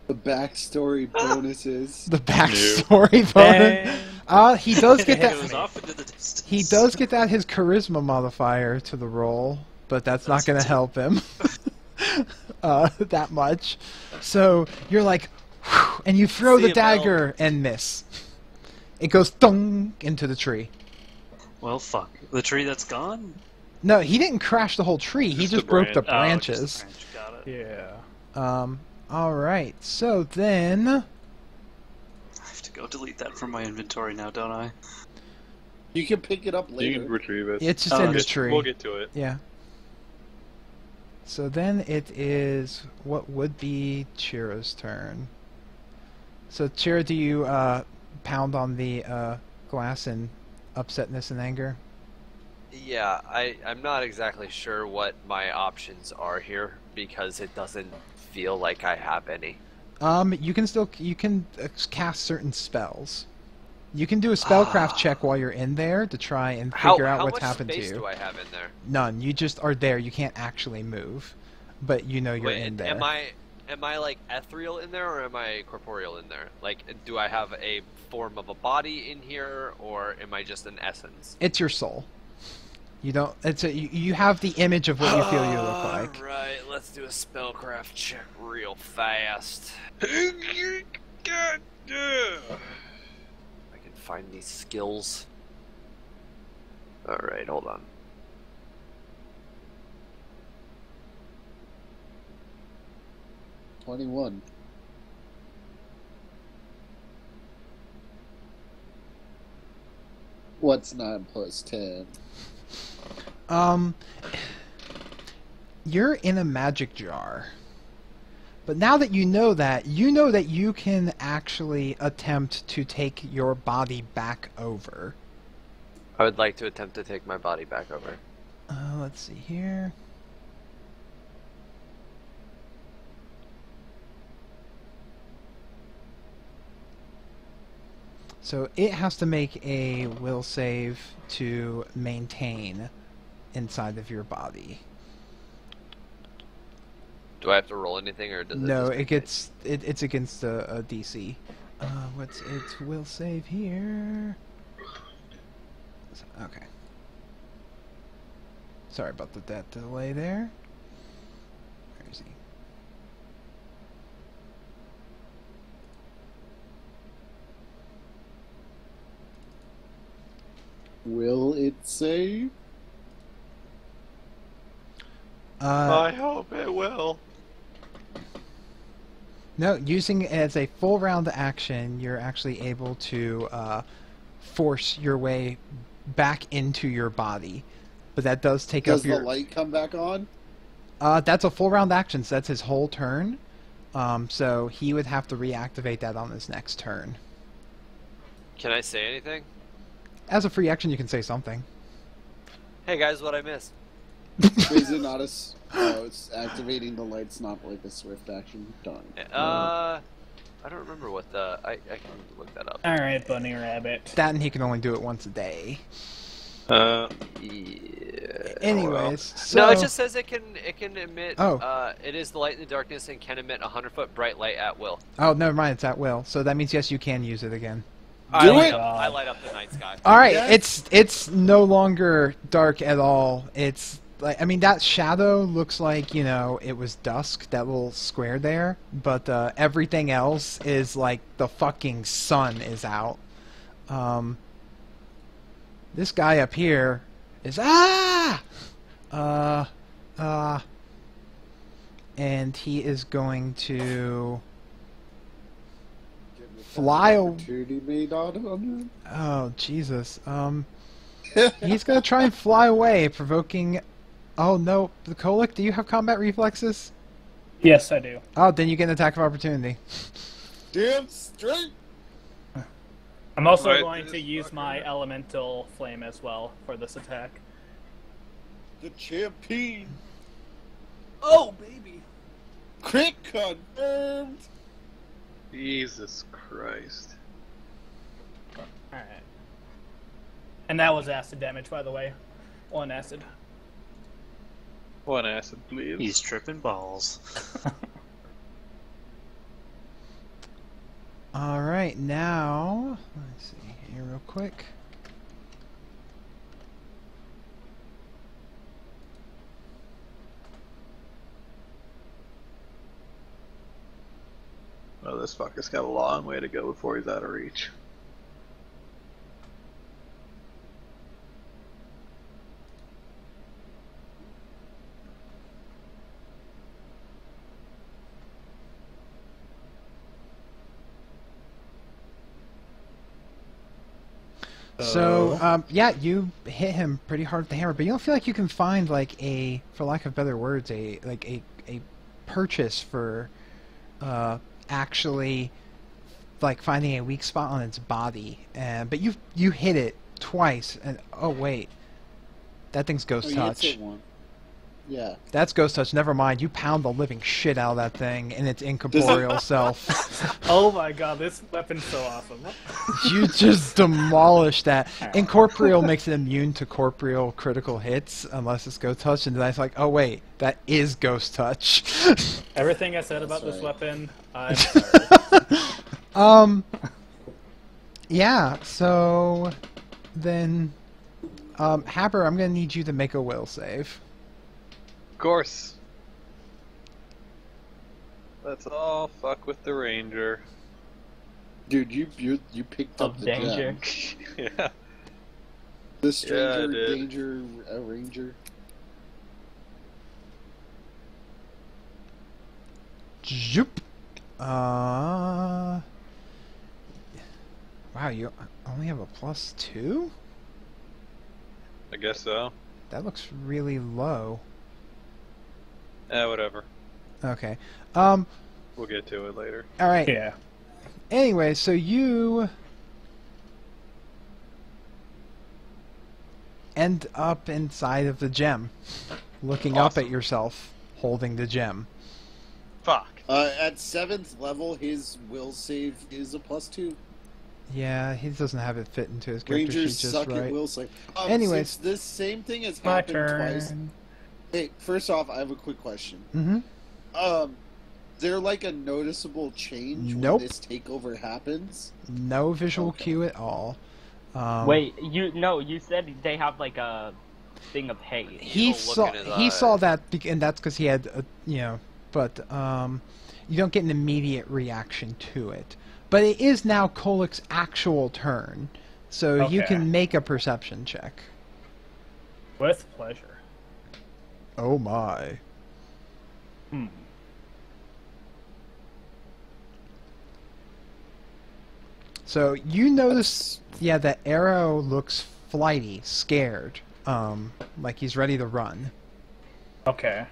The backstory bonuses. The backstory bonus. He does get It was that. off into the distance. He does get that his charisma modifier to the roll, but that's not going to help him that much. So you're like, whew, and you throw See the him dagger and miss. It goes thung into the tree. Well, fuck. The tree that's gone? No, he didn't crash the whole tree. He Just just the broke the branch. Oh, branches. just the branch. Got it. Yeah. Alright, so then... I have to go delete that from my inventory now, don't I? You can pick it up You later. can retrieve it. It's just Oh, in the okay. tree. We'll get to it. Yeah. So then it is what would be Chira's turn. So Chira, do you pound on the glass in upsetness and anger? Yeah, I'm not exactly sure what my options are here because it doesn't feel like I have any. You can cast certain spells. You can do a spellcraft check while you're in there to try and figure out what's happened to How much you. space do I have in there? None. You just are there. You can't actually move, but you know you're Wait, in there. am I like ethereal in there or am I corporeal in there? Like, do I have a form of a body in here or am I just an essence? It's your soul. You don't. You have the image of what you feel you look like. Right, let's do a spellcraft check real fast. I can find these skills. Alright, hold on. $21. What's 9 plus 10? You're in a magic jar. But now that you know that you can actually attempt to take your body back over. I would like to attempt to take my body back over. Let's see here. So it has to make a will save to maintain inside of your body. Do I have to roll anything, or does it? No, just it's against a DC. What's its will save here? Okay. Sorry about that delay there. Where is he? Will it save? I hope it will. No, using it as a full round action, you're actually able to force your way back into your body. But that does take Does up your... the light come back on? That's a full round action, so that's his whole turn. So he would have to reactivate that on his next turn. Can I say anything? As a free action, you can say something. Hey guys, what I missed? Is it not a... Oh, it's activating the light's not like a swift action. Darn. I don't remember what the... I can look that up. Alright, Bunny Rabbit. That and he can only do it once a day. Yeah. Anyways, so... No, it just says it can emit... Oh. It is the light in the darkness and can emit 100-foot bright light at will. Oh, never mind, it's at will. So that means, yes, you can use it again. I Do light it! up, I light up the night sky. Alright, Yes. it's no longer dark at all. It's... like, I mean, that shadow looks like, you know, it was dusk, that little square there, but everything else is like the fucking sun is out. This guy up here is and he is going to fly Opportunity made on him. Oh, Jesus. He's gonna try and fly away, provoking... Oh, no. The Kolic, do you have combat reflexes? Yes, I do. Oh, then you get an attack of opportunity. Damn straight! I'm also Right, going this to use fucker. my elemental flame as well for this attack. The champion! Oh, baby! Crit confirmed! Jesus Christ. Alright. And that was acid damage, by the way. 1 acid. One acid, please. He's tripping balls. Alright, now... Let's see here real quick. Oh, this fucker's got a long way to go before he's out of reach. So, yeah, you hit him pretty hard with the hammer, but you don't feel like you can find, like, a, for lack of better words, a purchase for, actually, like, finding a weak spot on its body. But you hit it twice, and, oh, wait. That thing's Ghost Oh, Touch. you hit one. Yeah. That's Ghost Touch, never mind. You pound the living shit out of that thing in its incorporeal self. Oh my god, this weapon's so awesome. You just demolish that. Incorporeal makes it immune to corporeal critical hits unless it's Ghost Touch, and then I was like, oh wait, that is Ghost Touch. Everything I said about That's this right. weapon, I'm sorry. Yeah, so then, Haber, I'm gonna need you to make a will save. Of course. Let's all fuck with the ranger. Dude, you picked up Of the danger. gem. Yeah. The stranger I did. danger ranger. Zoop. Wow, you only have a +2? I guess so. That looks really low. Whatever. Okay. We'll get to it later. Alright. Yeah. Anyway, so you end up inside of the gem, looking up Awesome. at yourself, holding the gem. Fuck. At 7th level, his will save is a +2. Yeah, he doesn't have it fit into his character Rangers sheet just suck right. at will save. Anyways. Since this same thing has My happened turn. twice. Hey, first off, I have a quick question. Mm-hmm. There like a noticeable change Nope. when this takeover happens? No visual Okay. cue at all. Wait, you said they have like a thing of hate. He Evil saw look in his he eye. saw that, and that's because he had, but you don't get an immediate reaction to it. But it is now Kolik's actual turn, so you Okay. can make a perception check. With pleasure. Oh my. Hmm. So you notice, yeah, that Arrow looks flighty, scared, like he's ready to run. Okay.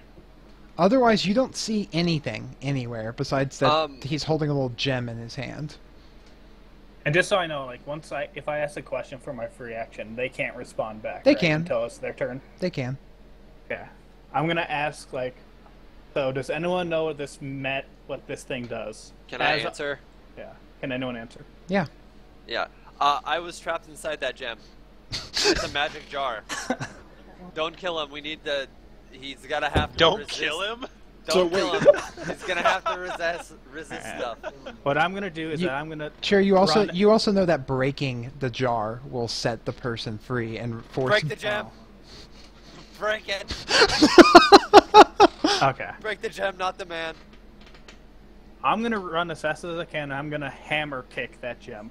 Otherwise, you don't see anything anywhere besides that he's holding a little gem in his hand. And just so I know, like if I ask a question for my free action, they can't respond back. They right, can. until it's their turn. They can. Yeah. I'm gonna ask so does anyone know what this thing does? Can I As- answer? Yeah. Can anyone answer? Yeah. Yeah. I was trapped inside that gem. It's a magic jar. Don't kill him. We need the. He's gotta have to. Don't resist. kill him. Don't So kill wait. him. He's gonna have to resist stuff. What I'm gonna do is You- that I'm gonna Sure. You also run- know that breaking the jar will set the person free and force. Break the gem. Break it. Okay. Break the gem, not the man. I'm gonna run as fast as I can. And I'm gonna hammer kick that gem.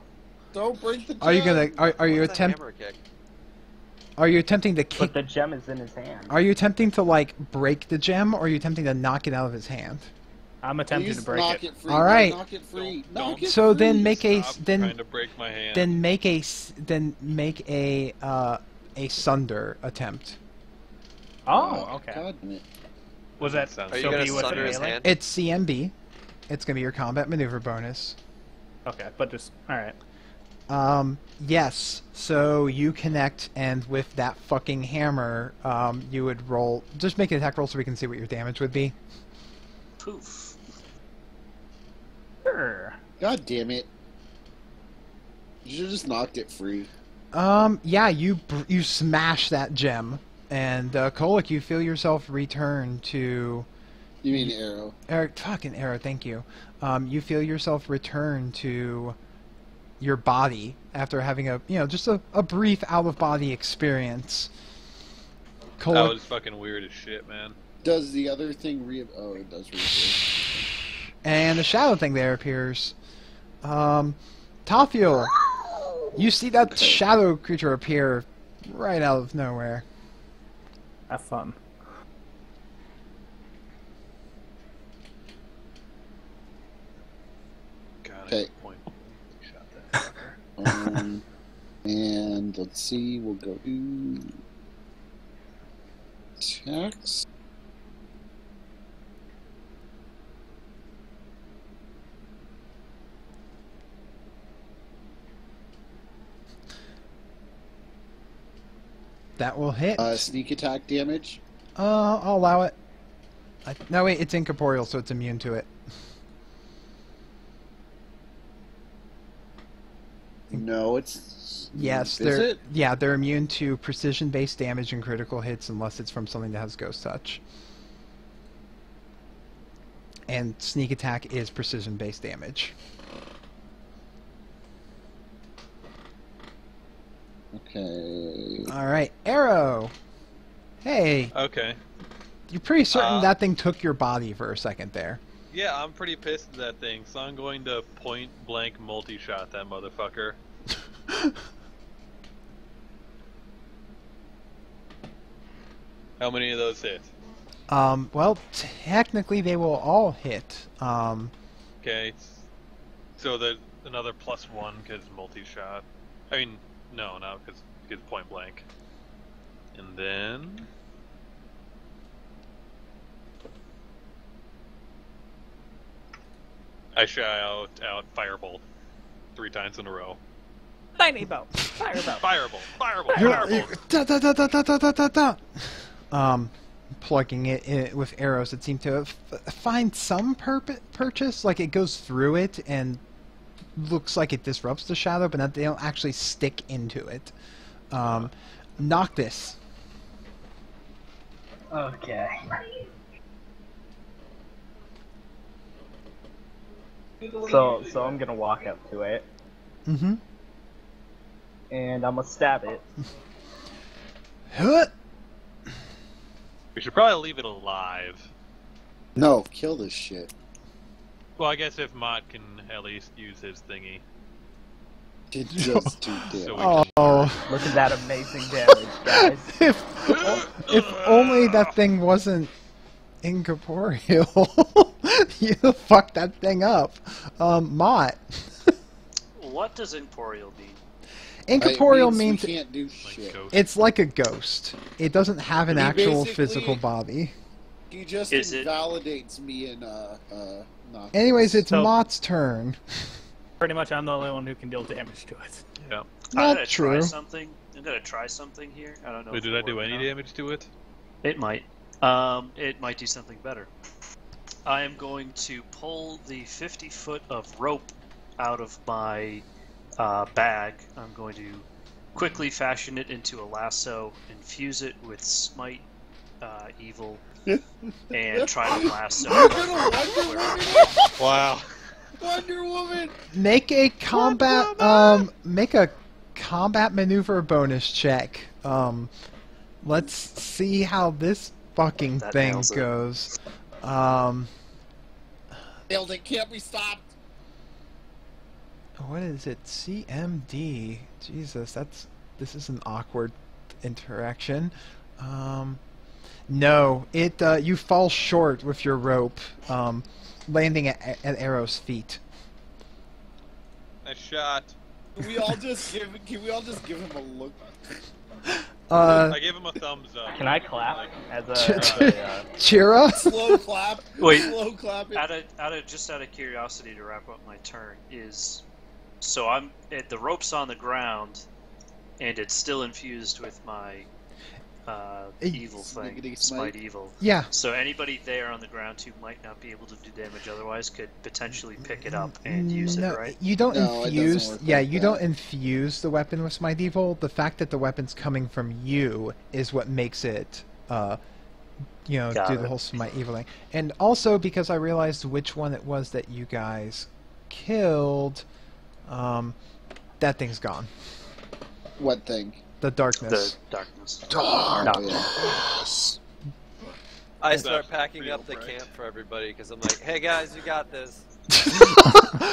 Don't break the gem. Are you gonna? Are you What's a hammer kick? Are you attempting to kick? But the gem is in his hand. Are you attempting to like break the gem, or are you attempting to knock it out of his hand? I'm attempting Please to break knock it. it free. All right. Knock it free. Don't- Knock it So free. then make a Stop then trying to break my hand. then make a sunder attempt. Oh, okay. God damn it. Was that Sounds- Are you so gonna be with sunder the his melee? hand? It's CMB. It's gonna be your combat maneuver bonus. Okay, but just all right. Yes. So you connect, and with that fucking hammer, you would roll. Just make an attack roll so we can see what your damage would be. Poof. Sure. God damn it. You should have just knocked it free. Yeah, you smash that gem, and Kolik, you feel yourself return to. You mean arrow. Fucking arrow, thank you. You feel yourself return to your body after having just a brief out-of-body experience. That Kolik, was fucking weird as shit, man. Does the other thing Oh, it does reappear. and the shadow thing there appears. Tophiel, you see that shadow creature appear right out of nowhere. Have fun. God, Okay. I point. Shot that fucker. And let's see, we'll go to attacks. That will hit. Sneak attack damage. I'll allow it. No, wait, it's incorporeal, so it's immune to it. No, it's Yes, Is it? they're immune to precision-based damage and critical hits unless it's from something that has ghost touch. And sneak attack is precision-based damage. Okay. All right, arrow. Hey, Okay. you're pretty certain Uh, that thing took your body for a second there. Yeah, I'm pretty pissed at that thing, so I'm going to point blank multi-shot that motherfucker. How many of those hit? Well, technically they will all hit. Okay, so there's another +1 because multi-shot. I mean, no, not because point blank. And then I shout out Firebolt 3 times in a row. Lightning bolt. Firebolt. Firebolt! Firebolt! You're- Firebolt! da, da, da, da, da, da, da, da, da. Plugging it in with arrows that seem to find some purchase. Like it goes through it and looks like it disrupts the shadow, but they don't actually stick into it. Noctis. Okay. So I'm gonna walk up to it. Mm-hmm. And I'm gonna stab it. Huh. We should probably leave it alive. No, kill this shit. Well, I guess if Mott can at least use his thingy. It just too So damn. we can Oh. Look at that amazing damage, guys. If only that thing wasn't incorporeal. You fucked that thing up. Mott. What does incorporeal mean? Incorporeal It means we can't do like shit. ghost. it's like a ghost. It doesn't have an He actual basically- physical body. He just Is it- invalidates me in Noctis. Anyways, it's So- Mott's turn. Pretty much, I'm the only one who can deal damage to it. Yeah. I'm Not gonna true. try something. I'm gonna try something here. I don't know. Wait, if did it'll I do work any or not. damage to it? It might. It might do something better. I am going to pull the 50 foot of rope out of my bag. I'm going to quickly fashion it into a lasso, infuse it with smite evil, and try to lasso. You're gonna Wonder Woman it? Wow. Wonder Woman! Make a combat maneuver bonus check. Let's see how this fucking That thing nails it. goes. Nailed it, can't be stopped! What is it? CMD. Jesus, this is an awkward interaction. No, you fall short with your rope, landing at Arrow's feet. Nice shot. Can we all just give him a look? I gave him a thumbs up. Can I clap Like, as Chira? Slow clap. Wait. Slow clap. It. Out of curiosity to wrap up my turn is, so the rope's on the ground, and it's still infused with my evil thing, Smiggity smite smite. evil. Yeah. So anybody there on the ground who might not be able to do damage otherwise could potentially pick it up and use No, it, right? you don't No, it doesn't infuse. work Yeah, like you that. don't infuse the weapon with Smite Evil. The fact that the weapon's coming from you is what makes it, Got do the it. whole Smite Evil thing. And also because I realized which one it was that you guys killed, that thing's gone. What thing? The The darkness. darkness. Oh, No. yeah. I That's start packing real up the bright. camp for everybody because I'm like, hey guys, you got this.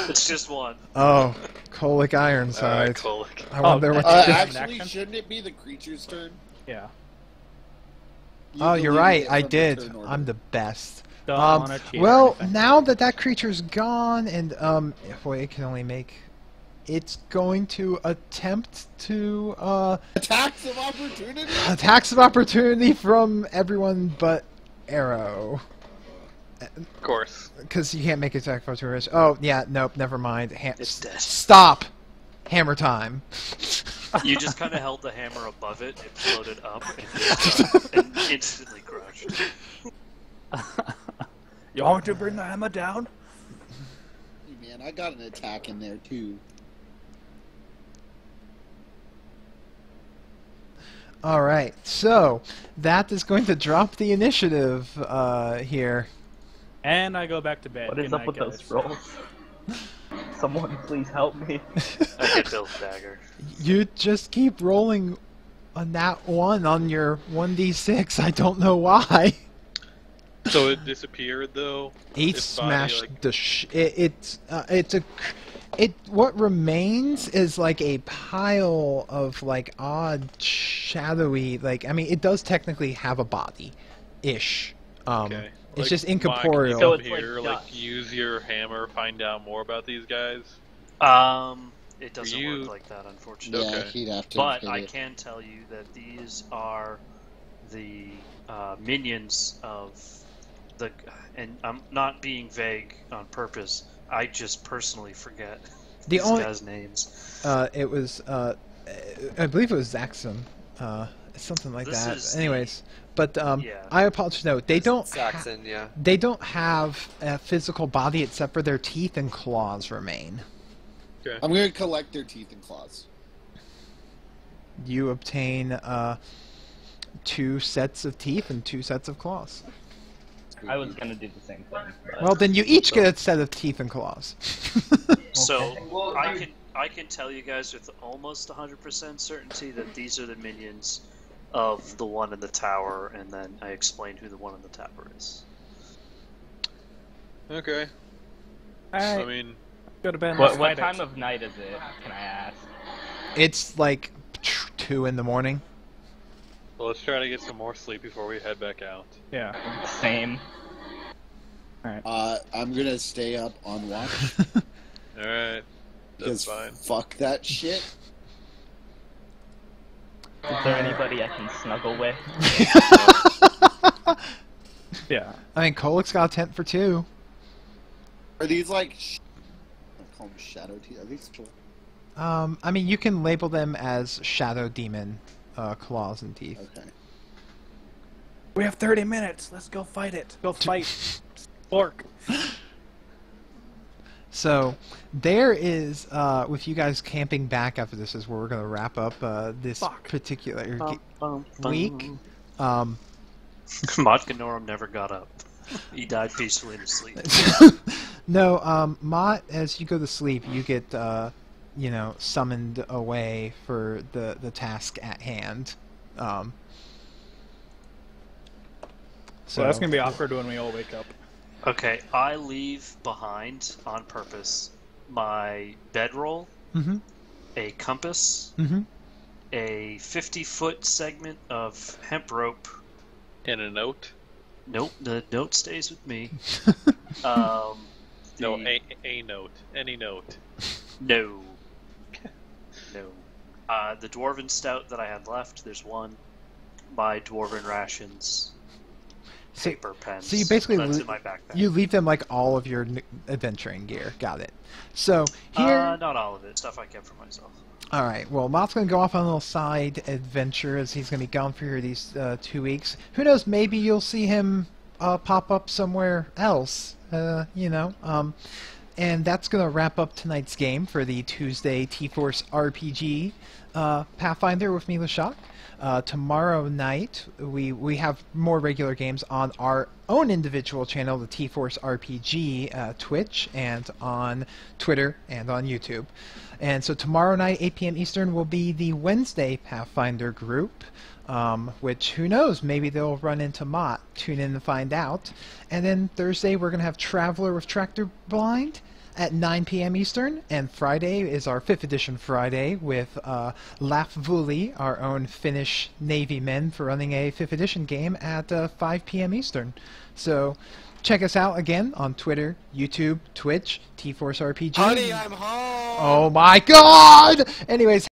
It's just one. Oh, Colic Alright, Ironside. Colic. I wonder what. Uh, Actually, action? shouldn't it be the creature's turn? Yeah. You Oh, you're deleted right. it I from the did. turn order. I'm the best. Don't wanna cheat or Well, anything. now that creature's gone, and boy, it can only make. It's going to attempt to Attacks of opportunity. attacks of opportunity from everyone but Arrow, Of course. because you can't make attack of opportunity. Oh yeah, nope, never mind. It's dead. Stop. Hammer time. You just kind of held the hammer above it, it floated up, and instantly crushed. You want me to bring the hammer down? Man, I got an attack in there too. All right, so that is going to drop the initiative here. And I go back to bed. What is Good up night, with guys. those rolls? Someone please help me. I get Bill's dagger. You just keep rolling on that one on your 1d6. I don't know why. So it disappeared though. Eight Its body, smashed like- the what remains is like a pile of like odd shadowy, like, I mean, it does technically have a body ish. Okay. It's Like, just Mike, can you incorporeal. So come it's like here, dust. use your hammer, find out more about these guys. It doesn't You- work like that, unfortunately. Yeah, Okay. he'd have to. But hit I it. can tell you that these are the minions of the, and I'm not being vague on purpose. I just personally forget The these only- guys' names. It was I believe it was Zaxxon, something like This that. is the- Anyways, but Yeah. I apologize. No, they don't. Saxon, yeah. They don't have a physical body except for their teeth and claws remain. Okay. I'm going to collect their teeth and claws. You obtain 2 sets of teeth and 2 sets of claws. I was gonna do the same thing. But... Well, then you each get a set of teeth and claws. So I can tell you guys with almost 100% certainty that these are the minions of the one in the tower, and then I explain who the one in the tower is. Okay. Alright. I mean, Go to bed. What time of night is it? Can I ask? It's like 2 in the morning. well, let's try to get some more sleep before we head back out. Yeah. Same. I'm going to stay up on watch. Alright. That's Because fine. fuck that shit. Is there anybody I can snuggle with? Yeah. I mean, Kolik's got a tent for 2. Are these like... I call them shadow teeth. Are these... I mean, you can label them as Shadow Demon claws and teeth. Okay. We have 30 minutes. Let's go fight it. Go fight. Fork. So, there is, with you guys camping back after this is where we're going to wrap up this particular week. Modganorum never got up. He died peacefully in his sleep. No, Mott, as you go to sleep, you get, you know, summoned away for the task at hand. So that's going to be awkward when we all wake up. Okay, I leave behind on purpose my bedroll, Mm-hmm. a compass, Mm-hmm. a 50-foot segment of hemp rope. And a note? Nope, the note stays with me. No, The- a note. Any note. No. No. The dwarven stout that I had left, there's one. My dwarven rations, So, paper, pens. so you basically that's in my backpack. you leave them like all of your adventuring gear. Got it. So here, Not all of it. Stuff I kept for myself. all right. Well, Mott's gonna go off on a little side adventure as he's gonna be gone for these 2 weeks. Who knows? Maybe you'll see him pop up somewhere else. You know. And that's going to wrap up tonight's game for the Tuesday TForce RPG Pathfinder with me, Leshok. Tomorrow night, we have more regular games on our own individual channel, the TForce RPG Twitch, and on Twitter and on YouTube. And so tomorrow night, 8 p.m. Eastern, will be the Wednesday Pathfinder group. Which, who knows, maybe they'll run into Mott. Tune in to find out. And then Thursday, we're going to have Traveler with Tractor Blind at 9 p.m. Eastern. And Friday is our 5th edition Friday with Lafvuli, our own Finnish Navy men, for running a 5th edition game at 5 p.m. Eastern. So check us out again on Twitter, YouTube, Twitch, TForce RPG. Honey, I'm home! Oh my god! Anyways.